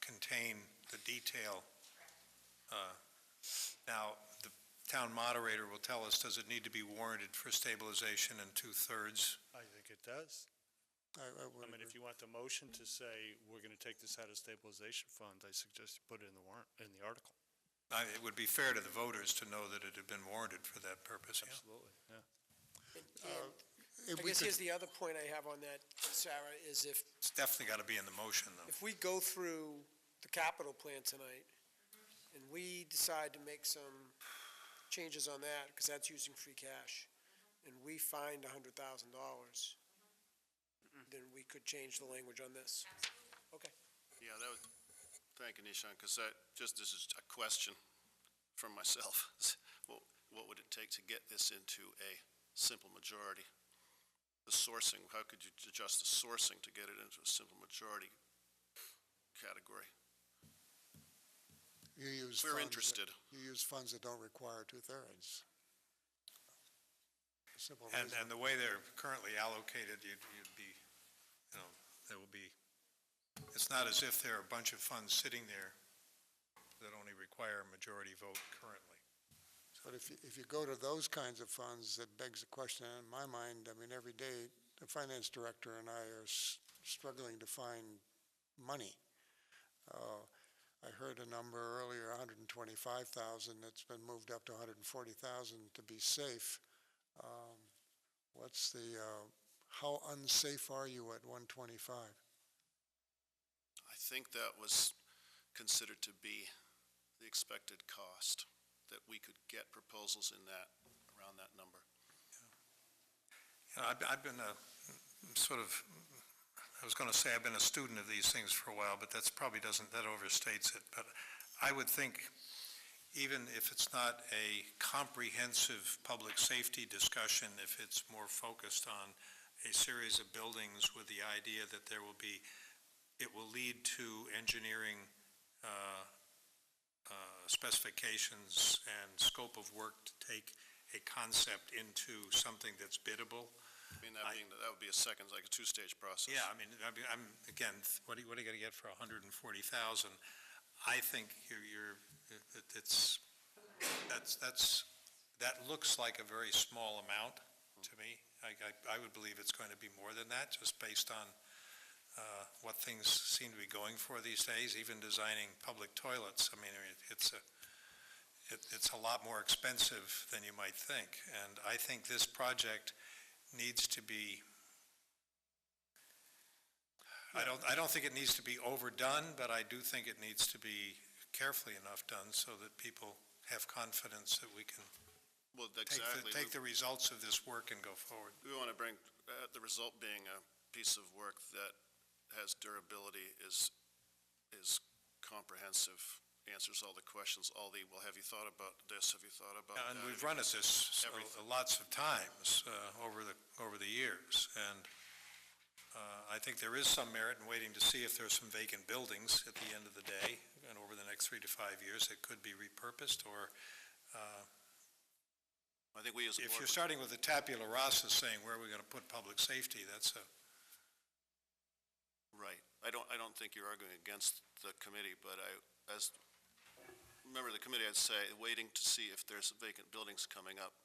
contain the detail. Now, the town moderator will tell us, does it need to be warranted for stabilization in two-thirds? I think it does. I I would mean, agree. if you want the motion to say, we're going to take this out of stabilization fund, I suggest you put it in the warrant, in the article. It would be fair to the voters to know that it had been warranted for that purpose, yeah. Absolutely, yeah. If I we guess could- here's the other point I have on that, Sarah, is It's definitely got to be in the motion, though. if we go through the capital plan tonight, and we decide to make some changes on that, because that's using free cash, and we find $100,000, then we could change the language on this. Okay. Yeah, that would, thank you, Nishan, because this is a question from myself. What would it take to get this into a simple majority? The sourcing, how could you adjust the sourcing to get it into a simple majority category? You use We're funds interested. You use funds that don't require two-thirds. Simple And reason. the way they're currently allocated, you'd be, there will be, it's not as if there are a bunch of funds sitting there that only require a majority vote currently. But if you go to those kinds of funds, that begs the question in my mind. I mean, every day, the finance director and I are struggling to find money. I heard a number earlier, 125,000, that's been moved up to 140,000 to be safe. What's the, how unsafe are you at 125? I think that was considered to be the expected cost, that we could get proposals in that, around that number. I've been I was going to say I've been a student of these things for a while, but that overstates it. But I would think, even if it's not a comprehensive public safety discussion, if it's more focused on a series of buildings with the idea that it will lead to engineering specifications and scope of work to take a concept into something that's biddable. I mean, that would be like a two-stage process. Yeah, I mean, again, what are you going to get for 140,000? I think that looks like a very small amount to me. I would believe it's going to be more than that, just based on what things seem to be going for these days, even designing public toilets. I mean, it's a lot more expensive than you might think. And I think this project needs to be, I don't think it needs to be overdone, but I do think it needs to be carefully enough done so that people have confidence that we can take the results of this work and go forward. We want to bring the result being a piece of work that has durability, is comprehensive, answers all the questions, well, have you thought about this, have you thought about that? And we've run at this lots of times over the years, and I think there is some merit in waiting to see if there's some vacant buildings at the end of the day, and over the next 3 to 5 years, that could be repurposed, or I think we as a if board you're starting with the tabula rasa saying where are we going to put public safety, that's a... Right. I don't think you're arguing against the committee, but as a member of the committee, I'd say waiting to see if there's vacant buildings coming up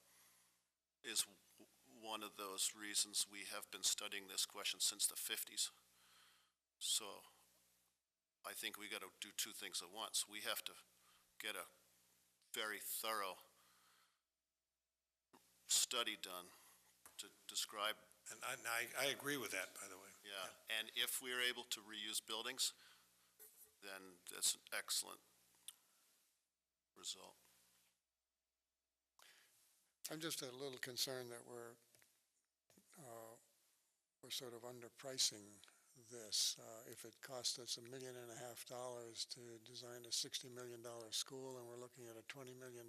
is one of those reasons we have been studying this question since the 50s. So I think we got to do two things at once. We have to get a very thorough study done to describe. And I agree with that, by the way. Yeah, and if we're able to reuse buildings, then that's an excellent result. I'm just a little concerned that we're sort of underpricing this. If it cost us $1.5 million to design a $60 million school, and we're looking at a $20 million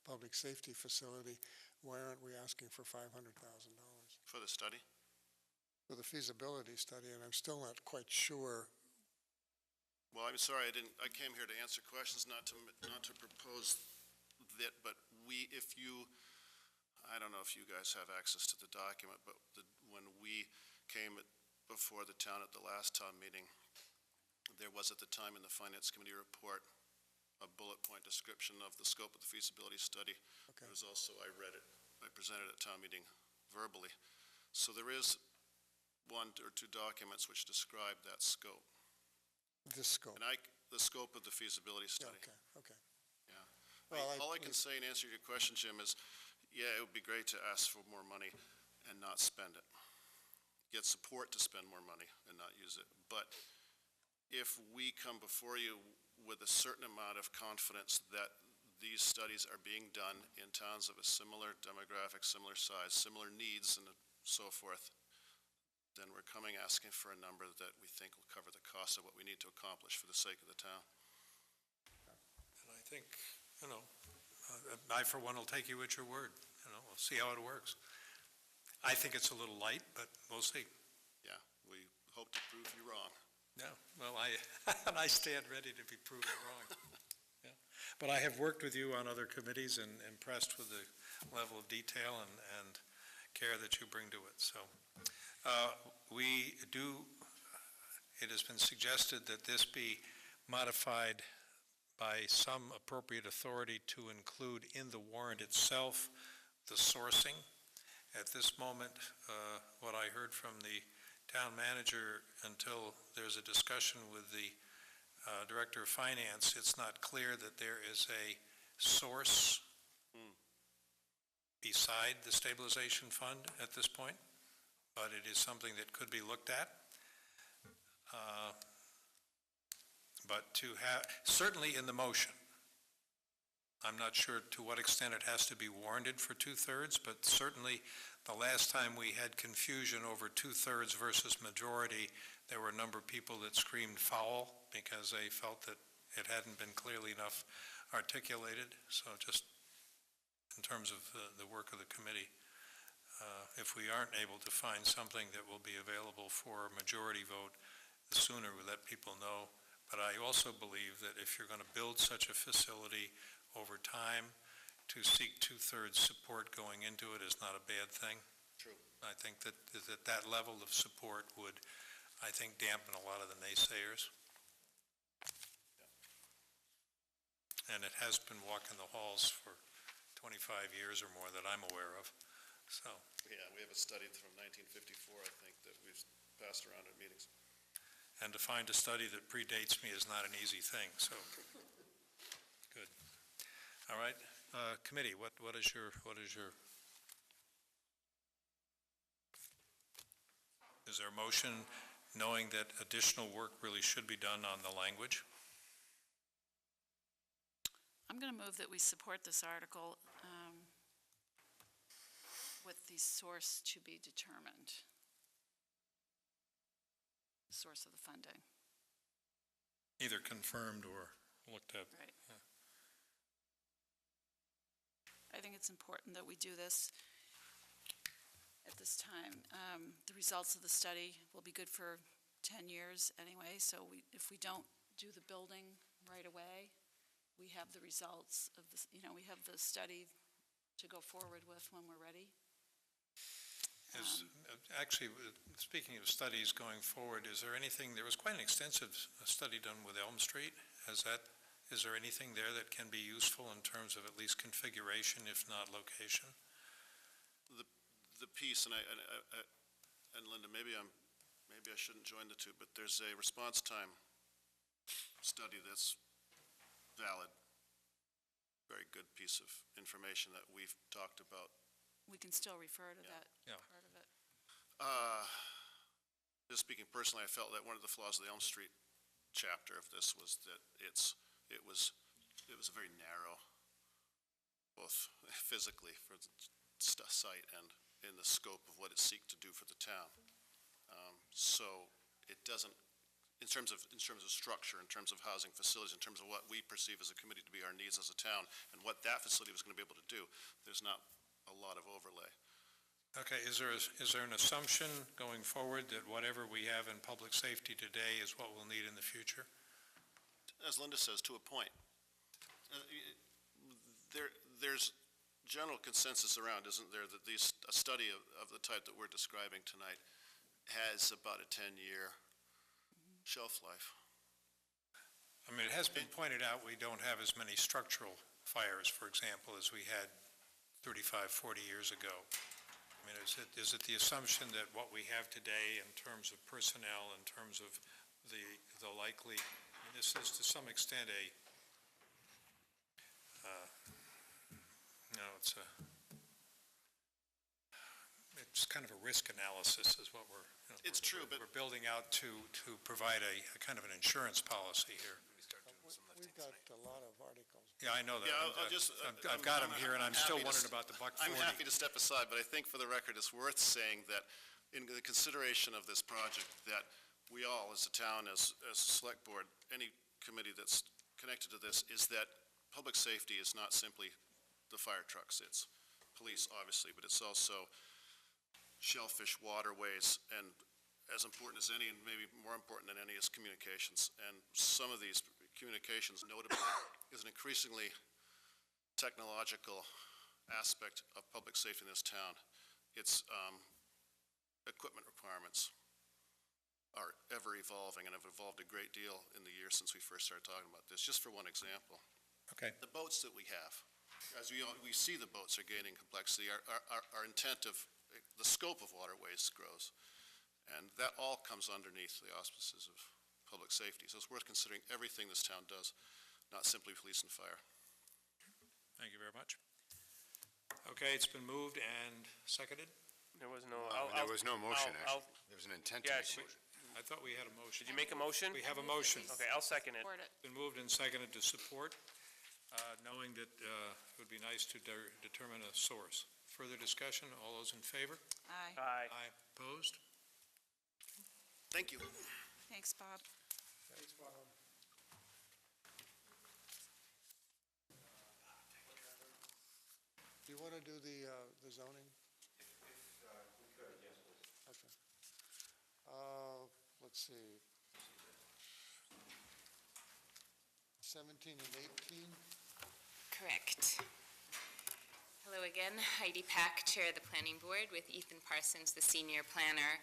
public safety facility, why aren't we asking for $500,000? For the study? For the feasibility study, and I'm still not quite sure. Well, I'm sorry, I came here to answer questions, not to propose that, but I don't know if you guys have access to the document, but when we came before the town at the last town meeting, there was at the time in the Finance Committee report a bullet point description of the scope of the feasibility study. Okay. There was also, I read it, I presented it at town meeting verbally. So there is one or two documents which describe that scope. The scope. And the scope of the feasibility study. Okay. Yeah. Well, All I can say in answer to your question, Jim, is, yeah, it would be great to ask for more money and not spend it. Get support to spend more money and not use it. But if we come before you with a certain amount of confidence that these studies are being done in towns of a similar demographic, similar size, similar needs, and so forth, then we're coming asking for a number that we think will cover the cost of what we need to accomplish for the sake of the town. And I think, I for one will take you at your word. We'll see how it works. I think it's a little light, but we'll see. Yeah, we hope to prove you wrong. Yeah, well, I stand ready to be proven wrong. Yeah. But I have worked with you on other committees and impressed with the level of detail and care that you bring to it. So it has been suggested that this be modified by some appropriate authority to include in the warrant itself the sourcing. At this moment, what I heard from the town manager, until there's a discussion with the director of finance, it's not clear that there is a source beside the stabilization fund at this point, but it is something that could be looked at. But to have, certainly in the motion, I'm not sure to what extent it has to be warranted for 2/3, but certainly the last time we had confusion over 2/3 versus majority, there were a number of people that screamed foul because they felt that it hadn't been clearly enough articulated. So just in terms of the work of the committee, if we aren't able to find something that will be available for a majority vote, the sooner we let people know. But I also believe that if you're going to build such a facility over time, to seek 2/3 support going into it is not a bad thing. True. I think that level of support would, I think, dampen a lot of the naysayers. Yeah. And it has been walking the halls for 25 years or more that I'm aware of. So. Yeah, we have a study from 1954, I think, that we've passed around at meetings. And to find a study that predates me is not an easy thing, so. Good. All right. Committee, what is your, is there a motion knowing that additional work really should be done on the language? I'm going to move that we support this article with the source to be determined. The source of the funding. Either confirmed or looked at. Right. Yeah. I think it's important that we do this at this time. The results of the study will be good for 10 years anyway, so if we don't do the building right away, we have the results of this, we have the study to go forward with when we're ready. Actually, speaking of studies going forward, is there anything, there was quite an extensive study done with Elm Street. Is there anything there that can be useful in terms of at least configuration, if not location? The piece, and Linda, maybe I shouldn't join the two, but there's a response time study that's valid. Very good piece of information that we've talked about. We can still refer to that part of it. Just speaking personally, I felt that one of the flaws of the Elm Street chapter of this was that it was a very narrow, both physically for the site and in the scope of what it seeks to do for the town. So it in terms of structure, in terms of housing facilities, in terms of what we perceive as a committee to be our needs as a town, and what that facility was going to be able to do, there's not a lot of overlay. Okay, is there an assumption going forward that whatever we have in public safety today is what we'll need in the future? As Linda says, to a point. There's general consensus around, isn't there, that a study of the type that we're describing tonight has about a 10-year shelf life. I mean, it has been pointed out we don't have as many structural fires, for example, as we had 35, 40 years ago. I mean, is it the assumption that what we have today in terms of personnel, in terms of the likely, I mean, this is to some extent it's kind of a risk analysis is what we're, it's true, but we're building out to provide a kind of an insurance policy here. We've got a lot of articles. Yeah, I know that. Yeah, I've got them here, and I'm still wondering about the $1.40. I'm happy to step aside, but I think for the record, it's worth saying that in the consideration of this project, that we all, as a town, as a select board, any committee that's connected to this, is that public safety is not simply the fire trucks. It's police, obviously, but it's also shellfish, waterways, and as important as any, and maybe more important than any, is communications. And some of these communications, notably, is an increasingly technological aspect of public safety in this town. Its equipment requirements are ever evolving and have evolved a great deal in the years since we first started talking about this. Just for one example, okay, the boats that we have, as we see the boats are gaining complexity, our intent of the scope of waterways grows, and that all comes underneath the auspices of public safety. So it's worth considering everything this town does, not simply police and fire. Thank you very much. Okay, it's been moved and seconded. There was no. There was no motion, actually. There was an intent to make a motion. I thought we had a motion. Did you make a motion? We have a motion. Okay, I'll second it. Been moved and seconded to support, knowing that it would be nice to determine a source. Further discussion? All those in favor? Aye. Aye. Aye. Opposed? Thank you. Thanks, Bob. Thanks, Bob. Do you want to do the zoning? We could, yes, please. Okay. Let's see. 17 and 18? Correct. Hello again, Heidi Pack, Chair of the Planning Board, with Ethan Parsons, the Senior Planner.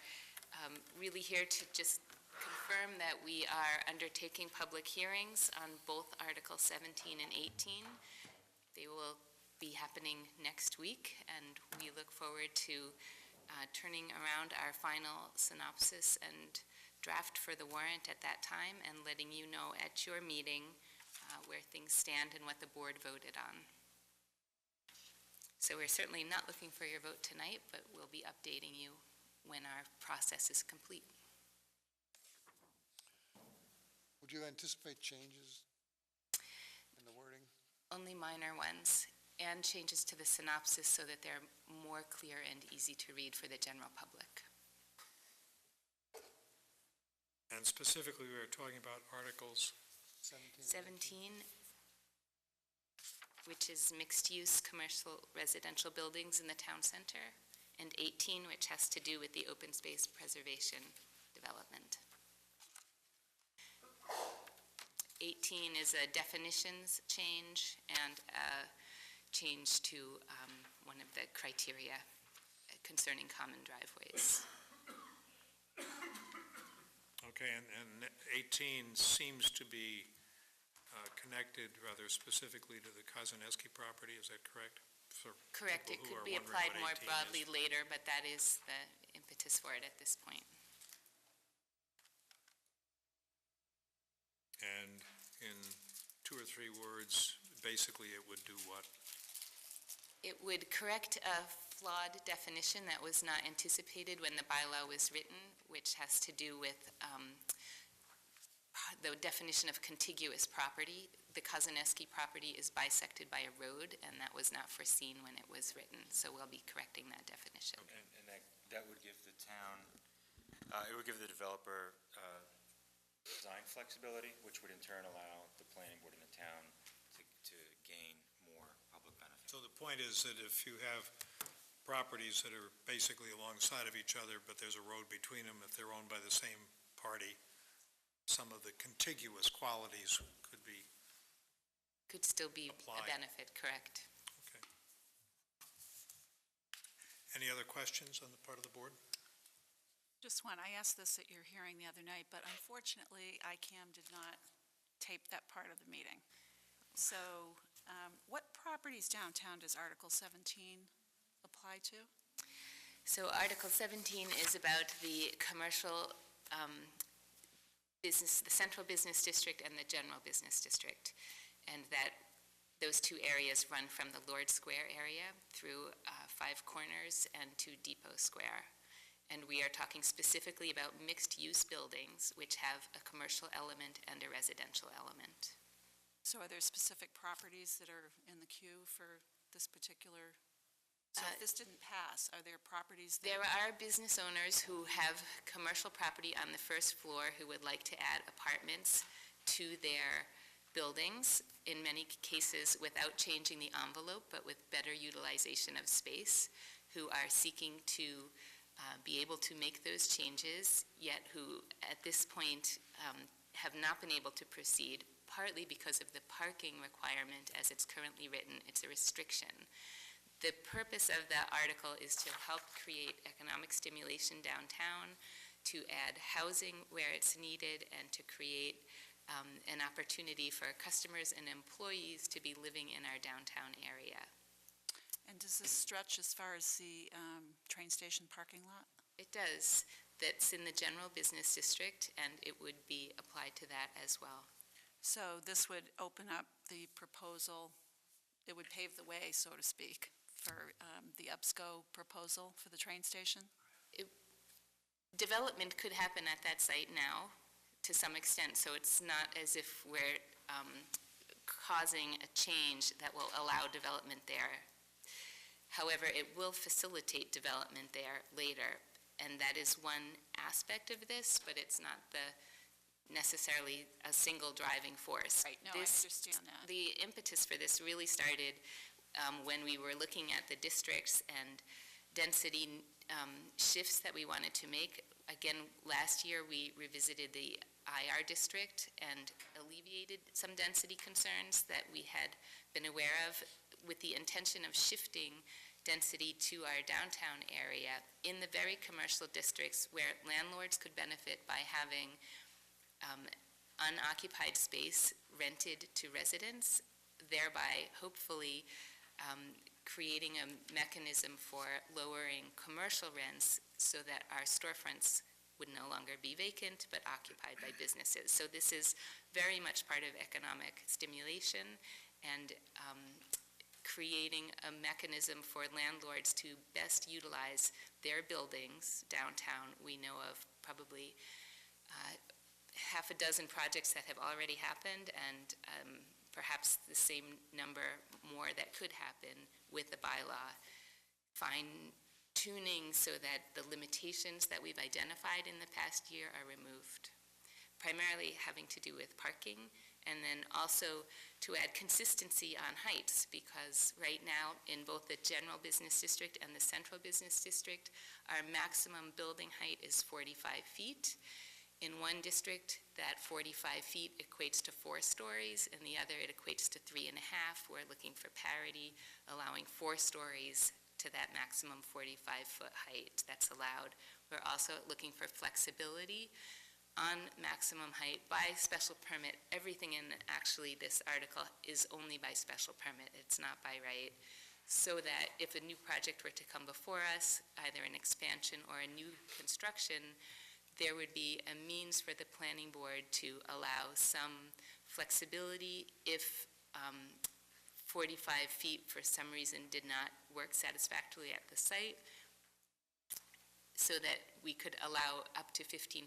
Really here to just confirm that we are undertaking public hearings on both Article 17 and 18. They will be happening next week, and we look forward to turning around our final synopsis and draft for the warrant at that time and letting you know at your meeting where things stand and what the board voted on. So we're certainly not looking for your vote tonight, but we'll be updating you when our process is complete. Would you anticipate changes in the wording? Only minor ones, and changes to the synopsis so that they're more clear and easy to read for the general public. And specifically, we were talking about Articles 17, which is mixed-use commercial residential buildings in the town center, and 18, which has to do with the open space preservation development. 18 is a definitions change and a change to one of the criteria concerning common driveways. Okay, and 18 seems to be connected rather specifically to the Kozaneski property, is that correct? Correct, it could be applied more broadly later, but that is the impetus for it at this point. And in 2 or 3 words, basically it would do what? It would correct a flawed definition that was not anticipated when the bylaw was written, which has to do with the definition of contiguous property. The Kozaneski property is bisected by a road, and that was not foreseen when it was written, so we'll be correcting that definition. And, that would give the town, it would give the developer design flexibility, which would in turn allow the planning board in the town to gain more public benefit. So the point is that if you have properties that are basically alongside of each other, but there's a road between them, if they're owned by the same party, some of the contiguous qualities could still be apply. a benefit, correct? Okay. Any other questions on the part of the board? Just one. I asked this at your hearing the other night, but unfortunately, ICAM did not tape that part of the meeting. So what properties downtown does Article 17 apply to? So Article 17 is about the commercial business, the central business district and the general business district. And that those two areas run from the Lord Square area through Five Corners and to Depot Square. And we are talking specifically about mixed-use buildings, which have a commercial element and a residential element. So are there specific properties that are in the queue for this particular? So if this didn't pass, are there properties that? There are business owners who have commercial property on the first floor who would like to add apartments to their buildings, in many cases without changing the envelope, but with better utilization of space, who are seeking to be able to make those changes, yet who at this point have not been able to proceed, partly because of the parking requirement as it's currently written. It's a restriction. The purpose of that article is to help create economic stimulation downtown, to add housing where it's needed, and to create an opportunity for customers and employees to be living in our downtown area. And does this stretch as far as the train station parking lot? It does. That's in the general business district, and it would be applied to that as well. So this would open up the proposal, it would pave the way, so to speak, for the EBSCO proposal for the train station? Development could happen at that site now, to some extent, so it's not as if we're causing a change that will allow development there. However, it will facilitate development there later, and that is one aspect of this, but it's not necessarily a single driving force. Right, no, I understand that. The impetus for this really started when we were looking at the districts and density shifts that we wanted to make. Again, last year we revisited the IR district and alleviated some density concerns that we had been aware of, with the intention of shifting density to our downtown area in the very commercial districts where landlords could benefit by having unoccupied space rented to residents, thereby hopefully creating a mechanism for lowering commercial rents so that our storefronts would no longer be vacant but occupied by businesses. So this is very much part of economic stimulation and creating a mechanism for landlords to best utilize their buildings downtown. We know of probably half a dozen projects that have already happened, and perhaps the same number more that could happen with the bylaw. Fine-tuning so that the limitations that we've identified in the past year are removed, primarily having to do with parking, and then also to add consistency on heights, because right now in both the general business district and the central business district, our maximum building height is 45 feet. In one district, that 45 feet equates to 4 stories. In the other, it equates to 3.5. We're looking for parity, allowing 4 stories to that maximum 45-foot height that's allowed. We're also looking for flexibility on maximum height by special permit. Everything in actually this article is only by special permit. It's not by right. So that if a new project were to come before us, either an expansion or a new construction, there would be a means for the planning board to allow some flexibility if 45 feet for some reason did not work satisfactorily at the site, so that we could allow up to 15%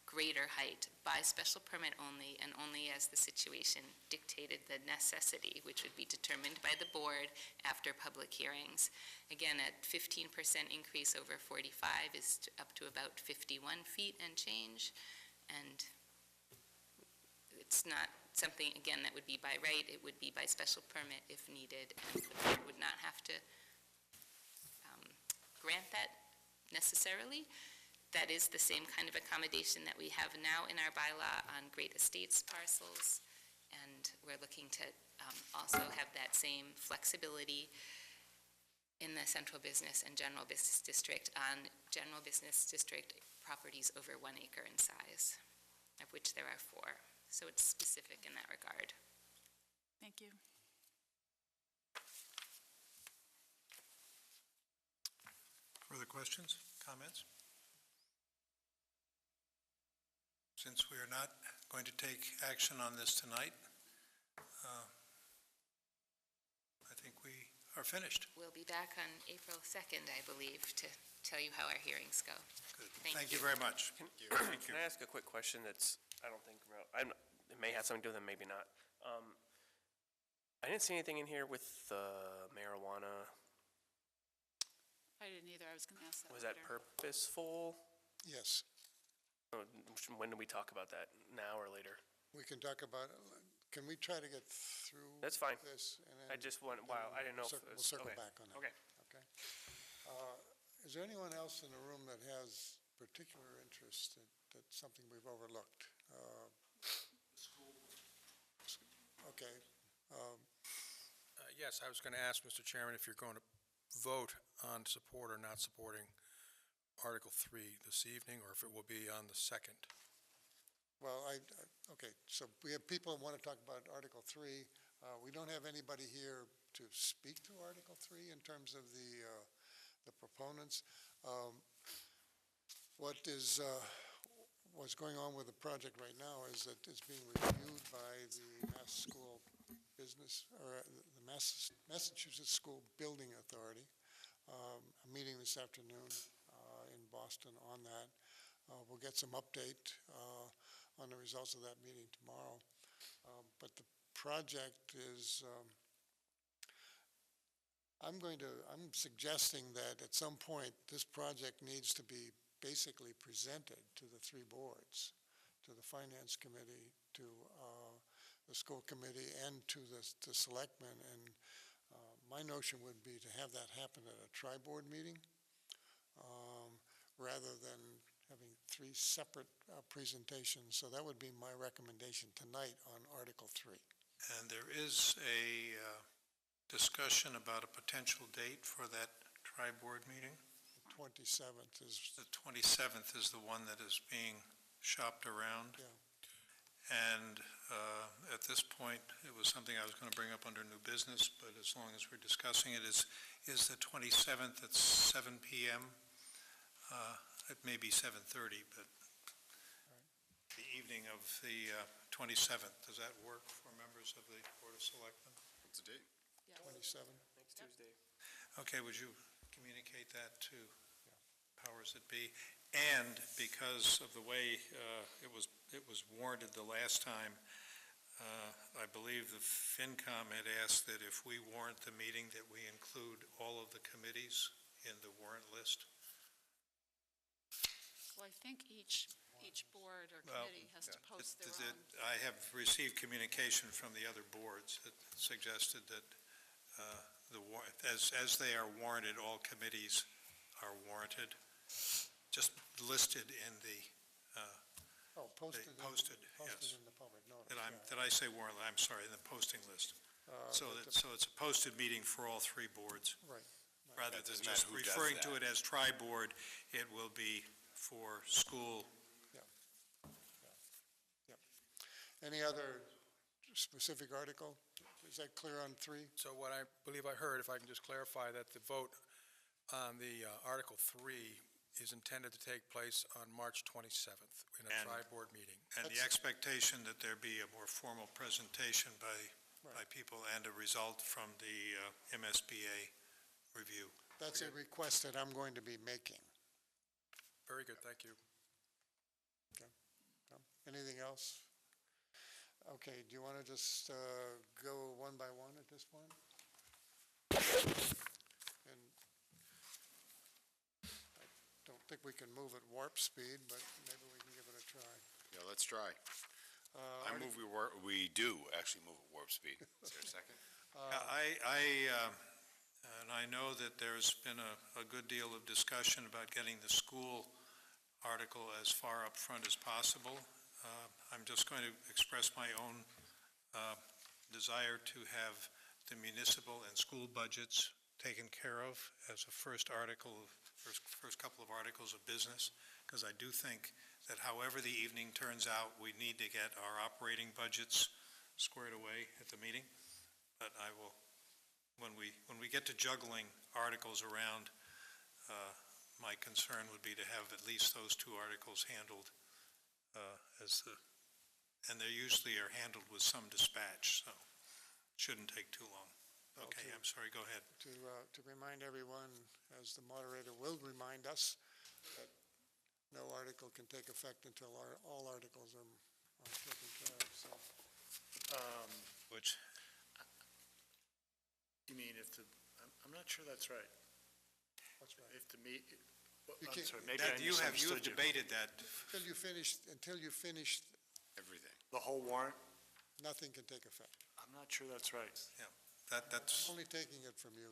greater height by special permit only, and only as the situation dictated the necessity, which would be determined by the board after public hearings. Again, a 15% increase over 45 is up to about 51 feet and change, and it's not something, again, that would be by right, it would be by special permit if needed, and the board would not have to grant that necessarily. That is the same kind of accommodation that we have now in our bylaw on great estates parcels, and we're looking to also have that same flexibility in the central business and general business district on general business district properties over 1 acre in size, of which there are 4. So it's specific in that regard. Thank you. Further questions, comments? Since we are not going to take action on this tonight, I think we are finished. We'll be back on April 2nd, I believe, to tell you how our hearings go. Good. Thank you very much. Can I ask a quick question that's, I don't think, it may have something to do with it, maybe not. I didn't see anything in here with marijuana. I didn't either. I was going to ask that Was that later. purposeful? Yes, When do we talk about that, now or later? we can talk about, can we try to get through That's fine. this? And I then- just want, then wow, I didn't know if it We'll was, circle okay. back on it. Okay. Okay. Is there anyone else in the room that has particular interest that's something we've overlooked? Okay. Yes, I was going to ask, Mr. Chairman, if you're going to vote on support or not supporting Article 3 this evening, or if it will be on the 2nd. Well, okay, so we have people who want to talk about Article 3. We don't have anybody here to speak to Article 3 in terms of the proponents. What's going on with the project right now is that it's being reviewed by the Massachusetts School Building Authority. A meeting this afternoon in Boston on that. We'll get some update on the results of that meeting tomorrow. But the project is, I'm suggesting that at some point, this project needs to be basically presented to the 3 boards, to the Finance Committee, to the School Committee, and to the Selectmen. And my notion would be to have that happen at a tri-board meeting, rather than having 3 separate presentations. So that would be my recommendation tonight on Article 3. And there is a discussion about a potential date for that tri-board meeting. The 27th is... The 27th is the one that is being shopped around. Yeah. And at this point, it was something I was going to bring up under new business, but as long as we're discussing it, is the 27th at 7 p.m.? It may be 7:30, but the evening of the 27th, does that work for members of the Board of Selectmen? What's the date? 27? Next Tuesday. Okay, would you communicate that to powers that be? And because of the way it was warranted the last time, I believe the FinCom had asked that if we warrant the meeting, that we include all of the committees in the warrant list. Well, I think each board or committee has to post their own. I have received communication from the other boards that suggested that as they are warranted, all committees are warranted, just listed in the Posted yes. in the public notice. Did I say warrant? I'm sorry, in the posting list. So it's a posted meeting for all 3 boards. Right. Rather That than doesn't matter just who does referring to that. it as tri-board, it will be for school. Any other specific article? Is that clear on 3? So what I believe I heard, if I can just clarify, that the vote on the Article 3 is intended to take place on March 27th in a tri-board meeting. And the expectation that there be a more formal presentation by people and a result from the MSBA review. That's a request that I'm going to be making. Very good, thank you. Okay. Anything else? Okay, do you want to just go one by one at this point? And I don't think we can move at warp speed, but maybe we can give it a try. Yeah, let's try. I move we do actually move at warp speed. Is there a second? I know that there's been a good deal of discussion about getting the school article as far up front as possible. I'm just going to express my own desire to have the municipal and school budgets taken care of as a first couple of articles of business, because I do think that however the evening turns out, we need to get our operating budgets squared away at the meeting. But I will, when we get to juggling articles around, my concern would be to have at least those two articles handled and they usually are handled with some dispatch, so it shouldn't take too long. Okay, I'm sorry, go ahead. To remind everyone, as the moderator will remind us, that no article can take effect until all articles are taken care of, so. Which? You mean I'm not sure that's right. What's right? If the meet, You I'm can't- sorry, maybe I You have misunderstood you. debated that. Until you finish, Everything. The whole warrant? nothing can take effect. I'm not sure that's right. That's. I'm only taking it from you.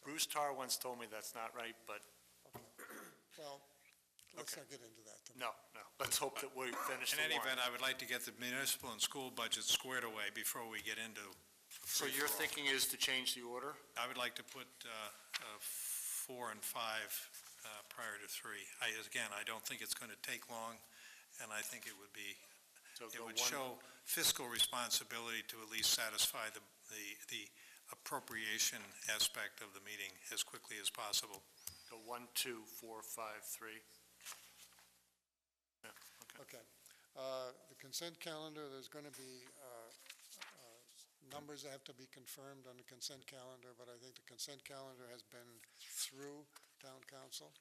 Bruce Tarr once told me that's not right, but Well, let's Okay. not get into that. no. Let's hope that we finish In the any event, warrant. I would like to get the municipal and school budgets squared away before we get into. So your thinking is to change the order? I would like to put 4 and 5 prior to 3. Again, I don't think it's going to take long, and I think it would be, So it go would one- show fiscal responsibility to at least satisfy the appropriation aspect of the meeting as quickly as possible. Go 1, 2, 4, 5, 3. Yeah, okay. Okay. The consent calendar, there's going to be numbers that have to be confirmed on the consent calendar, but I think the consent calendar has been through town council.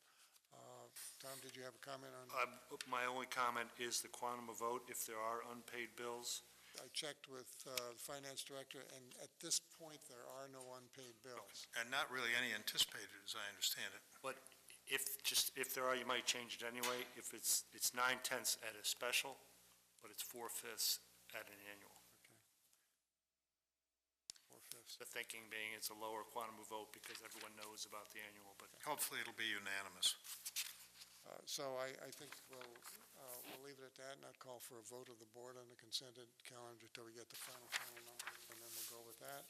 Tom, did you have a comment on? My only comment is the quantum of vote, if there are unpaid bills. I checked with the finance director, and at this point, there are no unpaid bills. And not really any anticipated, as I understand it. But if there are, you might change it anyway. If it's 9/10 at a special, but it's 4/5 at an annual. The thinking being it's a lower quantum of vote because everyone knows about the annual, but. Hopefully, it'll be unanimous. So I think we'll leave it at that, not call for a vote of the board on the consented calendar until we get the final numbers, and then we'll go with that.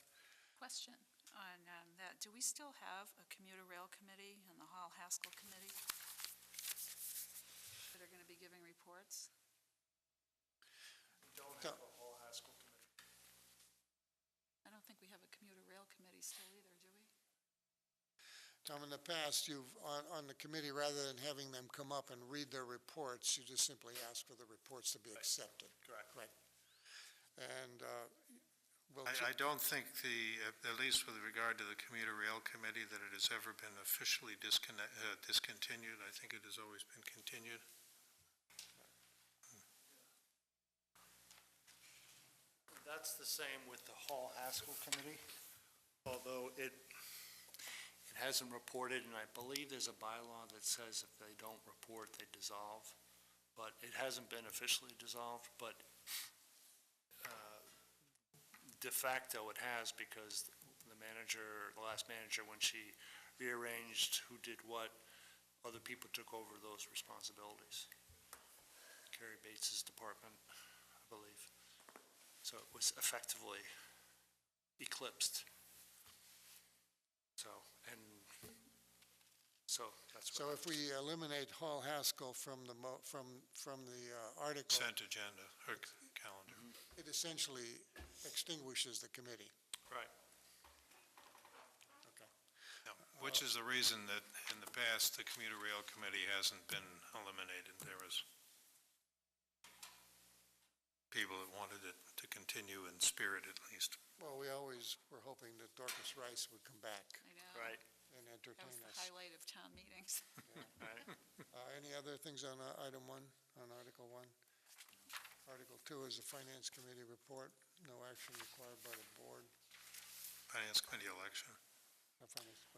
Question on that. Do we still have a commuter rail committee and the Hall Haskell committee that are going to be giving reports? We don't have a whole Haskell committee. I don't think we have a commuter rail committee still either, do we? Tom, in the past, you've, on the committee, rather than having them come up and read their reports, you just simply ask for the reports to be accepted. Correct. Right. And I don't think at least with regard to the commuter rail committee, that it has ever been officially discontinued. I think it has always been continued. That's the same with the Hall Haskell committee, although it hasn't reported, and I believe there's a bylaw that says if they don't report, they dissolve. But it hasn't been officially dissolved, but de facto it has, because the last manager, when she rearranged who did what, other people took over those responsibilities. Carrie Bates's department, I believe. So it was effectively eclipsed. So that's what. so if we eliminate Hall Haskell from the article, Consent agenda or calendar. it essentially extinguishes the committee. Right. Okay. Which is the reason that in the past, the commuter rail committee hasn't been eliminated. There was people that wanted it to continue in spirit, at least. Well, we always were hoping that Dorcas Rice would come back I know. Right. and That entertain was the us. highlight of town meetings. Right. Any other things on item 1, on Article 1? Article 2 is the Finance Committee report. No action required by the board. Finance committee election.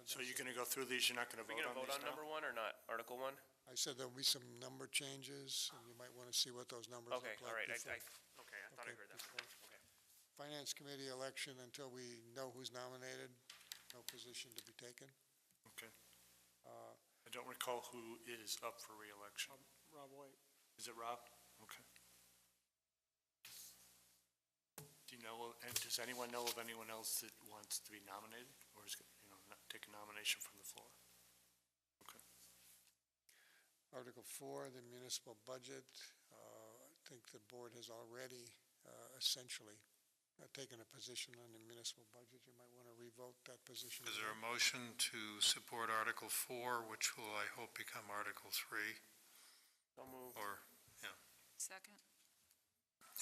So you're going to go through these, you're not going to Are we vote going to on vote these on now? number 1 or not? Article 1? I said there'll be some number changes, and you might want to see what those numbers look Okay, like. all right. before- Okay. Thought I Okay, heard that. before. Okay. Finance Committee election until we know who's nominated, no position to be taken. Okay. Uh, I don't recall who is up for reelection. Rob White. Is it Rob? Okay. Do you know, and does anyone know of anyone else that wants to be nominated, or is, take a nomination from the floor? Okay. Article 4, the municipal budget. I think the board has already essentially taken a position on the municipal budget. You might want to revote that position. Is there a motion to support Article 4, which will, I hope, become Article 3? So moved. Or, Second.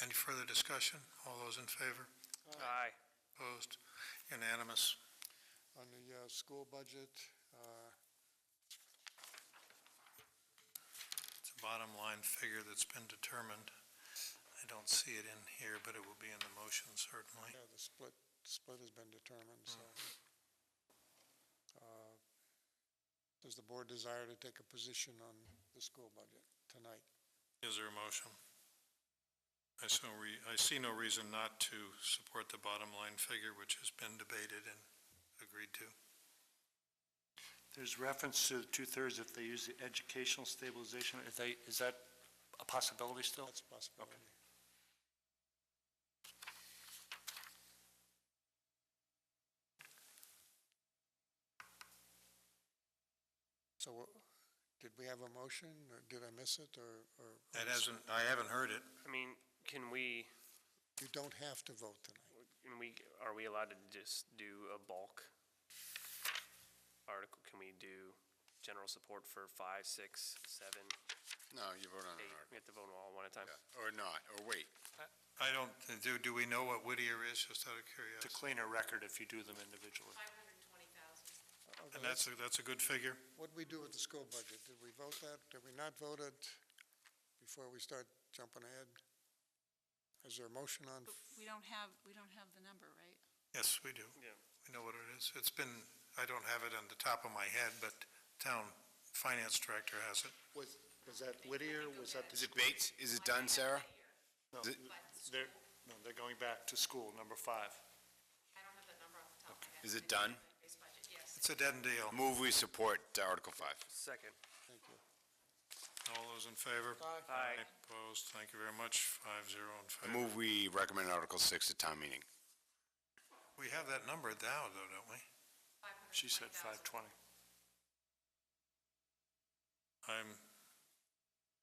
any further discussion? All those in favor? Aye. Opposed? Unanimous. On the school budget, It's a bottom line figure that's been determined. I don't see it in here, but it will be in the motion, certainly. yeah, the split has been determined, so. Does the board desire to take a position on the school budget tonight? Is there a motion? I see no reason not to support the bottom line figure, which has been debated and agreed to. There's reference to 2/3 if they use the educational stabilization. Is that a possibility still? That's a possibility. So did we have a motion, or did I miss it, or? I haven't heard it. I mean, can we, You don't have to vote tonight. are we allowed to just do a bulk article? Can we do general support for 5, 6, 7, No, you vote on 8? an article. We have to vote all one at a time? Yeah. Or not, or wait. I don't, do we know what Whittier is, just out of It's a curiosity? cleaner record if you do them individually. 520,000. And that's a good figure? What did we do with the school budget? Did we vote that? Did we not vote it before we start jumping ahead? Is there a motion on? But we don't have the number, right? Yes, we do. Yeah. We know what it is. It's been, I don't have it on the top of my head, but town finance director has it. Was that Whittier? Was that? Is it baked? Is it done, Sarah? No, Is it- they're going back to school, number 5. I don't have the number off the top of my head. Is it done? Base budget, yes. It's a dead deal. Move we support Article 5. Second. Thank you. All those in favor? Aye. Opposed? Thank you very much. 5-0 in I favor. move we recommend Article 6 at town meeting. We have that number now, though, don't we? She said 520.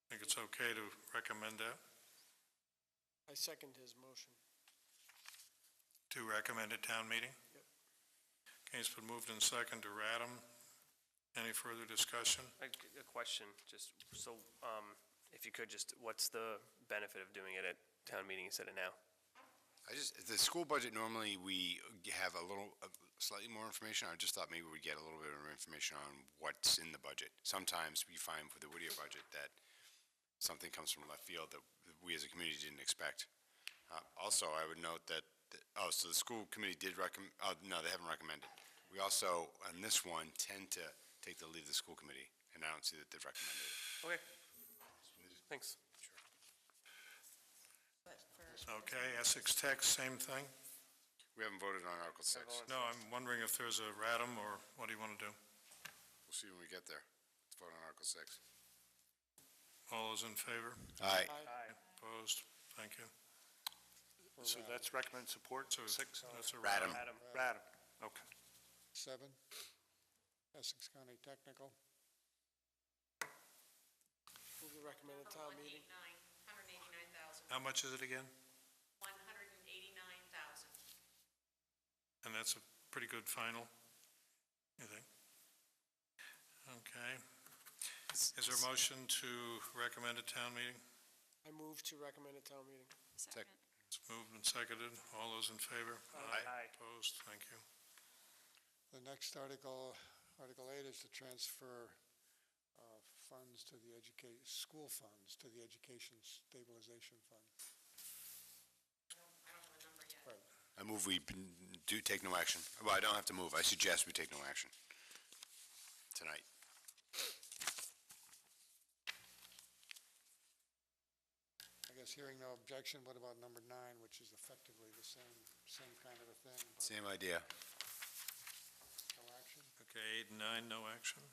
Think it's okay to recommend that? I second his motion. To recommend at town meeting? Yep. Okay, it's been moved in second to Radom. Any further discussion? A question, just, so, if you could, just, what's the benefit of doing it at town meeting instead of now? The school budget, normally we have slightly more information. I just thought maybe we'd get a little bit of information on what's in the budget. Sometimes we find with the Whittier budget that something comes from left field that we as a community didn't expect. Also, I would note that, so the school committee did no, they haven't recommended. We also, on this one, tend to take the lead of the school committee, and I don't see that they've recommended it. Okay. Thanks. Okay, Essex Tech, same thing? We haven't voted on Article 6. No, I'm wondering if there's a Radom, or what do you want to do? We'll see when we get there. Let's vote on Article 6. All those in favor? Aye. Opposed? Thank you. So that's recommend support, So 6? That's a Radom. Radom, okay. 7, Essex County Technical. Move the recommended town meeting. 189,000. How much is it again? 189,000. And that's a pretty good final, you think? Okay. Is there a motion to recommend at town meeting? I move to recommend at town meeting. Second. It's moved and seconded. All those in favor? Aye. Opposed? Thank you. The next article, Article 8, is to transfer funds to the school funds to the Education Stabilization Fund. I don't have a number yet. Right. I move we do take no action. Well, I don't have to move. I suggest we take no action tonight. I guess hearing no objection, what about number 9, which is effectively the same kind of a thing? but Same idea. No action? Okay, 8 and 9, no action.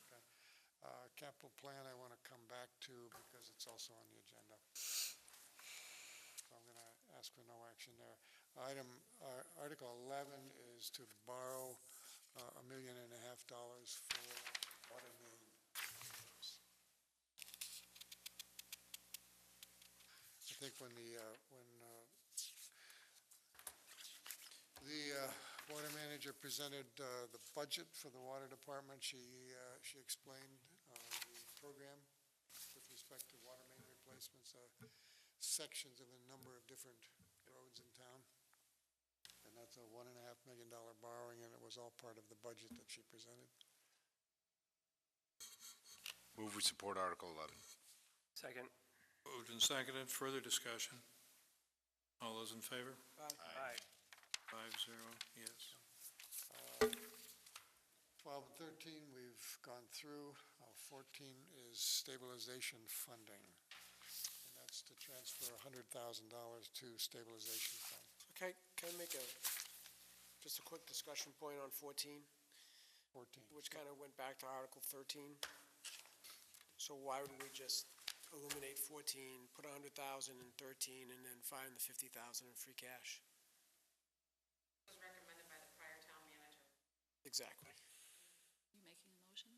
Capital plan, I want to come back to because it's also on the agenda. So I'm going to ask for no action there. Article 11 is to borrow $1.5 million for water main. I think when the water manager presented the budget for the water department, she explained the program with respect to water main replacements, sections of a number of different roads in town. And that's a $1.5 million borrowing, and it was all part of the budget that she presented. Move we support Article 11. Second. Moved and seconded, further discussion. All those in favor? Aye. 5-0, yes. 12 and 13, we've gone through. 14 is stabilization funding. And that's to transfer $100,000 to stabilization fund. Okay, can I make just a quick discussion point on 14? 14. Which kind of went back to Article 13. So why would we just eliminate 14, put 100,000 in 13, and then find the 50,000 in free cash? It was recommended by the prior town manager. Exactly. You making a motion?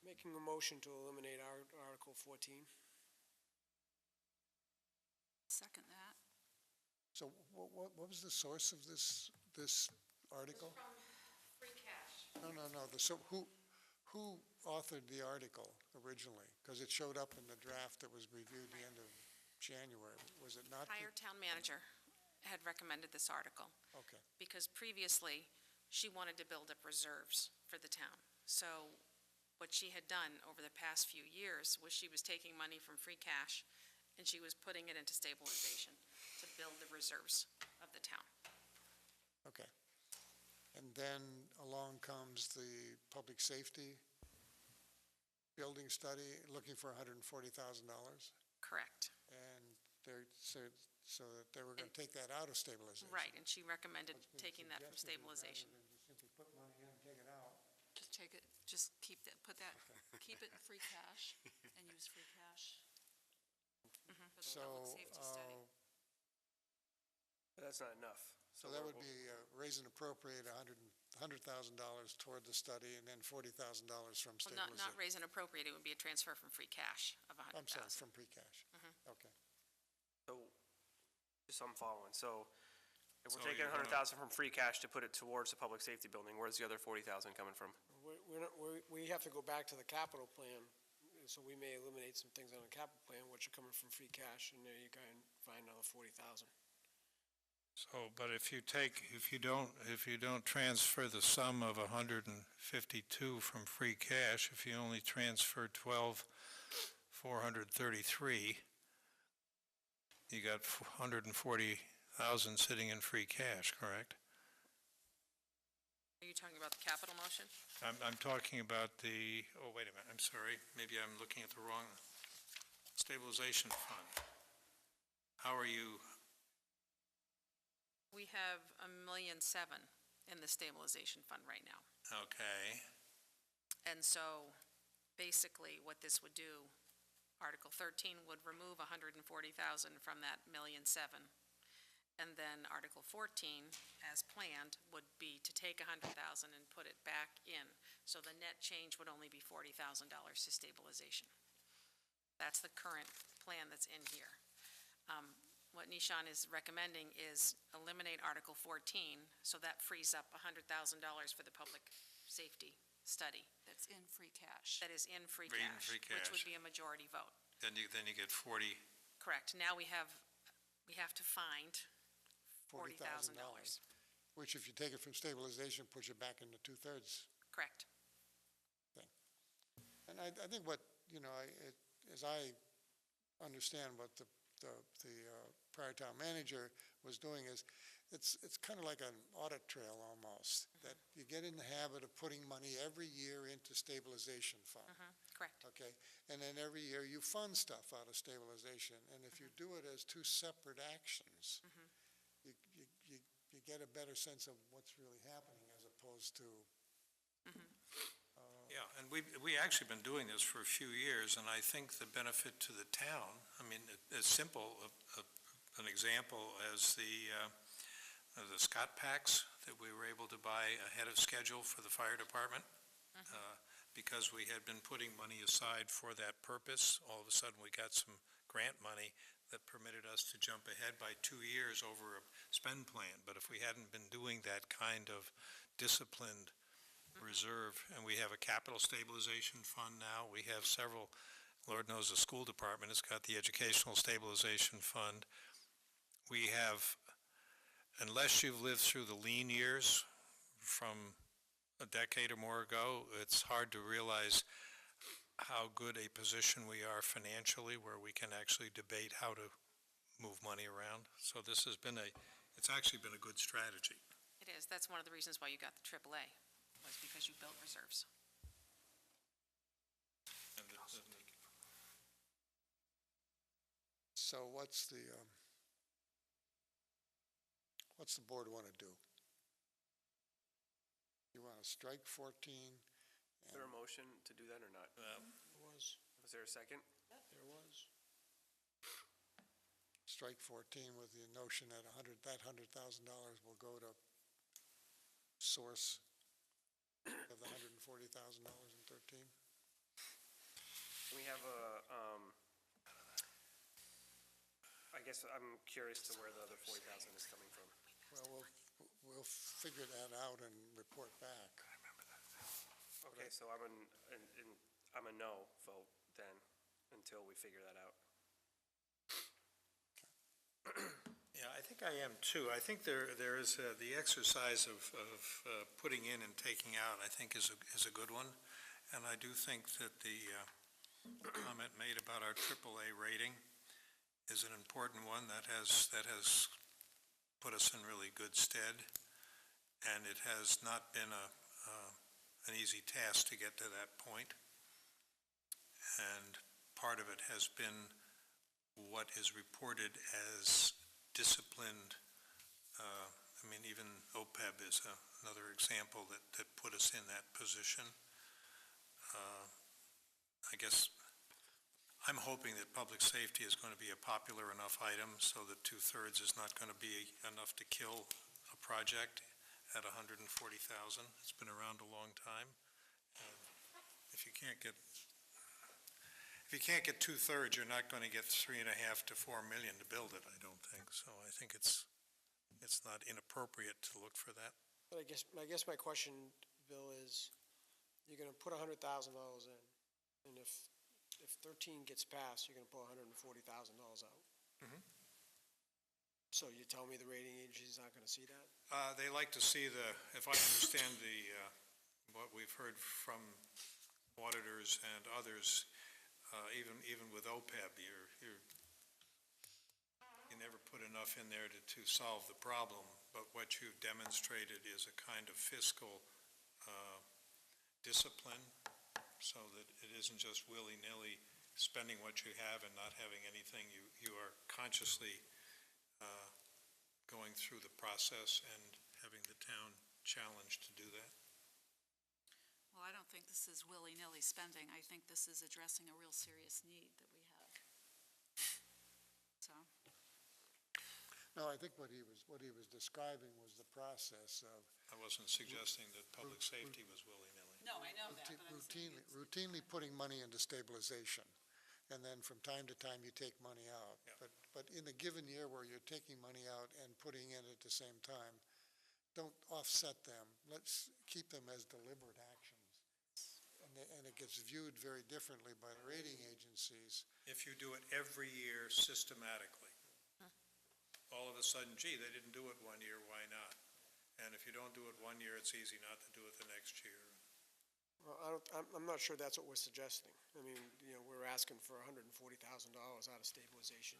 Making a motion to eliminate Article 14. Second that. So what was the source of this article? From free cash. No. So who authored the article originally? Because it showed up in the draft that was reviewed the end of January. Was it not? Prior town manager had recommended this article. Okay. Because previously, she wanted to build up reserves for the town. So what she had done over the past few years was she was taking money from free cash and she was putting it into stabilization to build the reserves of the town. Okay. And then along comes the public safety building study looking for $140,000. Correct. And so that they were going to take that out of stabilization. Right, and she recommended What's been taking that from suggested is stabilization. rather than just simply put money in and take it out. Just take it, just keep it in free cash and use free cash for the So, public safety study. But that's not enough. so that would be raise and appropriate $100,000 toward the study and then $40,000 from Well, stabilization. not raise and appropriate, it would be a transfer from free cash of $100,000. I'm sorry, from free cash. Okay. So, just so I'm following, so if we're So taking you're 100,000 from free cash to put it towards the public safety building, where's the other 40,000 coming from? We have to go back to the capital plan, so we may eliminate some things on the capital plan, which are coming from free cash, and there you can find another 40,000. So, but if you don't transfer the sum of 152 from free cash, if you only transfer 12,433, you got 140,000 sitting in free cash, correct? Are you talking about the capital motion? I'm talking about oh, wait a minute, I'm sorry, maybe I'm looking at the wrong stabilization fund. How are you? We have $1.7 million in the stabilization fund right now. Okay, And so, basically, what this would do, Article 13 would remove 140,000 from that $1.7 million. And then Article 14, as planned, would be to take 100,000 and put it back in. So the net change would only be $40,000 to stabilization. That's the current plan that's in here. What Nishan is recommending is eliminate Article 14, so that frees up $100,000 for the public safety study. That's in free cash. That is in free In cash, free which would cash. be a majority vote. then you get 40. Correct. Now we have to find $40,000. Which if you take it from stabilization, puts you back into two-thirds. Correct. And I think what, as I understand what the prior town manager was doing is, it's kind of like an audit trail almost, that you get in the habit of putting money every year into stabilization fund. Correct. Okay, and then every year you fund stuff out of stabilization, and if you do it as two separate actions, you get a better sense of what's really happening as opposed to. Yeah, and we've actually been doing this for a few years, and I think the benefit to the town, I mean, as simple an example as the Scott packs that we were able to buy ahead of schedule for the fire department. Because we had been putting money aside for that purpose, all of a sudden we got some grant money that permitted us to jump ahead by 2 years over a spend plan. But if we hadn't been doing that kind of disciplined reserve, and we have a capital stabilization fund now, we have several, Lord knows the school department has got the educational stabilization fund. We have, unless you've lived through the lean years from a decade or more ago, it's hard to realize how good a position we are financially where we can actually debate how to move money around. So this has been it's actually been a good strategy. It is. That's one of the reasons why you got the AAA, was because you built reserves. And So what's the board want to do? You want to strike 14? Is there a motion to do that or not? Was there a second? There was. Strike 14 with the notion that that $100,000 will go to source of the $140,000 in 13? We have I guess I'm curious to where the other 40,000 is coming from. Well, we'll figure that out and report back. Okay, so I'm a no vote then, until we figure that out. Yeah, I think I am too. I think there is the exercise of putting in and taking out, I think is a good one. And I do think that the comment made about our AAA rating is an important one that has put us in really good stead. And it has not been an easy task to get to that point. And part of it has been what is reported as disciplined. I mean, even OPEB is another example that put us in that position. I guess I'm hoping that public safety is going to be a popular enough item so that 2/3 is not going to be enough to kill a project at $140,000. It's been around a long time. If you can't get 2/3, you're not going to get $3.5 to $4 million to build it, I don't think. So I think it's not inappropriate to look for that. But I guess my question, Bill, is you're going to put $100,000 in, and if 13 gets passed, you're going to pull $140,000 out. So you tell me the rating agency's not going to see that? They like to see if I understand what we've heard from auditors and others, even with OPEB, you never put enough in there to solve the problem, but what you've demonstrated is a kind of fiscal discipline so that it isn't just willy-nilly spending what you have and not having anything. You are consciously going through the process and having the town challenged to do that. Well, I don't think this is willy-nilly spending. I think this is addressing a real serious need that we have. So. No, I think what he was describing was the process of. I wasn't suggesting that public safety was willy-nilly. No, I know that, but I'm saying routinely putting money into stabilization, and then from time to time you take money out. Yeah. But in a given year where you're taking money out and putting in at the same time, don't offset them. Let's keep them as deliberate actions. And it gets viewed very differently by the rating agencies. If you do it every year systematically, all of a sudden, gee, they didn't do it one year, why not? And if you don't do it one year, it's easy not to do it the next year. Well, I'm not sure that's what we're suggesting. I mean, we're asking for $140,000 out of stabilization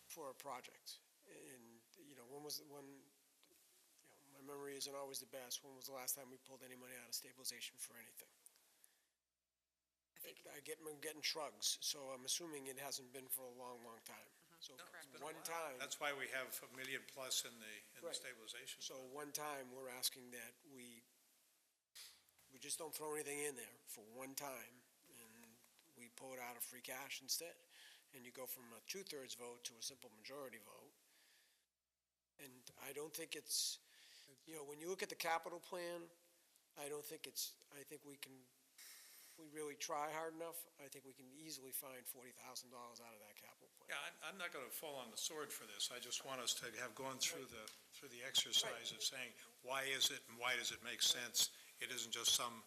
for a project. And, my memory isn't always the best. When was the last time we pulled any money out of stabilization for anything? I'm getting shrugs, so I'm assuming it hasn't been for a long, long time. So Correct. one time. That's why we have $1 million plus in the Right. stabilization. So one time, we're asking that we just don't throw anything in there for one time, and we pull it out of free cash instead. And you go from a 2/3 vote to a simple majority vote. And I don't think it's, when you look at the capital plan, I think we really try hard enough, I think we can easily find $40,000 out of that capital plan. Yeah, I'm not going to fall on the sword for this. I just want us to have gone through the exercise of saying, why is it and why does it make sense? It isn't just some,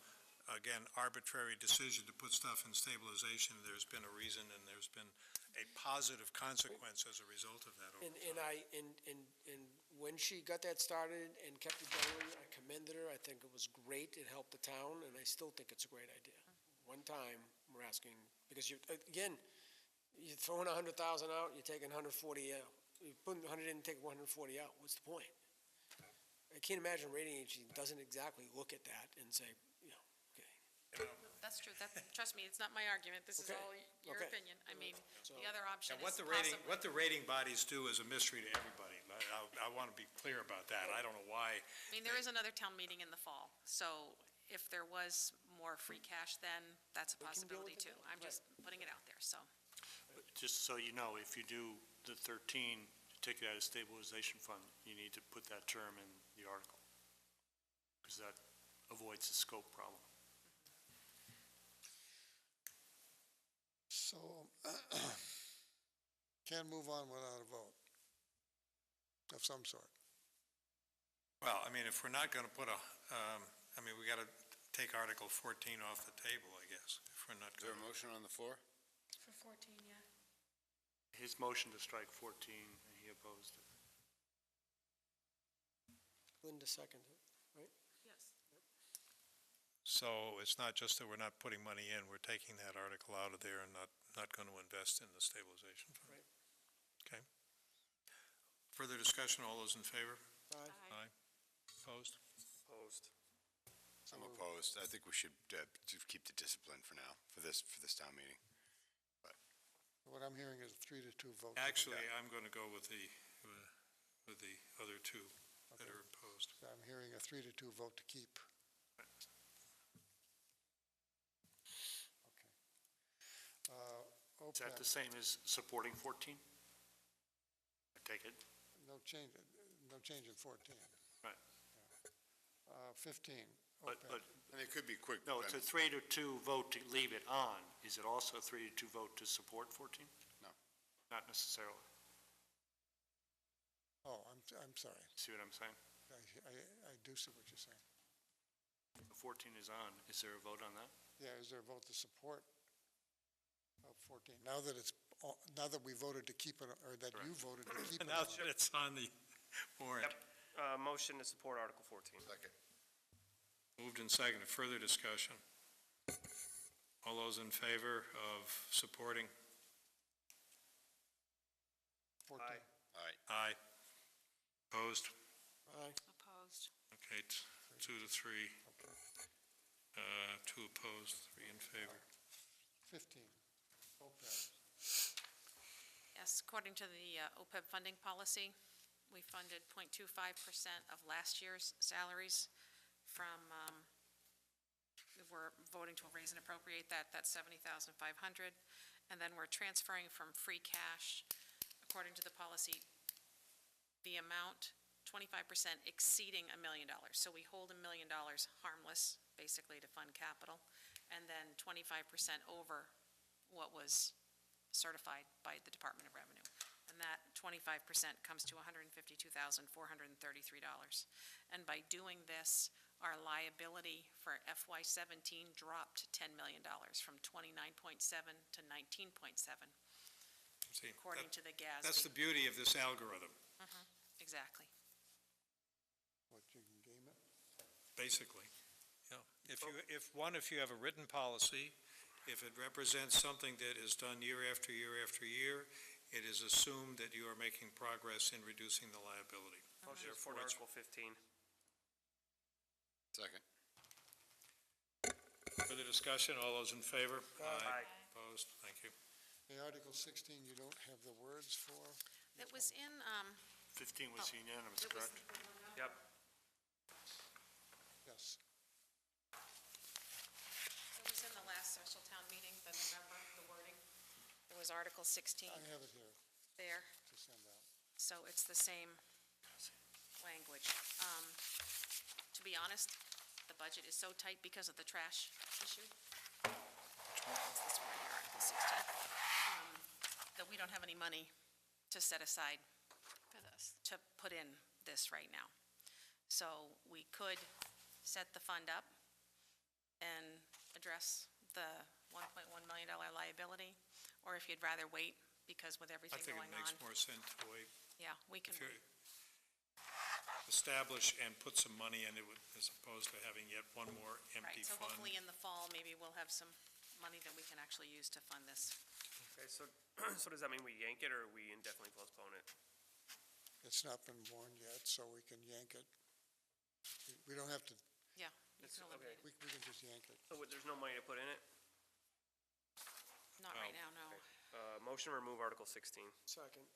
again, arbitrary decision to put stuff in stabilization. There's been a reason and there's been a positive consequence as a result of that. And when she got that started and kept it going, I commended her. I think it was great. It helped the town, and I still think it's a great idea. One time, we're asking, because you're throwing 100,000 out, you're taking 140 out. You put 100 in, take 140 out. What's the point? I can't imagine a rating agency doesn't exactly look at that and say, okay. That's true. Trust me, it's not my argument. This is Okay. all your Okay. opinion. I mean, So- the other option And is possibly. what the rating bodies do is a mystery to everybody. I want to be clear about that. I don't know why. I mean, there is another town meeting in the fall, so if there was more free cash then, that's a We can deal with possibility it too. then. I'm just putting it out there, so. Just so you know, if you do the 13, take it out of stabilization fund, you need to put that term in the article, because that avoids the scope problem. So, can't move on without a vote of some sort. Well, I mean, if we're not going to put we got to take Article 14 off the table, I guess, if we're not Is there going a motion on the floor? For 14, yeah. His motion to strike 14, and he opposed it. Linda seconded, right? Yes. So it's not just that we're not putting money in, we're taking that article out of there and not going to invest in the stabilization fund. Right. Okay. Further discussion, all those in favor? Aye. Aye. Opposed? Opposed. I'm opposed. I think we should keep the discipline for now, for this town meeting. What I'm hearing is a 3-2 vote. Actually, I'm going to go with the other two that are opposed. So I'm hearing a 3-2 vote to keep. Okay. Is that the same as supporting 14? I take it. No change in 14. Right. 15. But, And it could be quick. no, it's a 3-2 vote to leave it on. Is it also a 3-2 vote to support 14? No. Not necessarily. Oh, I'm sorry. See what I'm saying? I do see what you're saying. The 14 is on. Is there a vote on that? Yeah, is there a vote to support of 14? Now that we voted to keep it, or that you voted to keep it Now on. that it's on the warrant. Motion to support Article 14. Second. Moved and seconded. Further discussion? All those in favor of supporting? 14. Aye. Aye. Opposed? Aye. Opposed. Okay, 2 to 3. 2 opposed, 3 in favor. 15. OPEB. Yes, according to the OPEB funding policy, we funded 0.25% of last year's salaries from, we're voting to raise and appropriate that's $70,500. And then we're transferring from free cash, according to the policy, the amount 25% exceeding $1 million. So we hold $1 million harmless, basically, to fund capital, and then 25% over what was certified by the Department of Revenue. And that 25% comes to $152,433. And by doing this, our liability for FY17 dropped $10 million from 29.7 to 19.7, See, according to the GASB. that's the beauty of this algorithm, Exactly. What, you can game it? basically. Yeah. If you have a written policy, if it represents something that is done year after year after year, it is assumed that you are making progress in reducing the liability. Motion to support Therefore, it's- Article 15. Second. Further discussion, all those in favor? Aye. Opposed? Thank you. The Article 16, you don't have the words for? It was in, 15 was unanimous, it was, correct? Yep. Yes. it was in the last special town meeting, the November, the wording. It was Article 16 I have it here there, to send out. so it's the same language. To be honest, the budget is so tight because of the trash issue. It's this one right here, Article 16. That we don't have any money to set aside For this. to put in this right now. So we could set the fund up and address the $1.1 million liability, or if you'd rather wait, because with I everything think going it makes on, more sense to wait. yeah, we can If you wait. establish and put some money into it, as opposed to having yet one more empty Right, so fund. hopefully in the fall, maybe we'll have some money that we can actually use to fund this. Okay, so, so does that mean we yank it, or we indefinitely postpone it? It's not been warned yet, so we can yank it. We don't have to, Yeah, you It's- can eliminate it. we can just yank it. So there's no money to put in it? Not right now, no. Motion to remove Article 16. Second.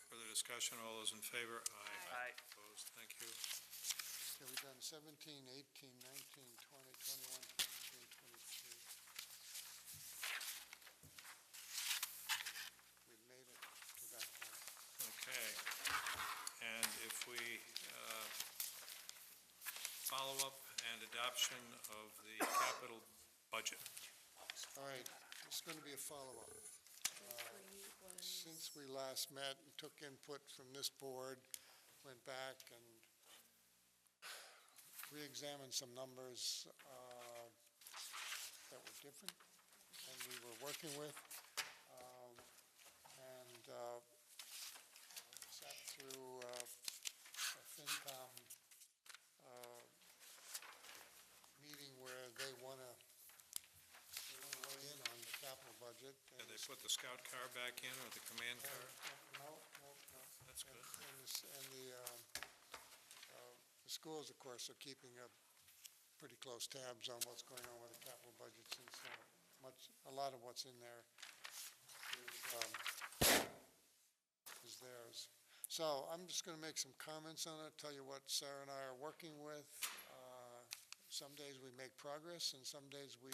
Further discussion, all those in favor? Aye. Opposed? Thank you. Okay, we've done 17, 18, 19, 20, 21, 22, 23. We've made it to that point. Okay. And if we, follow-up and adoption of the capital budget. All right, it's going to be a follow-up. Since we last met and took input from this board, went back and re-examined some numbers that were different than we were working with, and sat through a FinCom meeting where they want to weigh in on the capital budget. Did they put the scout car back in, or the command car? No. That's good. And the schools, of course, are keeping pretty close tabs on what's going on with the capital budget, since a lot of what's in there is theirs. So I'm just going to make some comments on it, tell you what Sarah and I are working with. Some days we make progress, and some days we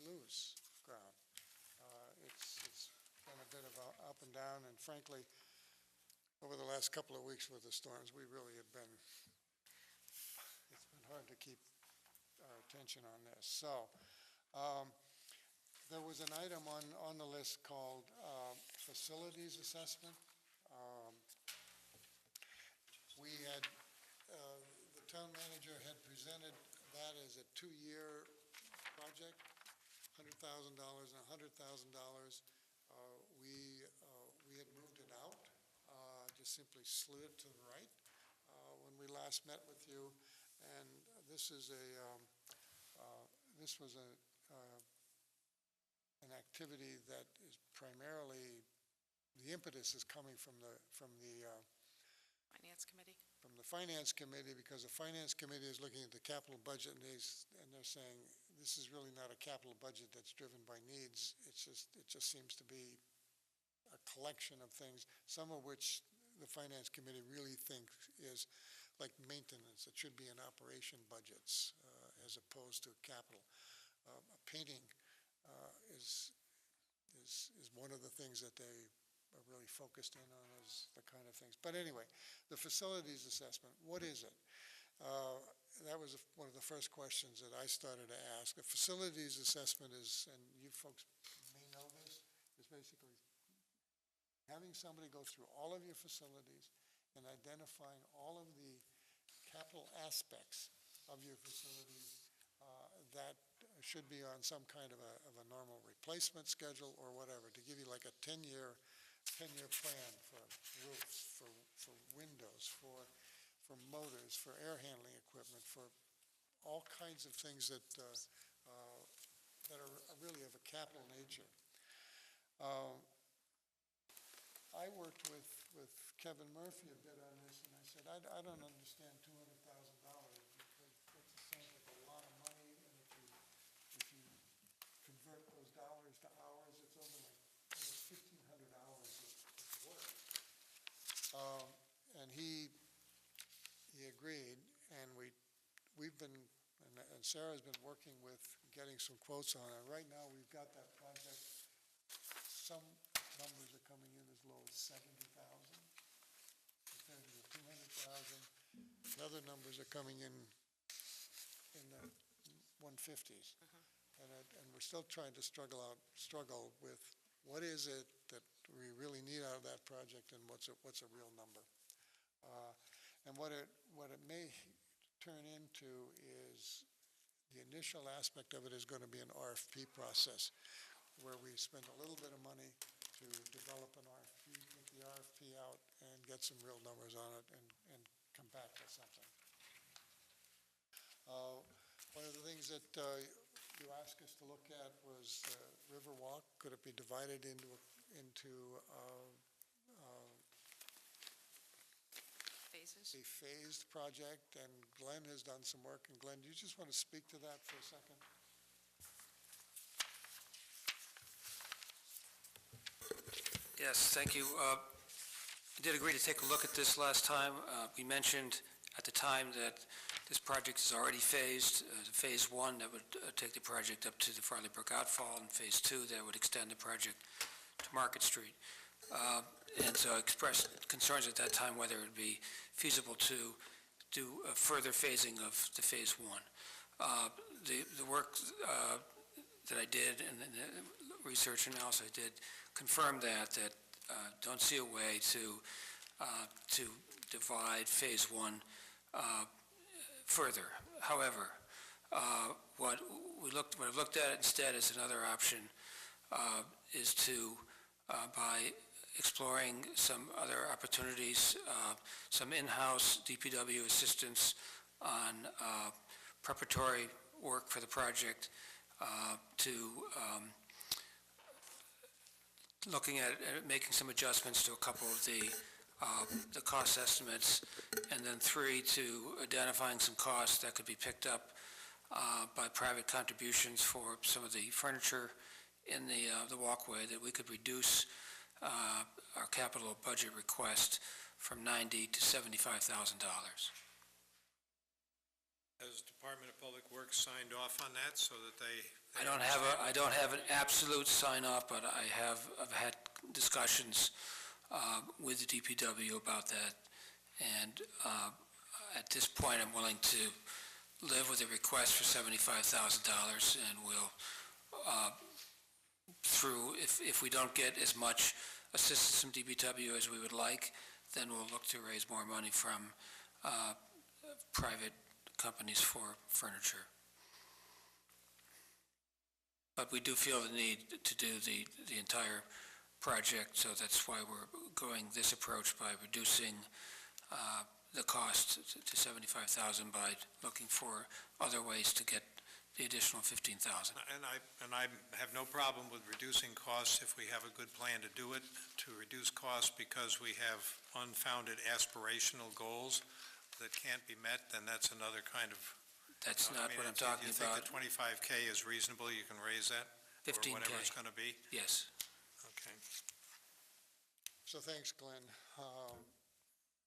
lose ground. It's been a bit of up and down, and frankly, over the last couple of weeks with the storms, we really have been, it's been hard to keep our attention on this. So, there was an item on the list called facilities assessment. We had, the town manager had presented that as a two-year project, $100,000 and $100,000. We had moved it out, just simply slid it to the right when we last met with you, and this is this was an activity that is primarily, the impetus is coming from the Finance Committee? From the Finance Committee, because the Finance Committee is looking at the capital budget, and they're saying, this is really not a capital budget that's driven by needs. It just seems to be a collection of things, some of which the Finance Committee really thinks is like maintenance. It should be in operation budgets as opposed to capital. Painting is one of the things that they are really focused in on, is the kind of things. But anyway, the facilities assessment, what is it? That was one of the first questions that I started to ask. A facilities assessment is, and you folks may know this, is basically having somebody go through all of your facilities and identifying all of the capital aspects of your facilities that should be on some kind of a normal replacement schedule or whatever, to give you like a 10-year plan for roofs, for windows, for motors, for air handling equipment, for all kinds of things that are really of a capital nature. I worked with Kevin Murphy a bit on this, and I said, I don't understand $200,000, because it sounds like a lot of money, and the hours it's open, like almost 1,500 hours of work. And he agreed, and we've been, and Sarah's been working with getting some quotes on it. Right now, we've got that project, some numbers are coming in as low as 70,000 compared to the 200,000. And other numbers are coming in the 150s. And we're still trying to struggle with what is it that we really need out of that project and what's a real number. And what it may turn into is the initial aspect of it is going to be an RFP process where we spend a little bit of money to develop an RFP, get the RFP out and get some real numbers on it and come back with something. One of the things that you asked us to look at was Riverwalk. Could it be divided into Phases? a phased project? And Glenn has done some work. And Glenn, do you just want to speak to that for a second? Yes, thank you. I did agree to take a look at this last time. We mentioned at the time that this project is already phased. Phase 1, that would take the project up to the Farley Brook outfall, and Phase 2, that would extend the project to Market Street. And so I expressed concerns at that time whether it would be feasible to do a further phasing of the Phase 1. The work that I did and the research analysis I did confirmed that don't see a way to divide Phase 1 further. However, what I've looked at instead as another option is to, by exploring some other opportunities, some in-house DPW assistance on preparatory work for the project, to looking at making some adjustments to a couple of the cost estimates, and then 3, to identifying some costs that could be picked up by private contributions for some of the furniture in the walkway, that we could reduce our capital budget request from $90,000 to $75,000. Has Department of Public Works signed off on that so that they I don't have an absolute sign-off, but I've had discussions with the DPW about that, and at this point, I'm willing to live with a request for $75,000, and we'll, if we don't get as much assistance from DPW as we would like, then we'll look to raise more money from private companies for furniture. But we do feel the need to do the entire project, so that's why we're going this approach by reducing the cost to $75,000 by looking for other ways to get the additional $15,000. And I have no problem with reducing costs if we have a good plan to do it, to reduce costs because we have unfounded aspirational goals that can't be met, then that's another kind of... That's not what I'm talking about. You think the 25K is reasonable, you can raise that? 15K. Or whatever it's going to be? Yes. Okay. So thanks, Glenn.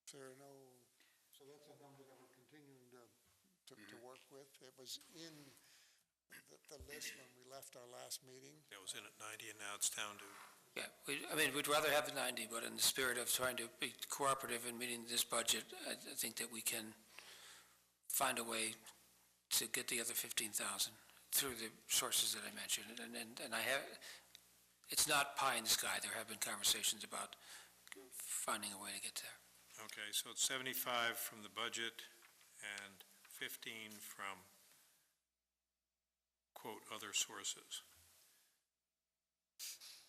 So that's a number that we're continuing to work with. It was in the list when we left our last meeting. It was in at 90 and now it's down to... Yeah, we'd rather have the 90, but in the spirit of trying to be cooperative in meeting this budget, I think that we can find a way to get the other 15,000 through the sources that I mentioned. And it's not pie in the sky. There have been conversations about finding a way to get there. Okay, so it's 75 from the budget and 15 from, quote, other sources.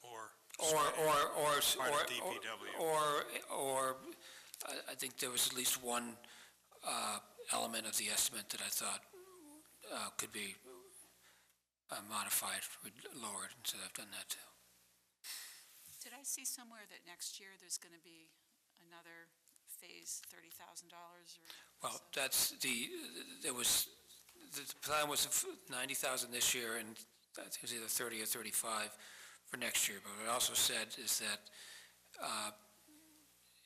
Or DPW. Or I think there was at least one element of the estimate that I thought could be modified, lowered, and so I've done that too. Did I see somewhere that next year there's going to be another phase, $30,000 or? Well, the plan was $90,000 this year, and I think it was either 30 or 35 for next year. But what I also said is that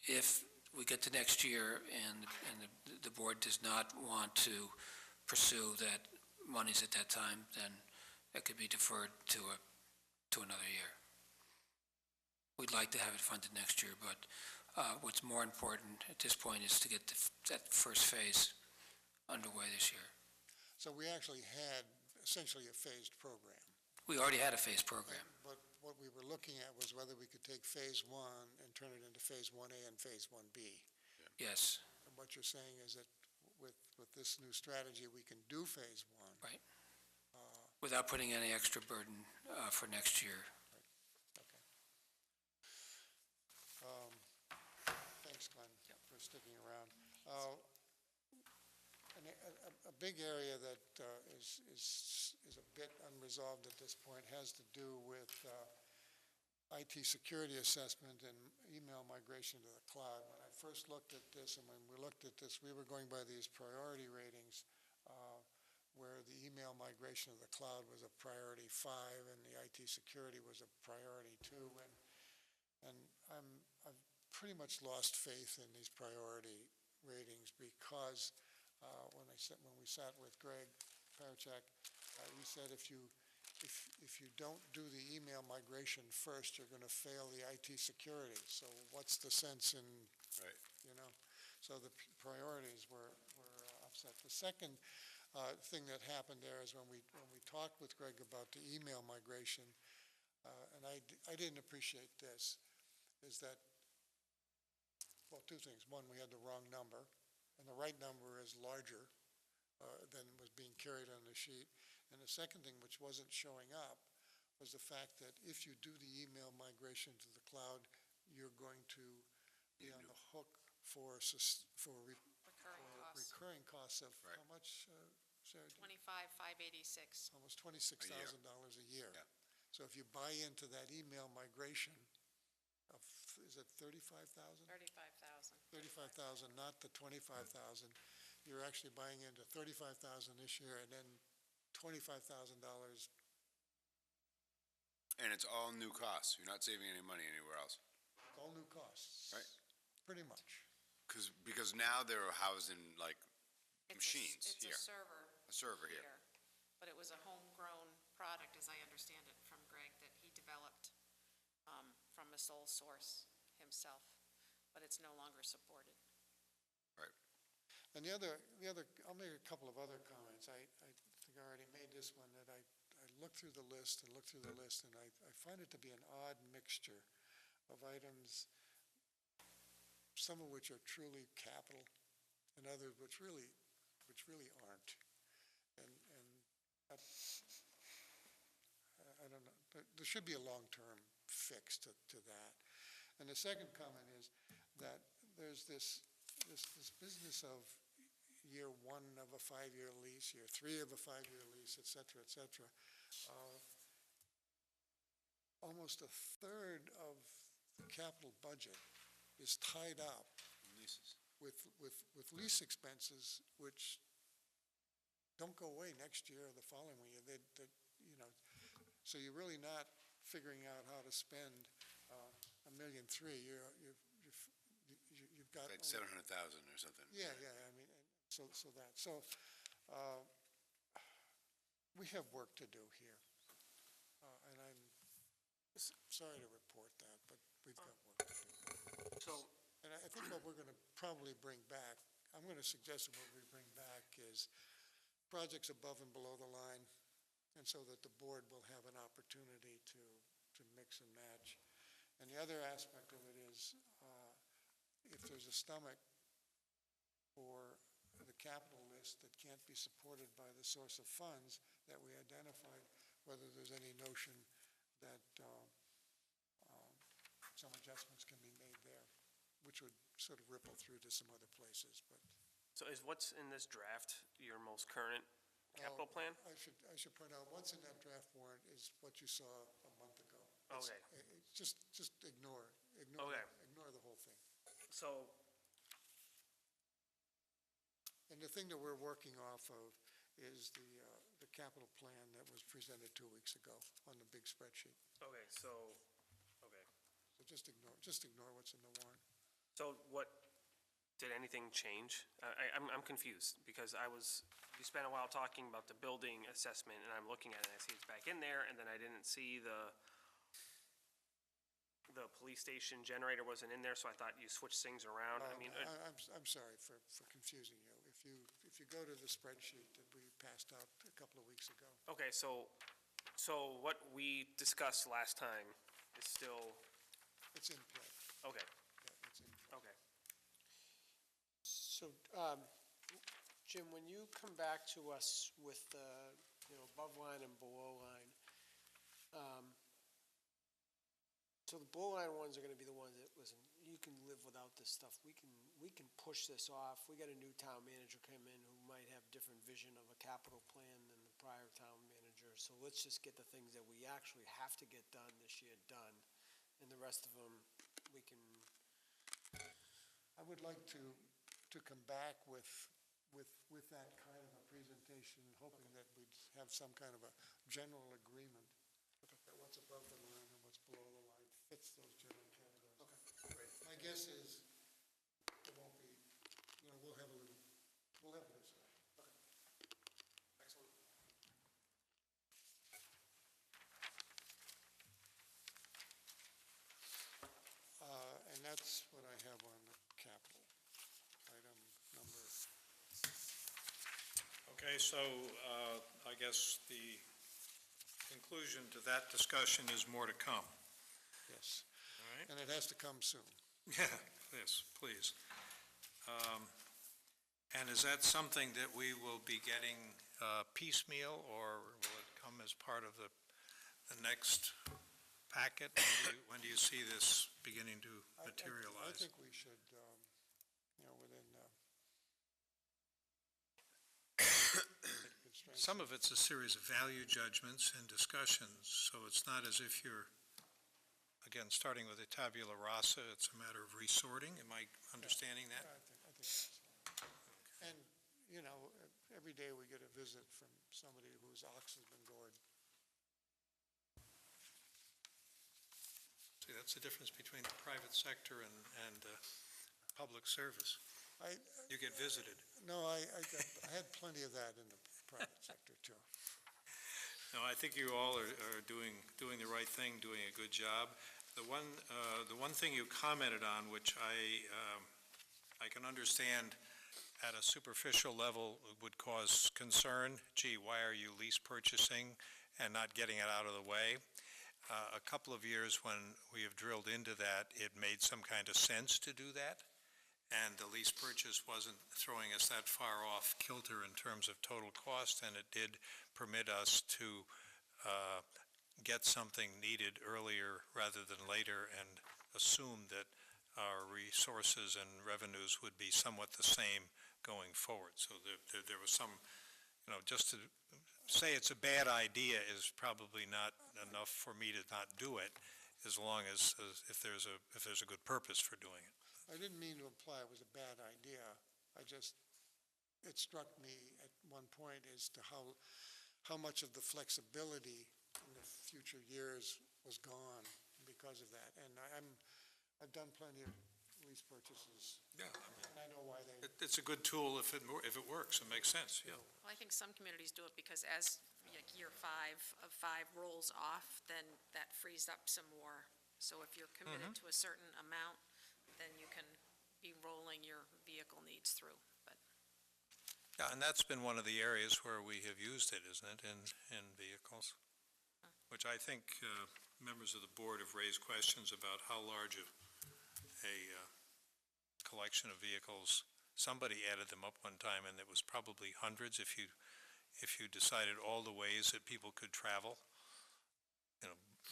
if we get to next year and the board does not want to pursue that monies at that time, then that could be deferred to another year. We'd like to have it funded next year, but what's more important at this point is to get that first phase underway this year. So we actually had essentially a phased program. We already had a phased program. But what we were looking at was whether we could take Phase 1 and turn it into Phase 1A and Phase 1B. Yes. And what you're saying is that with this new strategy, we can do Phase 1. Right. Without putting any extra burden for next year. Thanks, Glenn, for sticking around. A big area that is a bit unresolved at this point has to do with IT security assessment and email migration to the cloud. When I first looked at this, and when we looked at this, we were going by these priority ratings where the email migration to the cloud was a priority 5 and the IT security was a priority 2. And I've pretty much lost faith in these priority ratings because when we sat with Greg Parachak, he said if you don't do the email migration first, you're going to fail the IT security. So what's the sense in, so the priorities were upset. The second thing that happened there is when we talked with Greg about the email migration, and I didn't appreciate this, is that, well, two things. One, we had the wrong number, and the right number is larger than was being carried on the sheet. And the second thing, which wasn't showing up, was the fact that if you do the email migration to the cloud, you're going to be on the hook for recurring costs of how much, Sarah? $25,586. Almost $26,000 a year. Yeah. So if you buy into that email migration of, is it 35,000? 35,000. 35,000, not the 25,000. You're actually buying into 35,000 this year and then $25,000. And it's all new costs. You're not saving any money anywhere else. All new costs. Right. Pretty much. Because now they're housed in like machines here. It's a server here. But it was a homegrown product, as I understand it, from Greg, that he developed from a sole source himself, but it's no longer supported. Right. And the other, I'll make a couple of other comments. I think I already made this one, that I looked through the list and I find it to be an odd mixture of items, some of which are truly capital and others which really aren't. And I don't know, there should be a long-term fix to that. And the second comment is that there's this business of year 1 of a 5-year lease, year 3 of a 5-year lease, et cetera, et cetera. Almost a third of the capital budget is tied up with lease expenses, which don't go away next year or the following year. So you're really not figuring out how to spend $1.3 million. You've got like 700,000 or something. Yeah. I mean, so we have work to do here, and I'm sorry to report that, but we've got work to do. And I think what we're going to probably bring back, I'm going to suggest that what we bring back is projects above and below the line, and so that the board will have an opportunity to mix and match. And the other aspect of it is, if there's a stomach for the capital list that can't be supported by the source of funds that we identified, whether there's any notion that some adjustments can be made there, which would sort of ripple through to some other places. But So is what's in this draft your most current capital plan? I should point out, what's in that draft warrant is what you saw a month ago. Okay. Just ignore the whole thing. So, and the thing that we're working off of is the capital plan that was presented 2 weeks ago on the big spreadsheet. Okay, so, okay. So just ignore what's in the warrant. So did anything change? I'm confused, because we spent a while talking about the building assessment, and I'm looking at it, and I see it's back in there, and then I didn't see the police station generator wasn't in there, so I thought you switched things around. I mean, I'm sorry for confusing you. If you go to the spreadsheet that we passed out a couple of weeks ago. okay, so what we discussed last time is still, It's in play. okay, Yeah, it's in play. okay. So, Jim, when you come back to us with the, above line and below line, so the below line ones are gonna be the ones that, listen, you can live without this stuff. We can push this off. We got a new town manager come in who might have different vision of a capital plan than the prior town manager. So let's just get the things that we actually have to get done this year done, and the rest of them, we can. I would like to come back with that kind of a presentation, hoping that we'd have some kind of a general agreement that what's above the line and what's below the line fits those general categories. Okay, great. My guess is it won't be, we'll have a discussion. Excellent. And that's what I have on the capital item number. Okay, so I guess the conclusion to that discussion is more to come. Yes. All right? And it has to come soon. Yeah, yes, please. And is that something that we will be getting piecemeal, or will it come as part of the next packet? When do you see this beginning to materialize? I think we should, within Some of it's a series of value judgments and discussions, so it's not as if you're, again, starting with a tabula rasa, it's a matter of resorting. Am I understanding that? I think that's so. And, every day we get a visit from somebody whose ox has been gored. See, that's the difference between the private sector and public service. You get visited. No, I had plenty of that in the private sector, too. No, I think you all are doing the right thing, doing a good job. The one thing you commented on, which I can understand at a superficial level would cause concern. Gee, why are you lease purchasing and not getting it out of the way? A couple of years when we have drilled into that, it made some kind of sense to do that. And the lease purchase wasn't throwing us that far off kilter in terms of total cost, and it did permit us to get something needed earlier rather than later and assume that our resources and revenues would be somewhat the same going forward. So there was some, just to say it's a bad idea is probably not enough for me to not do it, as long as if there's a good purpose for doing it. I didn't mean to imply it was a bad idea. It struck me at one point as to how much of the flexibility in the future years was gone because of that. And I've done plenty of lease purchases. Yeah. And I know why they. It's a good tool if it works. It makes sense, yeah. Well, I think some communities do it because as year 5 of 5 rolls off, then that frees up some more. So if you're committed to a certain amount, then you can be rolling your vehicle needs through, but. Yeah, and that's been one of the areas where we have used it, isn't it, in vehicles? Which I think members of the board have raised questions about how large a collection of vehicles. Somebody added them up one time, and it was probably hundreds if you decided all the ways that people could travel,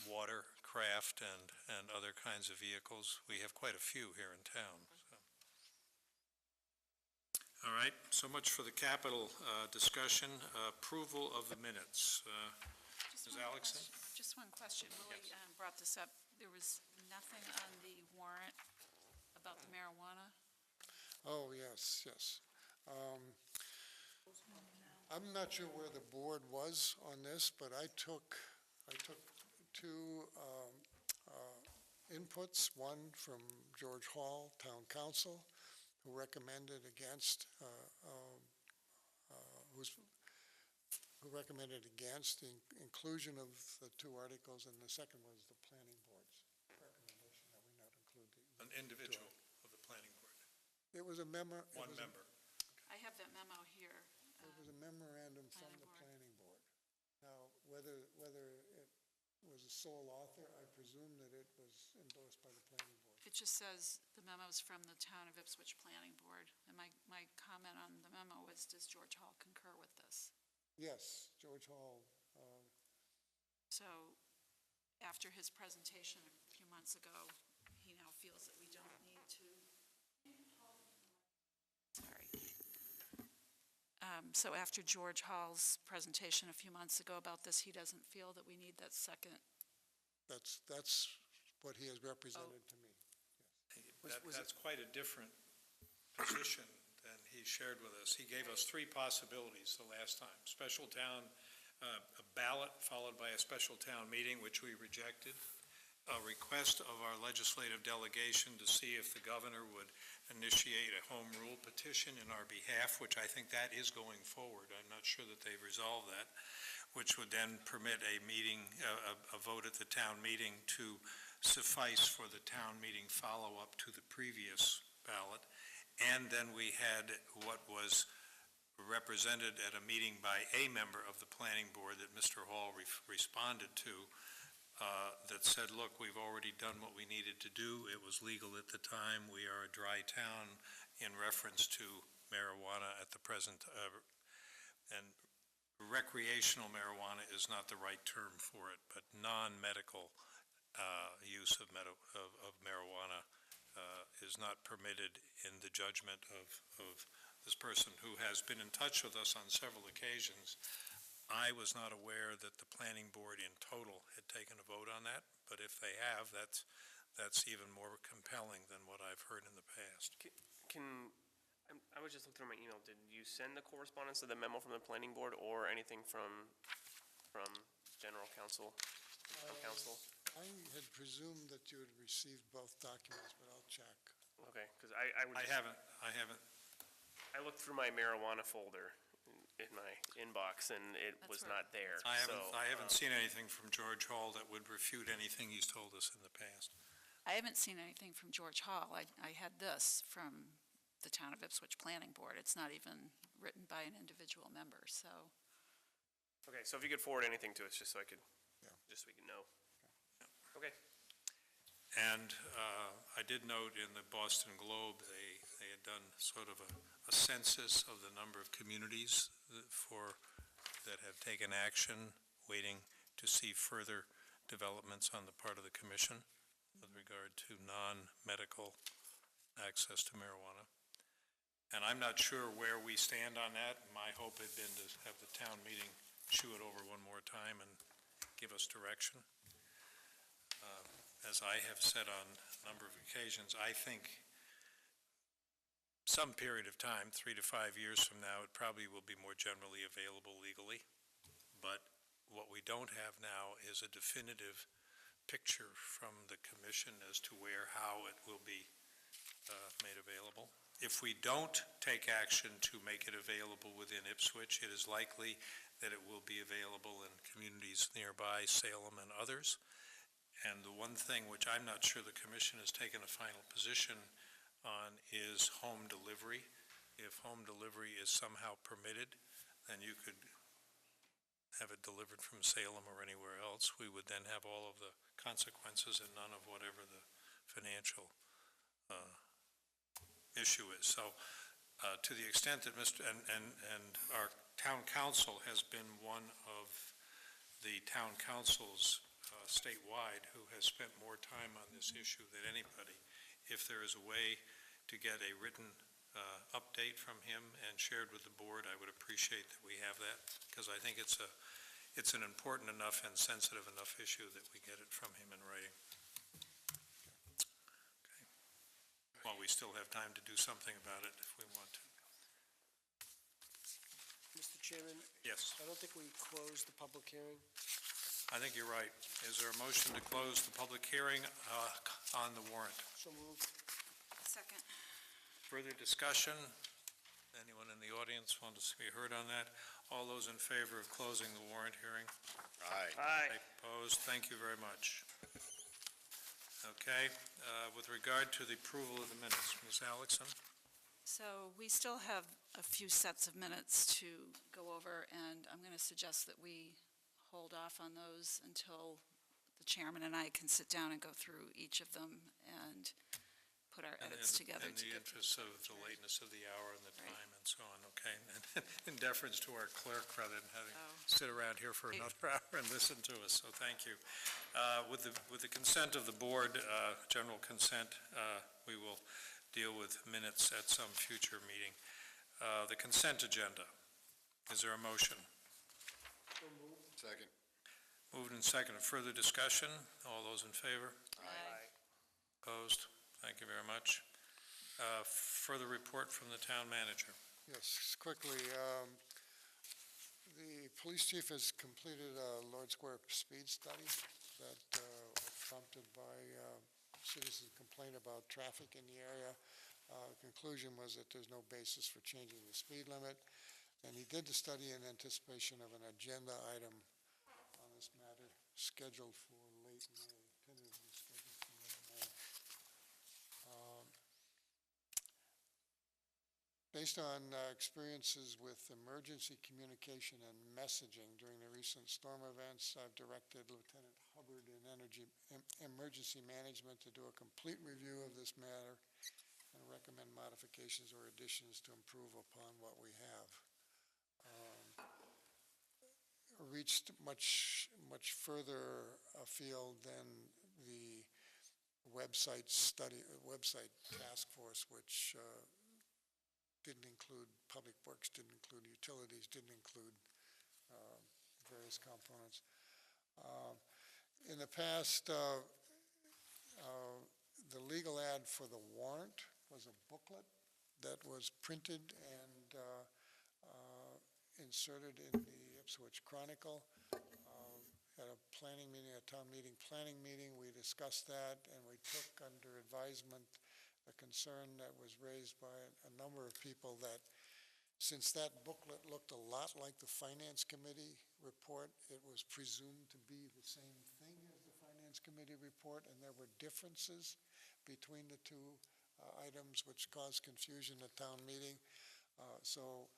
water, craft, and other kinds of vehicles. We have quite a few here in town. So. All right, so much for the capital discussion. Approval of the minutes. Ms. Alexson? Just one question. Willie brought this up. There was nothing on the warrant about the marijuana? Oh, yes. I'm not sure where the board was on this, but I took two inputs, one from George Hall, Town Council, who recommended against, who recommended against the inclusion of the two articles, and the second was the planning board's recommendation that we not include An individual of the planning board, It was a member. one member. I have that memo here. It was a memorandum from Planning the board. planning board. Now, whether it was a sole author, I presume that it was endorsed by the planning board. It just says the memo's from the Town of Ipswich Planning Board, and my comment on the memo was, does George Hall concur with this? Yes, George Hall. So, after his presentation a few months ago, he now feels that we don't need to, sorry. So after George Hall's presentation a few months ago about this, he doesn't feel that we need that second. That's what he has represented to me. That's quite a different position than he shared with us. He gave us three possibilities the last time. Special town, a ballot followed by a special town meeting, which we rejected. A request of our legislative delegation to see if the governor would initiate a home rule petition in our behalf, which I think that is going forward. I'm not sure that they've resolved that, which would then permit a meeting, a vote at the town meeting to suffice for the town meeting follow-up to the previous ballot. And then we had what was represented at a meeting by a member of the planning board that Mr. Hall responded to, that said, look, we've already done what we needed to do. It was legal at the time. We are a dry town in reference to marijuana at the present, and recreational marijuana is not the right term for it, but non-medical use of marijuana is not permitted in the judgment of this person who has been in touch with us on several occasions. I was not aware that the planning board in total had taken a vote on that, but if they have, that's even more compelling than what I've heard in the past. I was just looking through my email. Did you send the correspondence of the memo from the planning board or anything from general counsel? Council? I had presumed that you had received both documents, but I'll check. Okay, because I haven't. I looked through my marijuana folder in my inbox, and it was not there. I haven't seen anything from George Hall that would refute anything he's told us in the past. I haven't seen anything from George Hall. I had this from the Town of Ipswich Planning Board. It's not even written by an individual member, so. Okay, so if you could forward anything to us, just so I could, just so we can know. Okay. And I did note in the Boston Globe, they had done sort of a census of the number of communities that have taken action, waiting to see further developments on the part of the commission with regard to non-medical access to marijuana. And I'm not sure where we stand on that. My hope had been to have the town meeting chew it over one more time and give us direction. As I have said on a number of occasions, I think some period of time, 3 to 5 years from now, it probably will be more generally available legally. But what we don't have now is a definitive picture from the commission as to how it will be made available. If we don't take action to make it available within Ipswich, it is likely that it will be available in communities nearby, Salem and others. And the one thing which I'm not sure the commission has taken a final position on is home delivery. If home delivery is somehow permitted, then you could have it delivered from Salem or anywhere else. We would then have all of the consequences and none of whatever the financial issue is. So to the extent that and our town council has been one of the town councils statewide who has spent more time on this issue than anybody. If there is a way to get a written update from him and shared with the board, I would appreciate that we have that, because I think it's an important enough and sensitive enough issue that we get it from him in writing. Okay. While we still have time to do something about it if we want to. Mr. Chairman, Yes, I don't think we closed the public hearing. I think you're right. Is there a motion to close the public hearing on the warrant? So moved. Second. Further discussion? Anyone in the audience want to be heard on that? All those in favor of closing the warrant hearing? Aye. Aye. Opposed? Thank you very much. Okay, with regard to the approval of the minutes, Ms. Alexson? So we still have a few sets of minutes to go over, and I'm going to suggest that we hold off on those until the chairman and I can sit down and go through each of them and put our edits together. In the interest of the lateness of the hour and the time and so on, okay? And in deference to our clerk, rather than having sit around here for another hour and listen to us, so thank you. With the consent of the board, general consent, we will deal with minutes at some future meeting. The consent agenda, is there a motion? Second. Moved and seconded. Further discussion? All those in favor? Aye. Opposed? Thank you very much. Further report from the town manager. Yes, quickly, the police chief has completed a Lord Square speed study that was prompted by citizens' complaint about traffic in the area. Conclusion was that there's no basis for changing the speed limit, and he did the study in anticipation of an agenda item on this matter scheduled for late May, tentatively scheduled for late May. Based on experiences with emergency communication and messaging during the recent storm events, I've directed Lieutenant Hubbard in Emergency Management to do a complete review of this matter and recommend modifications or additions to improve upon what we have. Reached much further afield than the website task force, which didn't include public works, didn't include utilities, didn't include various components. In the past, the legal ad for the warrant was a booklet that was printed and inserted in the Ipswich Chronicle. At a planning meeting, a town meeting planning meeting, we discussed that, and we took under advisement a concern that was raised by a number of people that since that booklet looked a lot like the Finance Committee report, it was presumed to be the same thing as the Finance Committee report, and there were differences between the two items which caused confusion at town meeting. So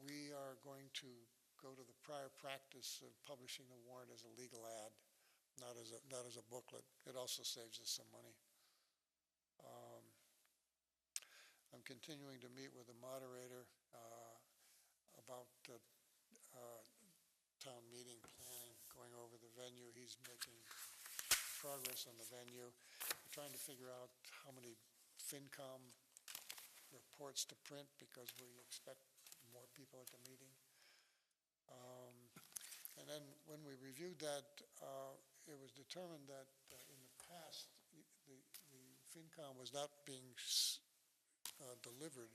we are going to go to the prior practice of publishing the warrant as a legal ad, not as a booklet. It also saves us some money. I'm continuing to meet with the moderator about town meeting planning, going over the venue. He's making progress on the venue. We're trying to figure out how many FinCom reports to print because we expect more people at the meeting. And then when we reviewed that, it was determined that in the past, the FinCom was not being delivered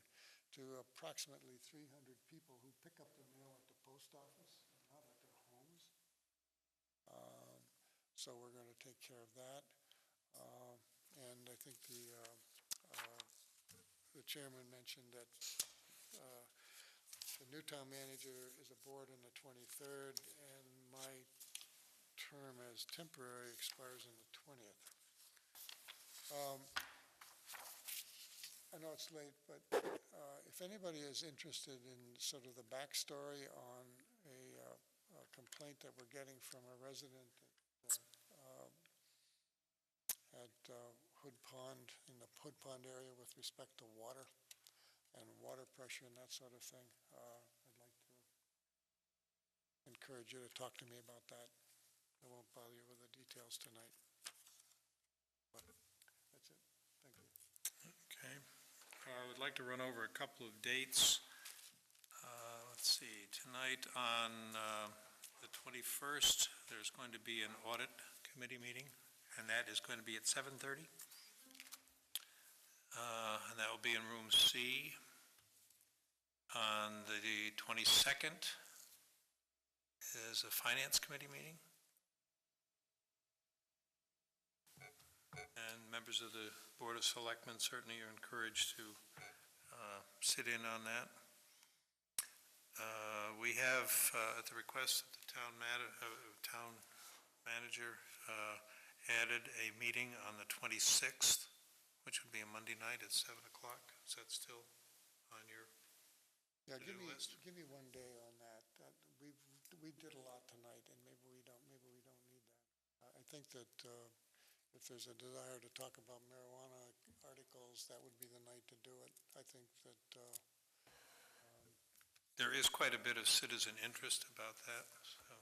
to approximately 300 people who pick up the mail at the post office and not at their homes. So we're going to take care of that. And I think the chairman mentioned that the new town manager is aboard on the 23rd, and my term as temporary expires on the 20th. I know it's late, but if anybody is interested in sort of the backstory on a complaint that we're getting from a resident at Hood Pond, in the Hood Pond area with respect to water and water pressure and that sort of thing, I'd like to encourage you to talk to me about that. I won't bother you with the details tonight. But that's it. Thank you. Okay. I would like to run over a couple of dates. Let's see. Tonight on the 21st, there's going to be an audit committee meeting, and that is going to be at 7:30. And that will be in room C. On the 22nd is a Finance Committee meeting. And members of the Board of Selectmen certainly are encouraged to sit in on that. We have, at the request of the town manager, added a meeting on the 26th, which would be a Monday night at 7 o'clock. Is that still on your Yeah, give to-do me, list? give me one day on that. We did a lot tonight, and maybe we don't need that. I think that if there's a desire to talk about marijuana articles, that would be the night to do it. I think that There is quite a bit of citizen interest about that, so.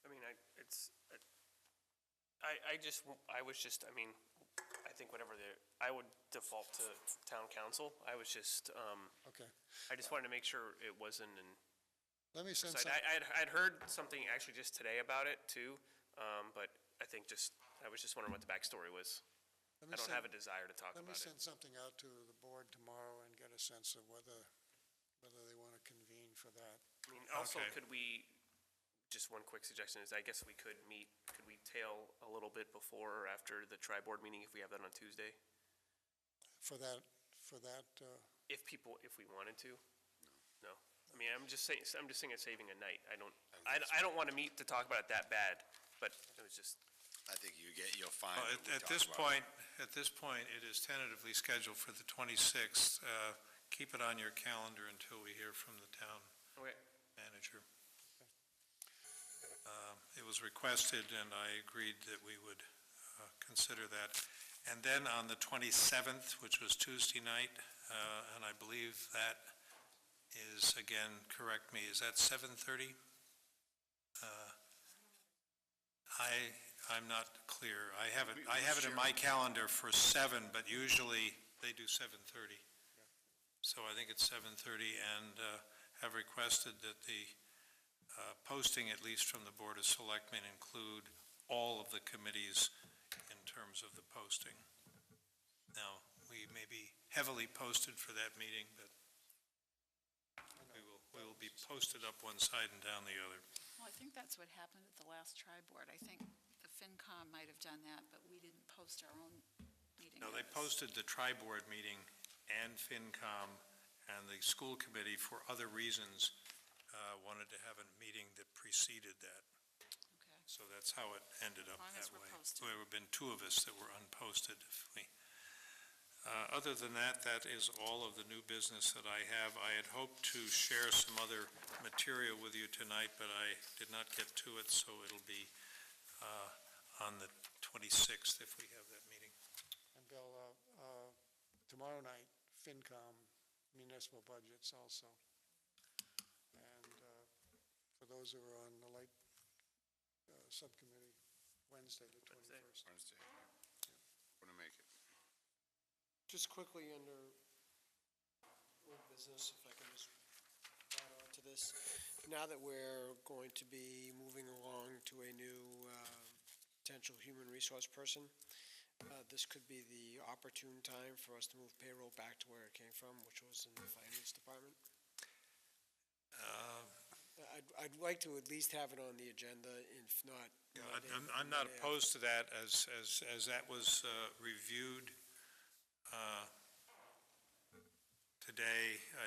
I mean, I think whatever I would default to town council. I was just, okay. I just wanted to make sure it wasn't an. Let me send So some. I'd heard something actually just today about it too, but I think I was just wondering what the backstory was. I don't have a desire to talk about it. Let me send something out to the board tomorrow and get a sense of whether they want to convene for that. I mean, also, Okay. could we, just one quick suggestion is, I guess we could tail a little bit before or after the tri-board meeting if we have that on Tuesday? For that, If we wanted to? No. I mean, I'm just saying it's saving a night. I don't want to meet to talk about it that bad, but it was just. I think you'll find. Well, that we at talk this about it. point, it is tentatively scheduled for the 26th. Keep it on your calendar until we hear from the town Okay. manager. It was requested, and I agreed that we would consider that. And then on the 27th, which was Tuesday night, and I believe that is, again, correct me, is that 7:30? I'm not clear. I have it in my calendar for 7, but usually they do 7:30. So I think it's 7:30, and have requested that the posting, at least from the Board of Selectmen, include all of the committees in terms of the posting. Now, we may be heavily posted for that meeting, but we will be posted up one side and down the other. Well, I think that's what happened at the last tri-board. I think the FinCom might have done that, but we didn't post our own meeting. No, they posted the tri-board meeting and FinCom and the school committee for other reasons, wanted to have a meeting that preceded that. Okay. So that's how it ended up As long as that we're way. posted. There have been 2 of us that were unposted. Other than that, that is all of the new business that I have. I had hoped to share some other material with you tonight, but I did not get to it, so it'll be on the 26th if we have that meeting. and Bill, tomorrow night, FinCom, municipal budgets also. And for those who are on the light subcommittee, Wednesday, the 21st. Wednesday. Want to make it. Just quickly under old business, if I can just add on to this. Now that we're going to be moving along to a new potential human resource person, this could be the opportune time for us to move payroll back to where it came from, which was in the finance department. I'd like to at least have it on the agenda, if not. I'm not opposed to that, as that was reviewed today.